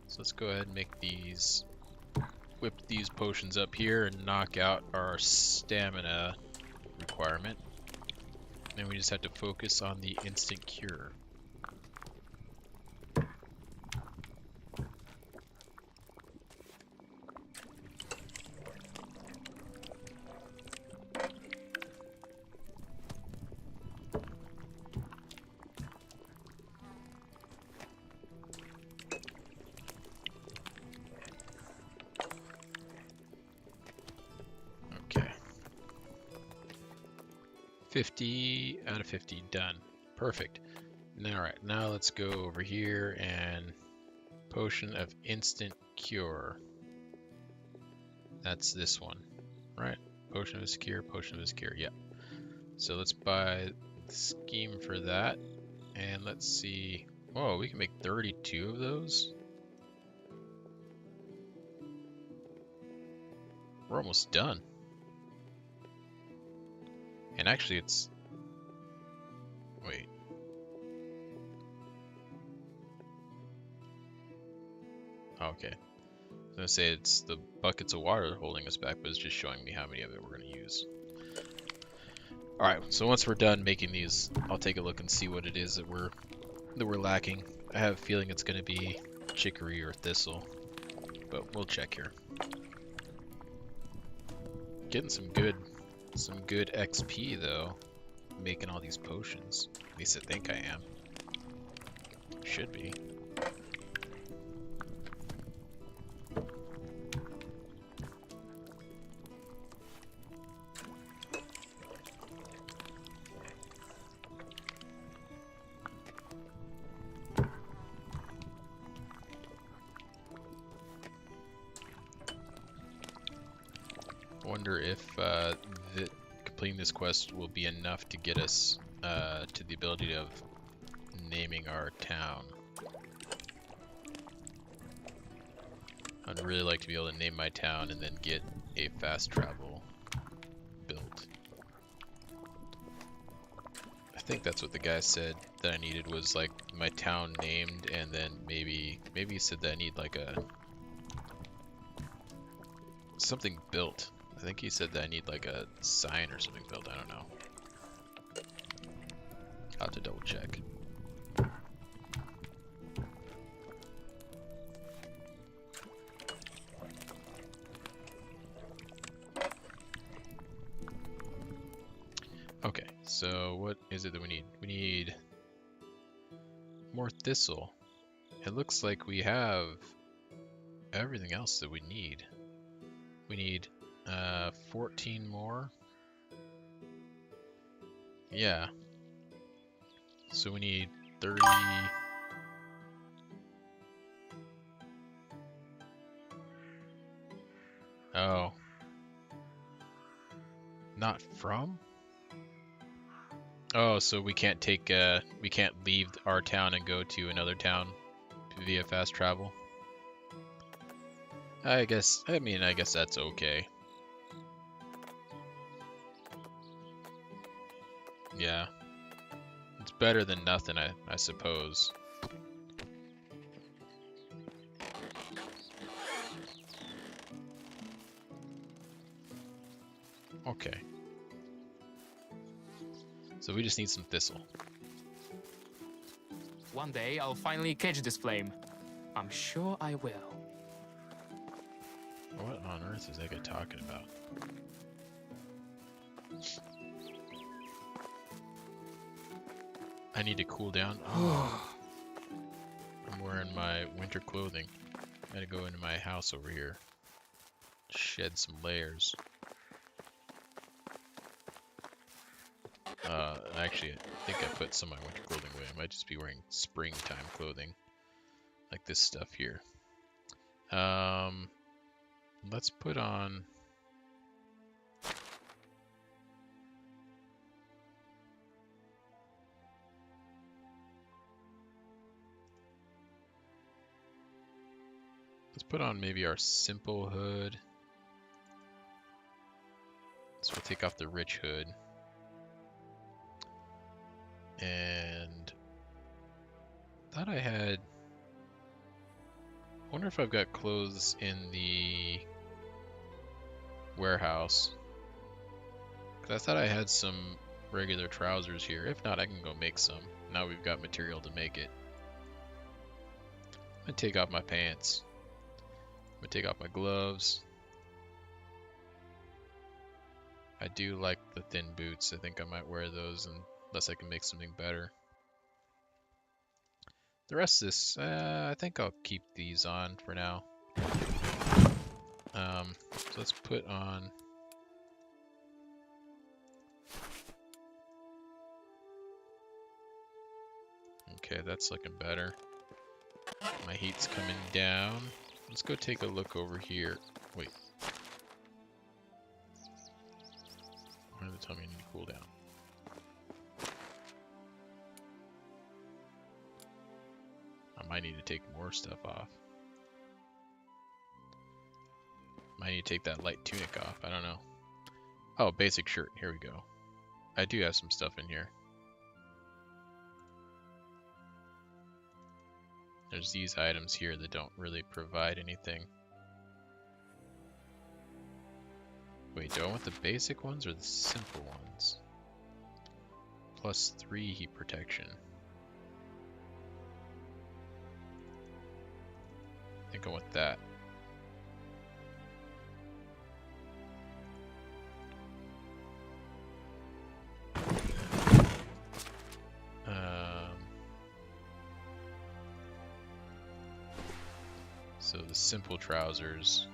So let's go ahead and make these, whip these potions up here and knock out our stamina requirement. And we just have to focus on the instant cure. Okay. 50 out of 50 done. Perfect. Alright, now let's go over here and potion of instant cure. That's this one, right? Potion of cure, potion of cure, yep. So let's buy the scheme for that. And let's see. Oh, we can make 32 of those. We're almost done. And actually it's... Wait. Okay. I was gonna say it's the buckets of water holding us back, but it's just showing me how many of it we're gonna use. Alright, so once we're done making these, I'll take a look and see what it is that we're lacking. I have a feeling it's gonna be chicory or thistle, but we'll check here. Getting some good XP though, making all these potions. At least I think I am. Should be. Wonder if completing this quest will be enough to get us to the ability of naming our town. I'd really like to be able to name my town and then get a fast travel built. I think that's what the guy said that I needed, was like my town named, and then maybe he said that I need like a something built. I think he said that I need like a sign or something built. I don't know. I'll have to double check. So what is it that we need? We need more thistle. It looks like we have everything else that we need. We need 14 more. Yeah. So we need 30. Oh. Not from? Oh, so we can't take we can't leave our town and go to another town via fast travel. I guess that's okay. Yeah. It's better than nothing, I suppose. Okay. So we just need some thistle. One day I'll finally catch this flame. I'm sure I will. What on earth is that guy talking about? I need to cool down. Oh. I'm wearing my winter clothing. Gotta go into my house over here. Shed some layers. Actually, I think I put some of my winter clothing away. I might just be wearing springtime clothing. Like this stuff here. Let's put on... Let's put on maybe our simple hood. So we'll take off the rich hood. And thought I had... I wonder if I've got clothes in the warehouse. 'Cause I thought I had some regular trousers here. If not, I can go make some. Now we've got material to make it. I'm gonna take off my pants. I'm gonna take off my gloves. I do like the thin boots. I think I might wear those unless I can make something better. The rest of this, I think I'll keep these on for now. So let's put on... Okay, that's looking better. My heat's coming down. Let's go take a look over here. Wait. Why did it tell me I need to cool down? I might need to take more stuff off. Might need to take that light tunic off. I don't know. Oh, basic shirt. Here we go. I do have some stuff in here. There's these items here that don't really provide anything. Wait, do I want the basic ones or the simple ones? +3 heat protection. I think I want that. So the simple trousers.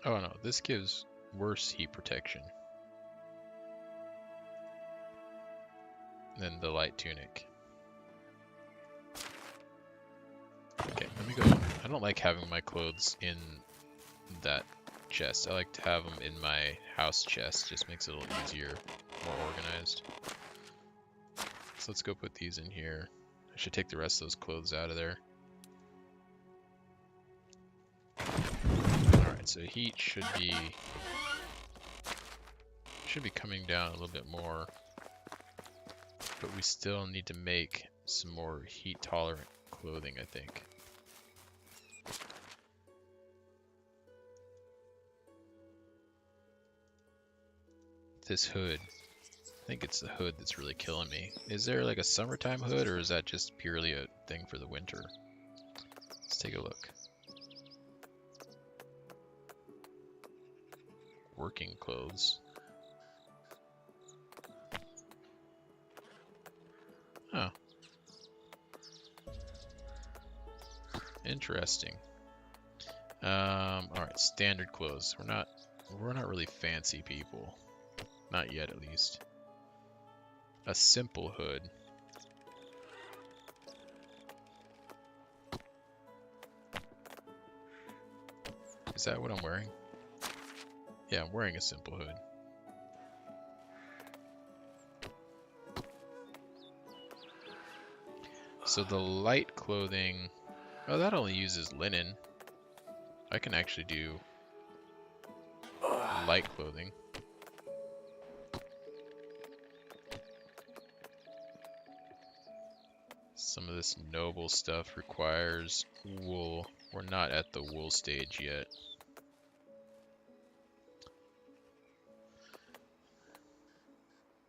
Oh no, this gives worse heat protection than the light tunic. Okay, let me go. I don't like having my clothes in that chest. I like to have them in my house chest. Just makes it a little easier, more organized. So let's go put these in here. I should take the rest of those clothes out of there. Alright, so heat should be coming down a little bit more. But we still need to make some more heat tolerant clothing, I think. This hood. I think it's the hood that's really killing me. Is there like a summertime hood or is that just purely a thing for the winter? Let's take a look. working clothes. Oh. Interesting. Alright, standard clothes. We're not really fancy people. Not yet, at least. A simple hood. Is that what I'm wearing? Yeah, I'm wearing a simple hood. So the light clothing, oh, that only uses linen. I can actually do light clothing. Some of this noble stuff requires wool. We're not at the wool stage yet.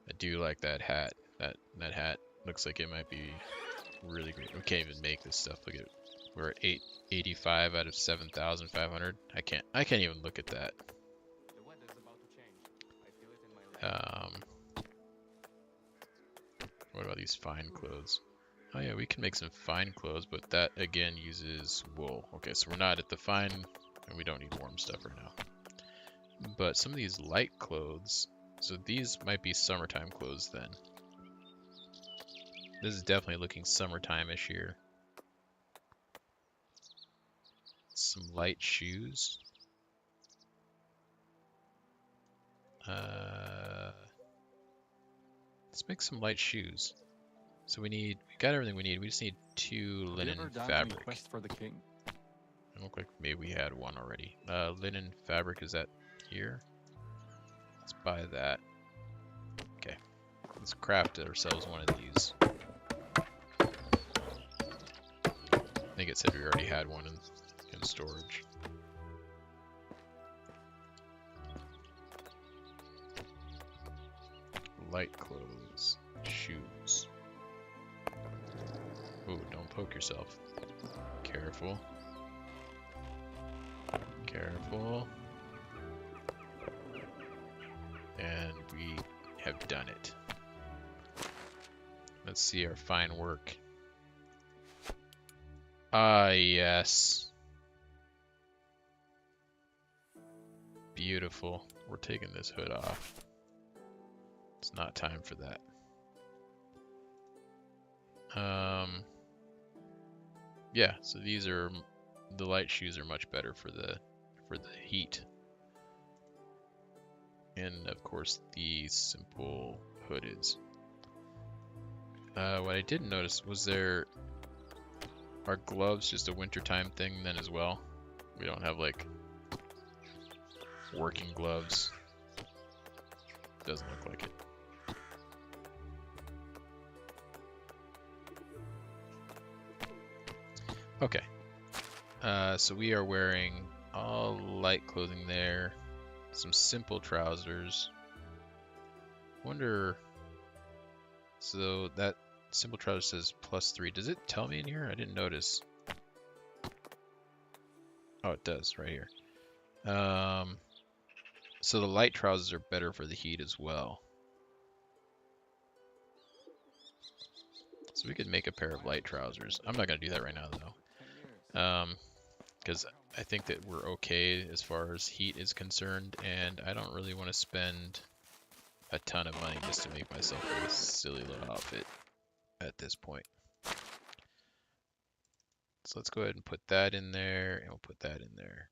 I do like that hat. That hat looks like it might be really great. We can't even make this stuff. Look at it. We're at 885 out of 7,500. I can't even look at that. The weather's about to change. I feel it in my legs. What about these fine clothes? Oh yeah, we can make some fine clothes, but that again uses wool. Okay, so we're not at the fine, and we don't need warm stuff right now. But some of these light clothes, so these might be summertime clothes then. This is definitely looking summertime-ish here. Some light shoes. Let's make some light shoes. So we got everything we need. We just need 2 Have you linen ever done any fabric. quest for the king? It looked like maybe we had one already. Linen fabric, is that here? Let's buy that. Okay. Let's craft ourselves one of these. I think it said we already had one in storage. Light clothes. Shoes. Ooh, don't poke yourself. Careful. Careful. And we have done it. Let's see our fine work. Ah, yes. Beautiful. We're taking this hood off. It's not time for that. Yeah, so these are the light shoes are much better for the heat. And of course the simple hood is. What I didn't notice was are gloves just a wintertime thing then as well? We don't have like working gloves. Doesn't look like it. Okay. So we are wearing all light clothing there. Some simple trousers. Wonder. So that simple trouser says +3. Does it tell me in here? I didn't notice. Oh, it does right here. So the light trousers are better for the heat as well. So we could make a pair of light trousers. I'm not gonna do that right now though. Because I think that we're okay as far as heat is concerned, and I don't really want to spend a ton of money just to make myself a silly little outfit at this point. So let's go ahead and put that in there, and we'll put that in there.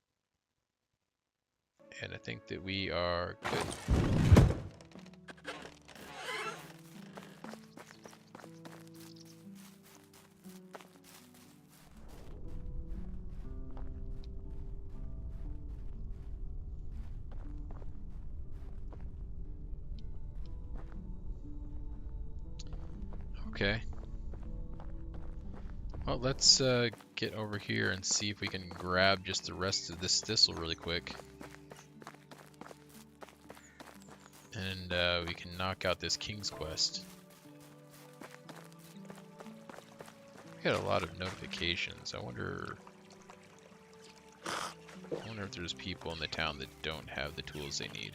And I think that we are good. Okay. Well, let's get over here and see if we can grab just the rest of this thistle really quick. And we can knock out this King's Quest. We got a lot of notifications. I wonder wonder if there's people in the town that don't have the tools they need.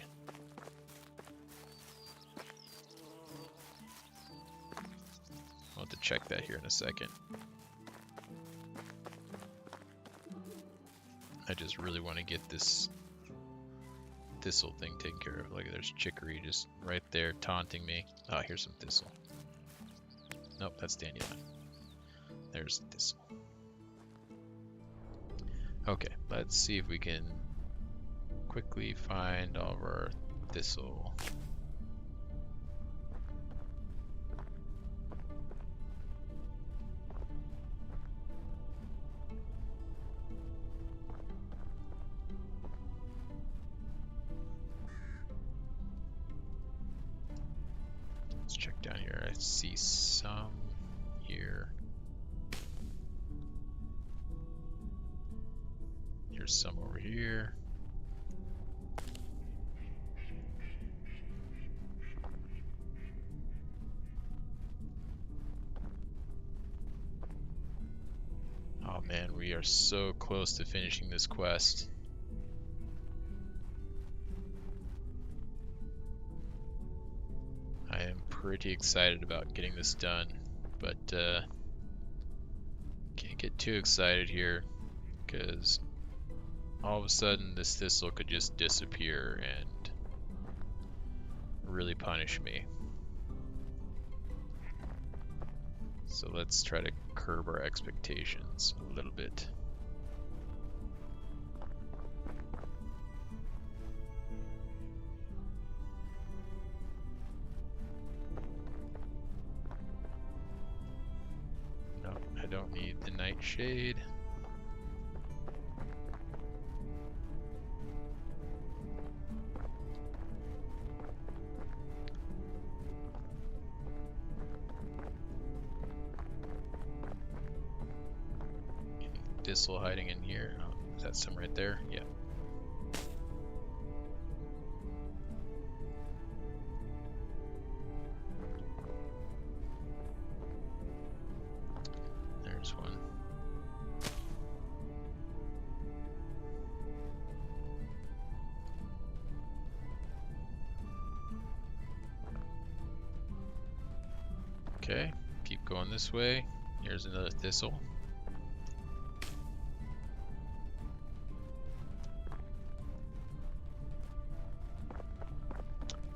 I'll have to check that here in a second. I just really want to get this thistle thing taken care of. Look, there's chicory just right there taunting me. Oh, here's some thistle. Nope, that's dandelion. There's thistle. Okay, let's see if we can quickly find all of our thistle. Let's check down here. I see some here. Here's some over here. Oh man, we are so close to finishing this quest. I am pretty excited about getting this done, but can't get too excited here because all of a sudden this thistle could just disappear and really punish me. So let's try to curb our expectations a little bit. No, I don't need the nightshade. Thistle hiding in here. Oh, is that some right there? Yeah. There's one. Okay, keep going this way. Here's another thistle.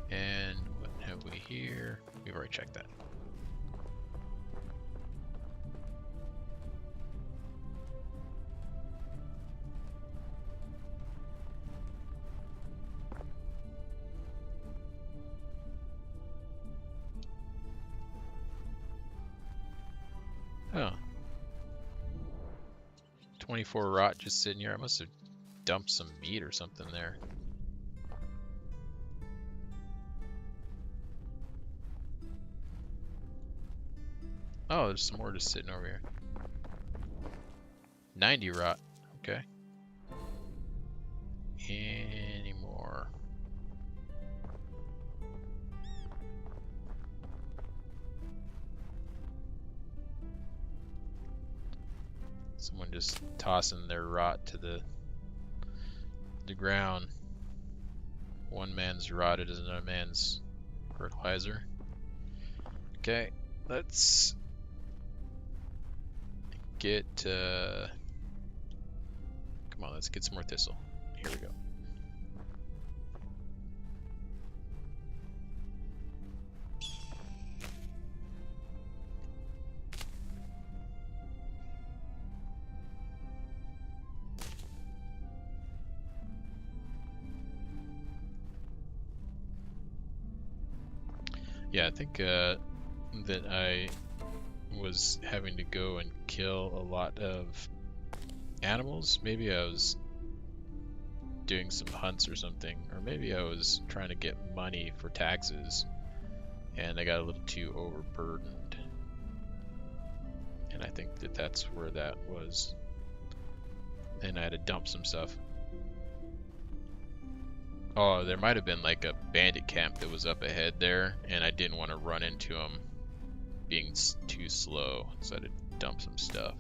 And what have we here? We've already checked that. Oh. 24 rot just sitting here. I must have dumped some meat or something there. Oh, there's some more just sitting over here. 90 rot. Okay. Any more? Someone just tossing their rot to the ground. One man's rotted as another man's fertilizer. Okay, let's get come on, let's get some more thistle. Here we go. Yeah, I think that I was having to go and kill a lot of animals. Maybe I was doing some hunts or something, or maybe I was trying to get money for taxes and I got a little too overburdened, and I think that that's where that was, and I had to dump some stuff. Oh, there might have been like a bandit camp that was up ahead there, and I didn't want to run into them being too slow, so I had to dump some stuff.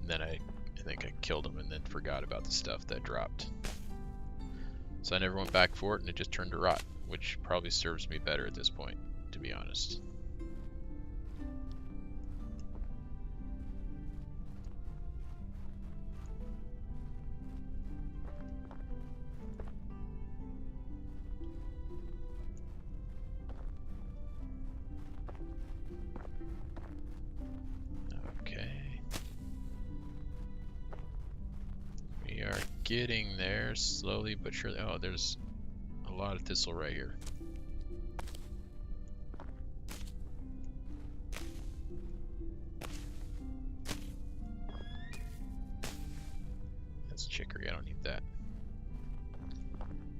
And then I think I killed him and then forgot about the stuff that dropped. So I never went back for it, and it just turned to rot, which probably serves me better at this point, to be honest. Getting there slowly but surely. Oh, there's a lot of thistle right here. That's chicory. I don't need that.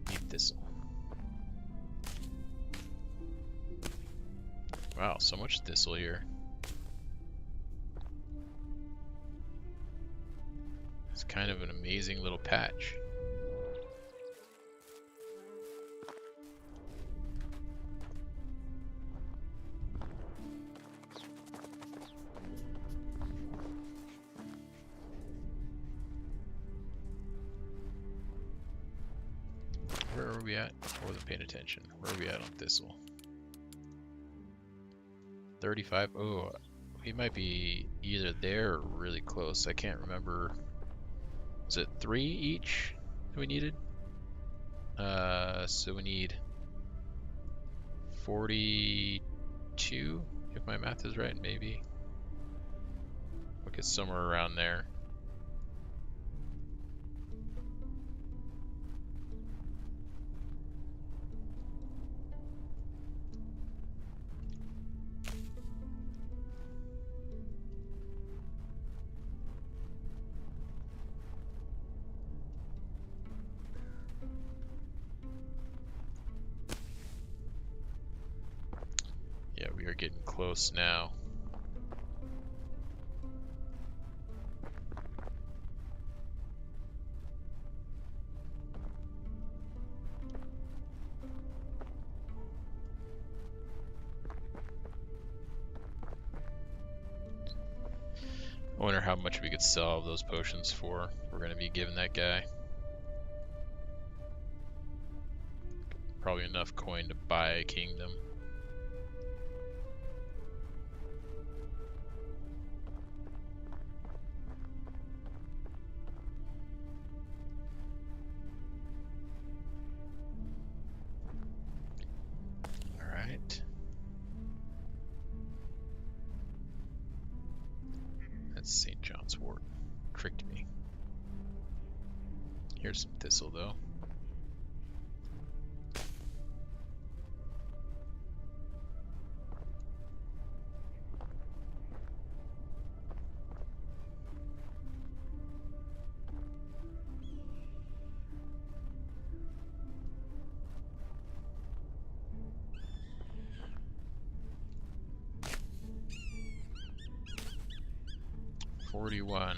Need thistle. Wow, so much thistle here. It's kind of an amazing little patch. Where are we at? I wasn't paying attention. Where are we at on thistle? 35. Oh, we might be either there or really close. I can't remember. Is it 3 each that we needed? So we need 42, if my math is right, maybe. We'll get somewhere around there. Yeah, we are getting close now. I wonder how much we could sell those potions for. We're going to be giving that guy. Probably enough coin to buy a kingdom. Alright. That's St. John's wort. Tricked me. Here's some thistle though. $41.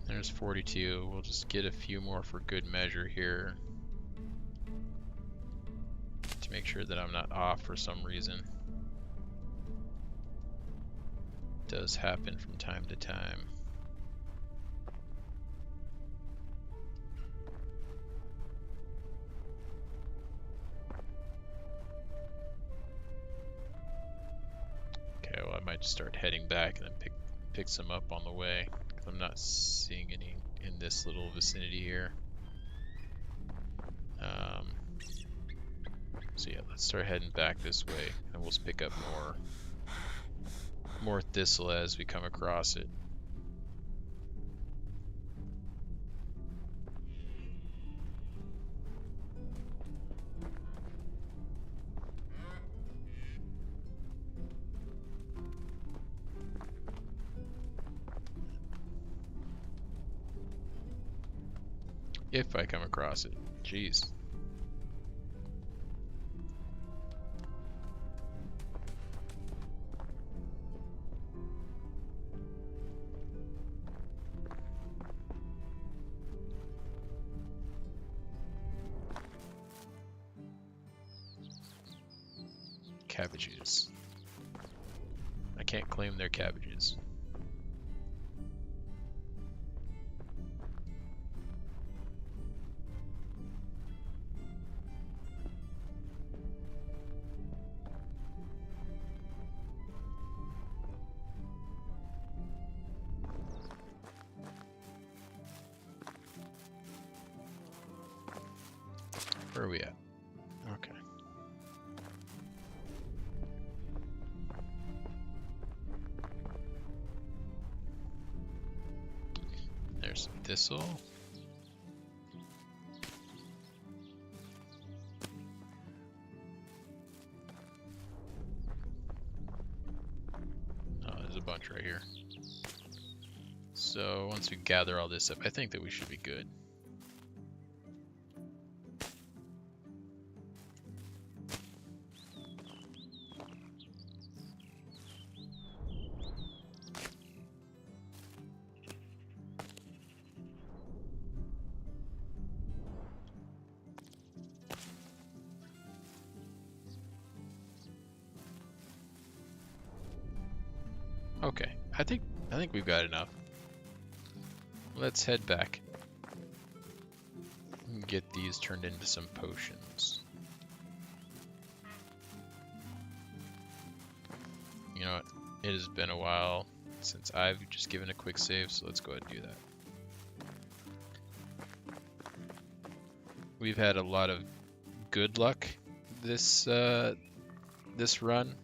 There's 42. We'll just get a few more for good measure here to make sure that I'm not off for some reason. It does happen from time to time. Okay, well I might just start heading back and then pick some up on the way. I'm not seeing any in this little vicinity here. So yeah, let's start heading back this way, and we'll pick up more thistle as we come across it. If I come across it. Jeez. cabbages. I can't claim their cabbages. Where are we at? Okay. There's some thistle. Oh, there's a bunch right here. So once we gather all this up, I think that we should be good. Okay, I think we've got enough. Let's head back and get these turned into some potions. You know what? It has been a while since I've just given a quick save, so let's go ahead and do that. We've had a lot of good luck this this run.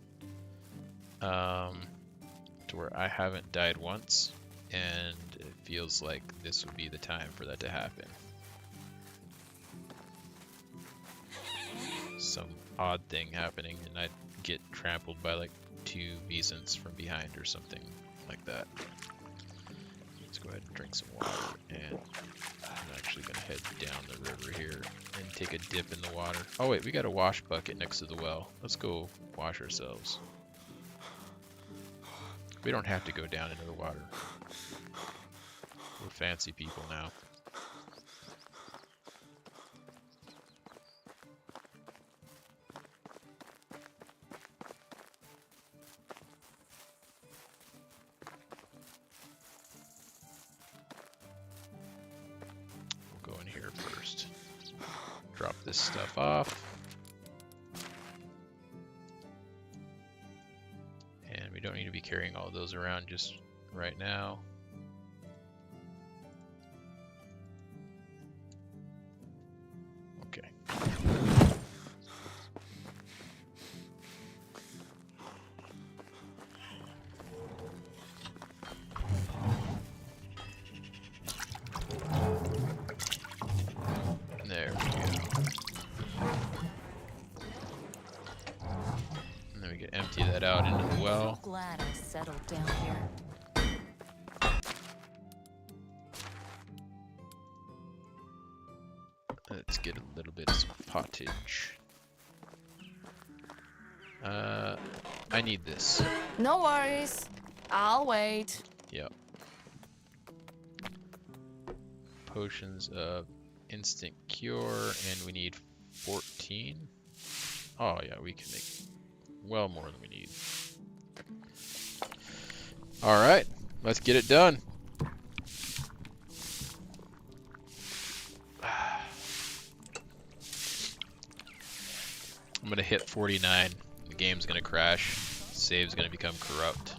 To where I haven't died once, and it feels like this would be the time for that to happen. Some odd thing happening, and I'd get trampled by like 2 Vesents from behind or something like that. Let's go ahead and drink some water, and I'm actually going to head down the river here and take a dip in the water. Oh wait, we got a wash bucket next to the well. Let's go wash ourselves. We don't have to go down into the water. We're fancy people now. We'll go in here first. Drop this stuff off. We don't need to be carrying all those around just right now. Okay. There we go. And then we can empty that out into the well. Glad I settled down here. Let's get a little bit of some pottage. I need this. No worries. I'll wait. Yep. Potions of instant cure, and we need 14. Oh yeah, we can make well more than we need. Alright, let's get it done. I'm gonna hit 49. The game's gonna crash. Save's gonna become corrupt.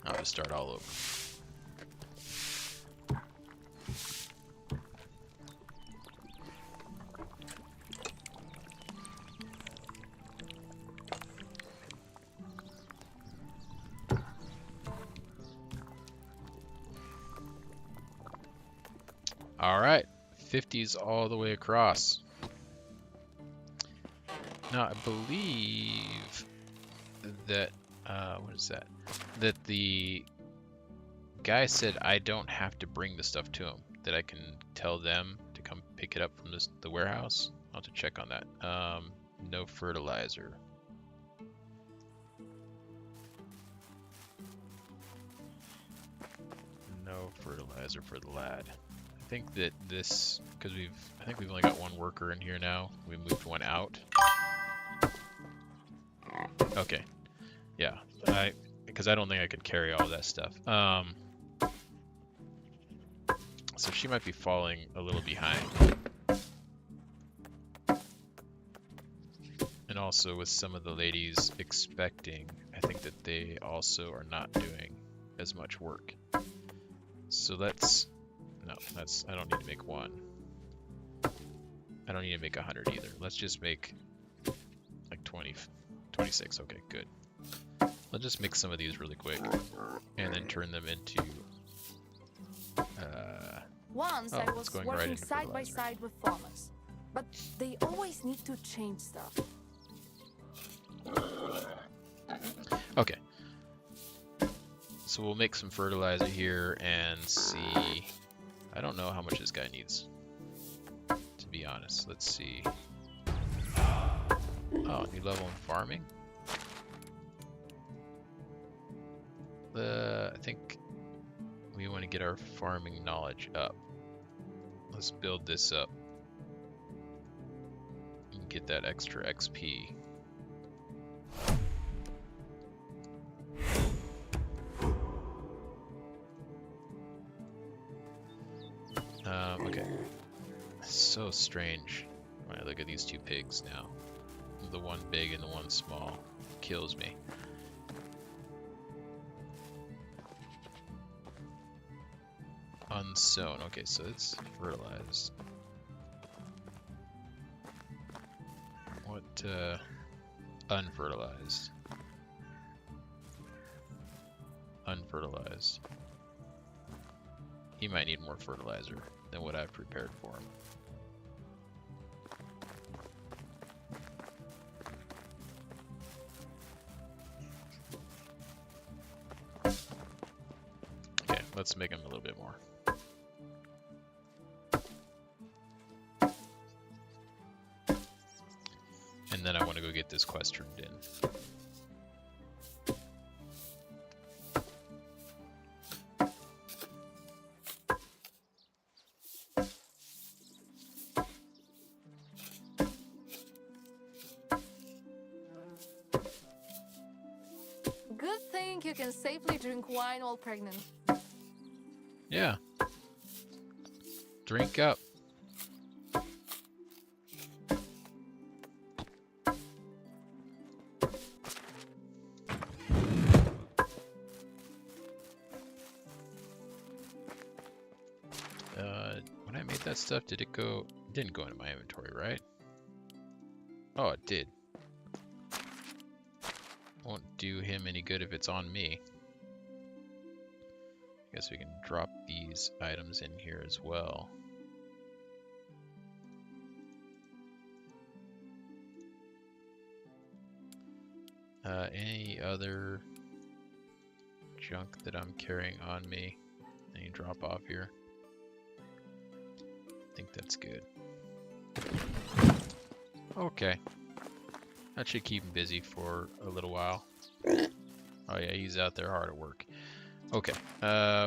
I'll just start all over. Alright, 50s all the way across. Now, I believe that, what is that? That the guy said I don't have to bring the stuff to him, that I can tell them to come pick it up from the warehouse. I'll have to check on that. No fertilizer. No fertilizer for the lad. think that this, because I think we've only got one worker in here now. We moved one out. Okay. Yeah. Because I don't think I could carry all that stuff. So she might be falling a little behind. And also with some of the ladies expecting, I think that they also are not doing as much work. So let's, no, I don't need to make one. I don't need to make 100 either. Let's just make like 26. Okay, good. Let's just make some of these really quick and then turn them into Once oh, I it's was going right working into side by fertilizer. side with farmers, but they always need to change stuff. Okay. So we'll make some fertilizer here and see. I don't know how much this guy needs, to be honest. Let's see. Oh, new level in farming. I think we want to get our farming knowledge up. Let's build this up and get that extra XP. Okay. So strange when I look at these two pigs now. The one big and the one small. Kills me. Unsown. Okay, so it's fertilized. What, unfertilized. Unfertilized. He might need more fertilizer than what I've prepared for him. Okay, let's make him a little bit more. And then I want to go get this quest turned in. Good thing you can safely drink wine while pregnant. Yeah. Drink up. When I made that stuff, did it go? It didn't go into my inventory, right? Oh, it did. Won't do him any good if it's on me. Guess we can drop these items in here as well. Any other junk that I'm carrying on me? Any drop off here? I think that's good. Okay. That should keep him busy for a little while. Oh yeah, he's out there hard at work. Okay,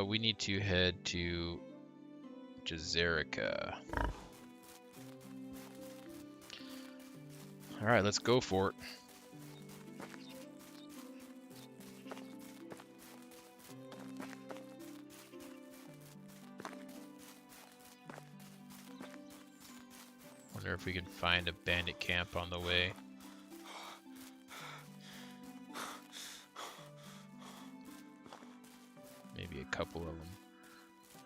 we need to head to Jazerica. Alright, let's go for it. Wonder if we can find a bandit camp on the way. Maybe a couple of them.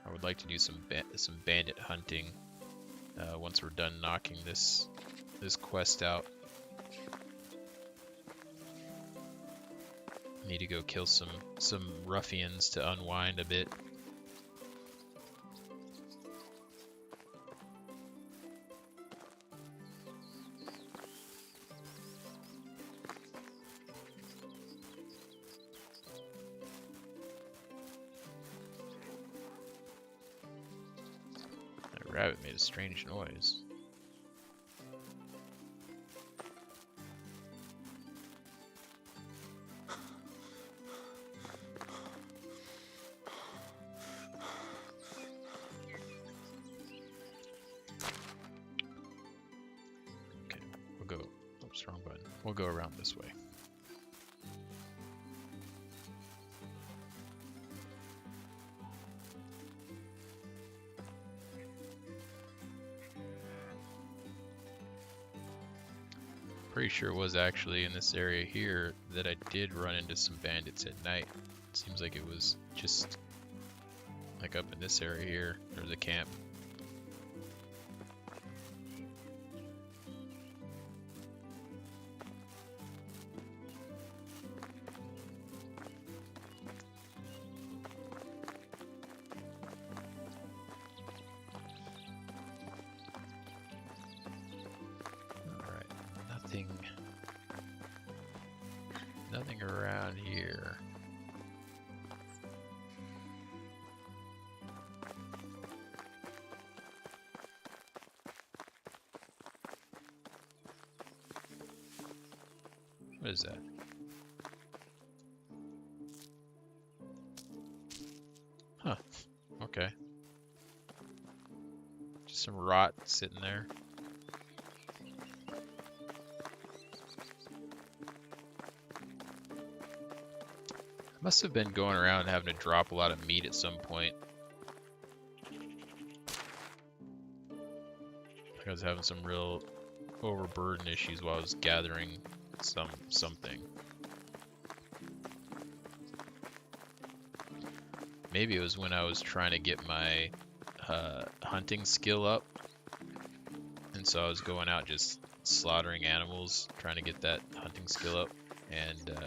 I would like to do some bandit hunting once we're done knocking this quest out. Need to go kill some ruffians to unwind a bit. That rabbit made a strange noise. Oops, wrong button. We'll go around this way. Pretty sure it was actually in this area here that I did run into some bandits at night. Seems like it was just like up in this area here. There's a camp. Nothing around here. What is that? Huh. Okay. Just some rot sitting there. Must have been going around having to drop a lot of meat at some point. I was having some real overburden issues while I was gathering something. Maybe it was when I was trying to get my hunting skill up, and so I was going out just slaughtering animals, trying to get that hunting skill up, and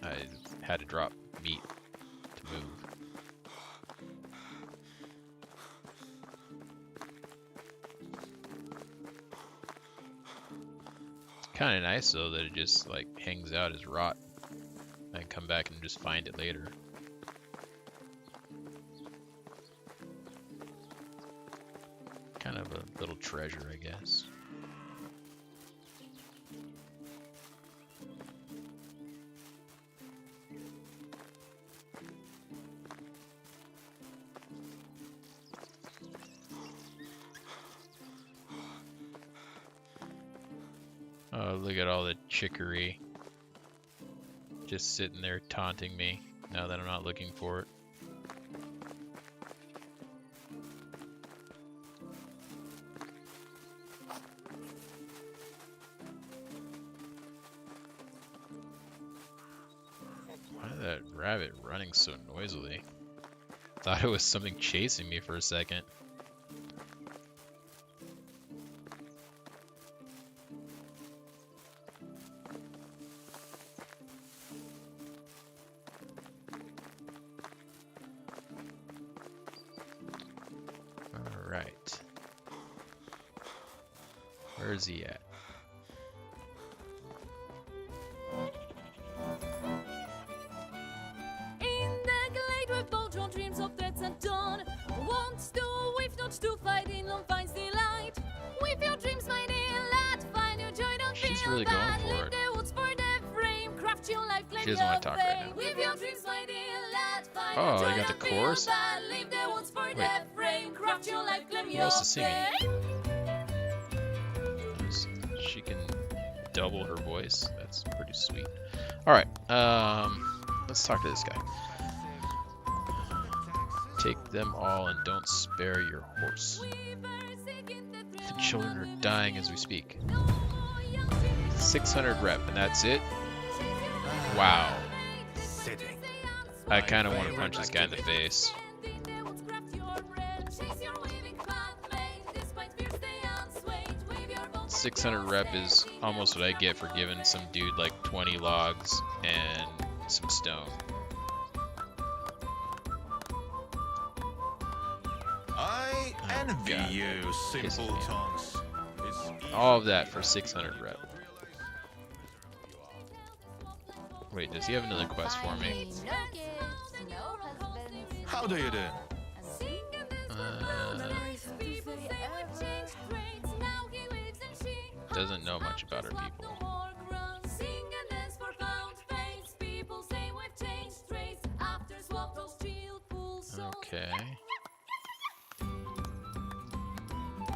I had to drop meat to move. It's kind of nice though that it just like hangs out as rot. I can come back and just find it later. Kind of a little treasure, I guess. Oh, look at all the chicory. Just sitting there taunting me now that I'm not looking for it. Why is that rabbit running so noisily? Thought it was something chasing me for a second. Alright. Where is he at? In the glade with bold drawn dreams of threats and dawn. Wants to weave, not to fight in long finds delight. With your dreams, my dear lad, find your joy, don't She's feel really bad. going for Leave it. the woods for the frame, craft your life, claim She doesn't your want to talk right fame. now. With your dreams, my dear lad, find Oh, your you joy, got the don't feel chorus? bad. Leave the woods for Wait. the frame, craft your life, claim Who your else is singing? fame. She can double her voice. That's pretty sweet. Alright, let's talk to this guy. Take them all and don't spare your horse. The children are dying as we speak. 600 rep, and that's it? Wow. Sitting. I kind of want to punch this guy in the face. 600 rep is almost what I get for giving some dude like 20 logs and some stone. I envy God. you, Pissing simple me off. tongues. It's All of that for 600 rep. Wait, does he have another quest for me? How do you do? Doesn't know much about our people. Okay.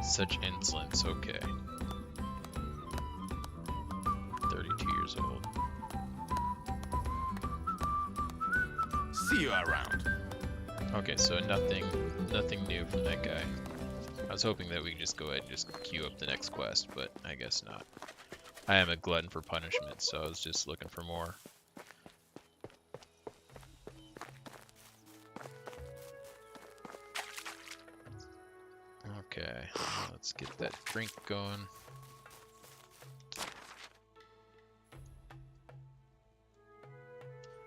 Such insolence, okay. years old. See you around. Okay, so nothing new from that guy. I was hoping that we could just go ahead and just queue up the next quest, but I guess not. I am a glutton for punishment, so I was just looking for more. Okay, let's get that drink going.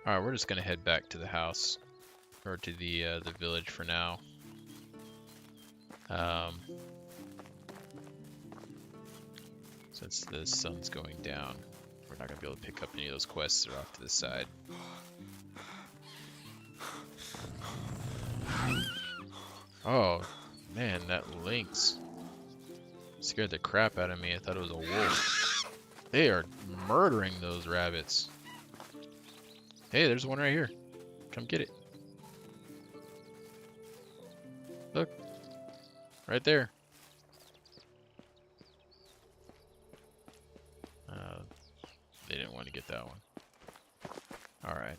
Alright, we're just gonna head back to the house, or to the village for now. Since the sun's going down, we're not gonna be able to pick up any of those quests that are off to the side. Oh, man, that lynx scared the crap out of me. I thought it was a wolf. They are murdering those rabbits. Hey, there's one right here. Come get it. Look. Right there. They didn't want to get that one. Alright.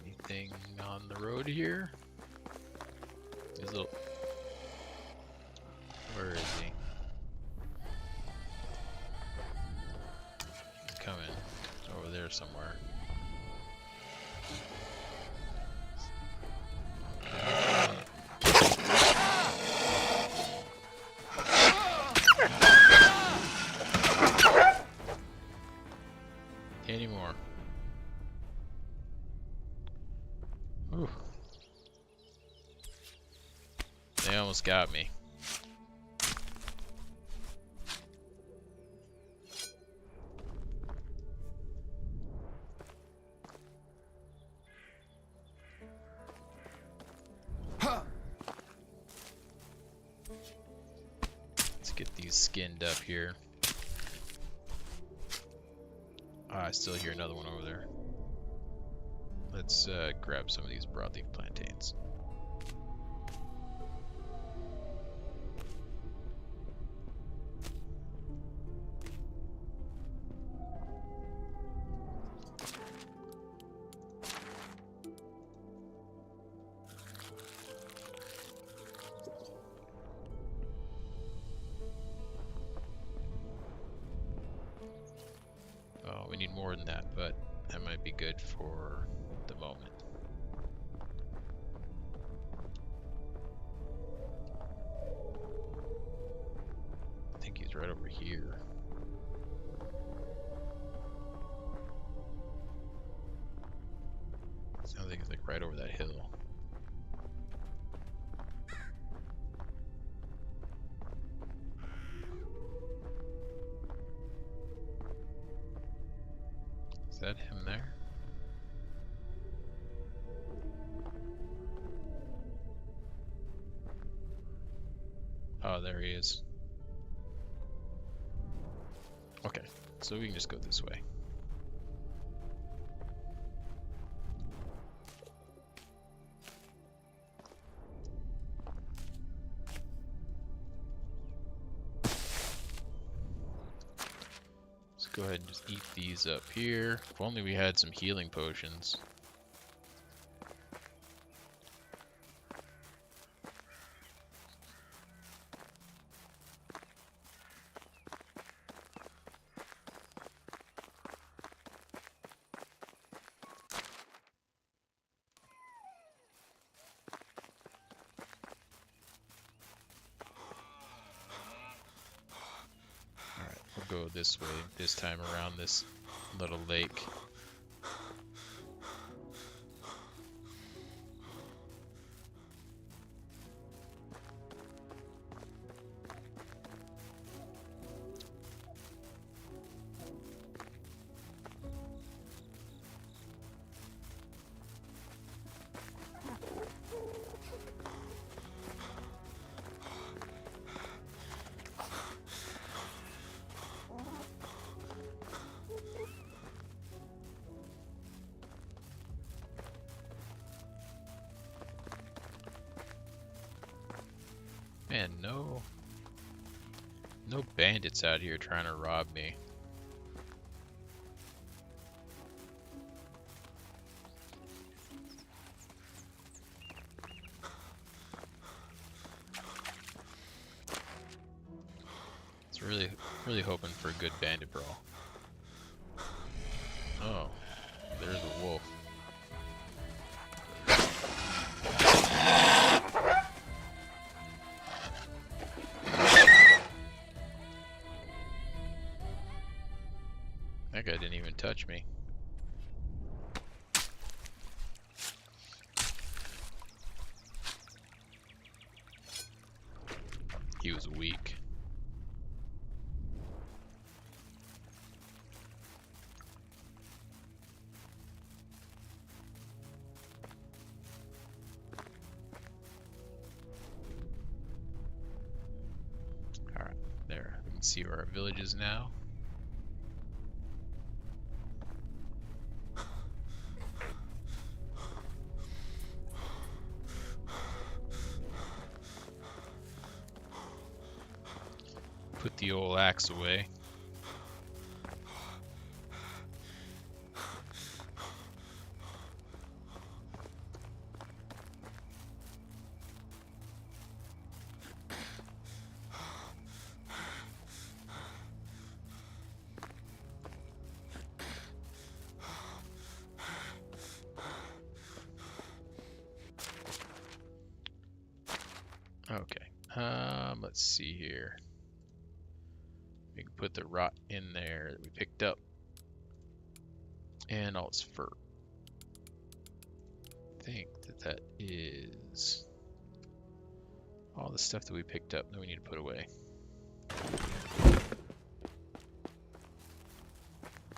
Anything on the road here? His little... Where is he? He's coming. Over there somewhere. Any more? Ooh. They almost got me. Let's get these skinned up here. I still hear another one over there. Let's grab some of these broadleaf plantains. Oh, we need more than that, but that might be good for the moment. I think he's right over here. Sounds like he's like right over that hill. Is that him there? Oh, there he is. Okay, so we can just go this way. Let's go ahead and just eat these up here. If only we had some healing potions. We'll go this way this time around this little lake. Man, no bandits out here trying to rob me. It's really hoping for a good bandit brawl. Oh, there's a wolf. That guy didn't even touch me. He was weak. Alright, there. We can see where our village is now. Put the old axe away. Okay. Let's see here. We can put the rot in there that we picked up. And all its fur. I think that is all the stuff that we picked up that we need to put away.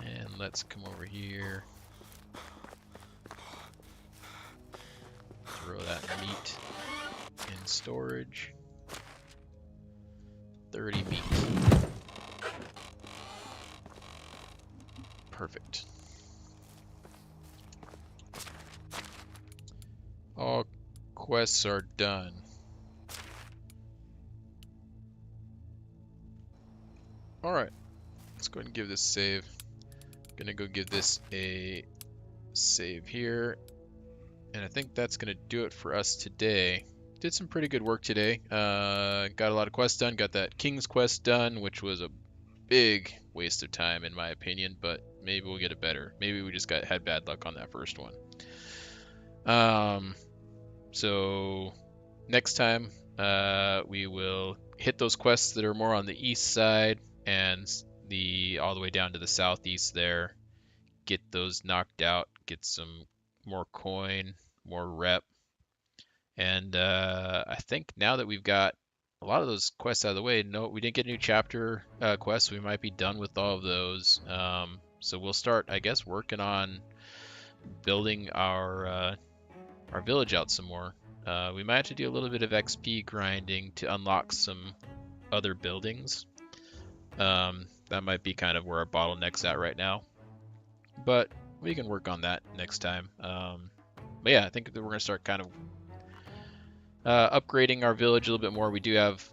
And let's come over here. Throw that meat in storage. 30 meat. Perfect. All quests are done. Alright, let's go ahead and give this a save. Gonna go give this a save here. And I think that's gonna do it for us today. Did some pretty good work today. Got a lot of quests done. Got that King's quest done, which was a big waste of time in my opinion, but maybe we'll get it better. Maybe we just had bad luck on that first one. So next time we will hit those quests that are more on the east side and all the way down to the southeast there. Get those knocked out, get some more coin, more rep. And I think now that we've got a lot of those quests out of the way, no, we didn't get new chapter quests. We might be done with all of those. So we'll start, I guess, working on building our village out some more. We might have to do a little bit of XP grinding to unlock some other buildings. That might be kind of where our bottleneck's at right now. But we can work on that next time. But yeah, I think that we're going to start kind of upgrading our village a little bit more. We do have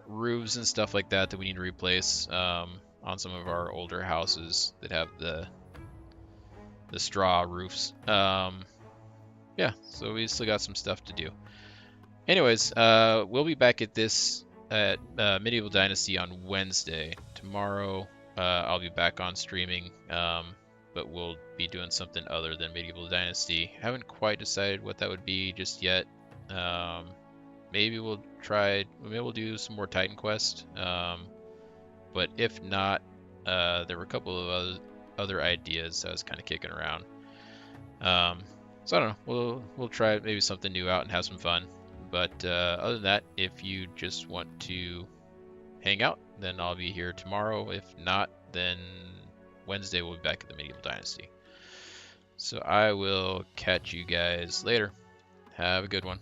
roofs and stuff like that we need to replace on some of our older houses that have the straw roofs. Yeah, so we still got some stuff to do. Anyways, we'll be back at this at Medieval Dynasty on Wednesday. Tomorrow I'll be back on streaming, but we'll be doing something other than Medieval Dynasty. Haven't quite decided what that would be just yet. Maybe we'll do some more Titan Quest. But if not, there were a couple of other ideas I was kind of kicking around. So I don't know. We'll try maybe something new out and have some fun. But other than that, if you just want to hang out, then I'll be here tomorrow. If not, then Wednesday we'll be back at the Medieval Dynasty. So I will catch you guys later. Have a good one.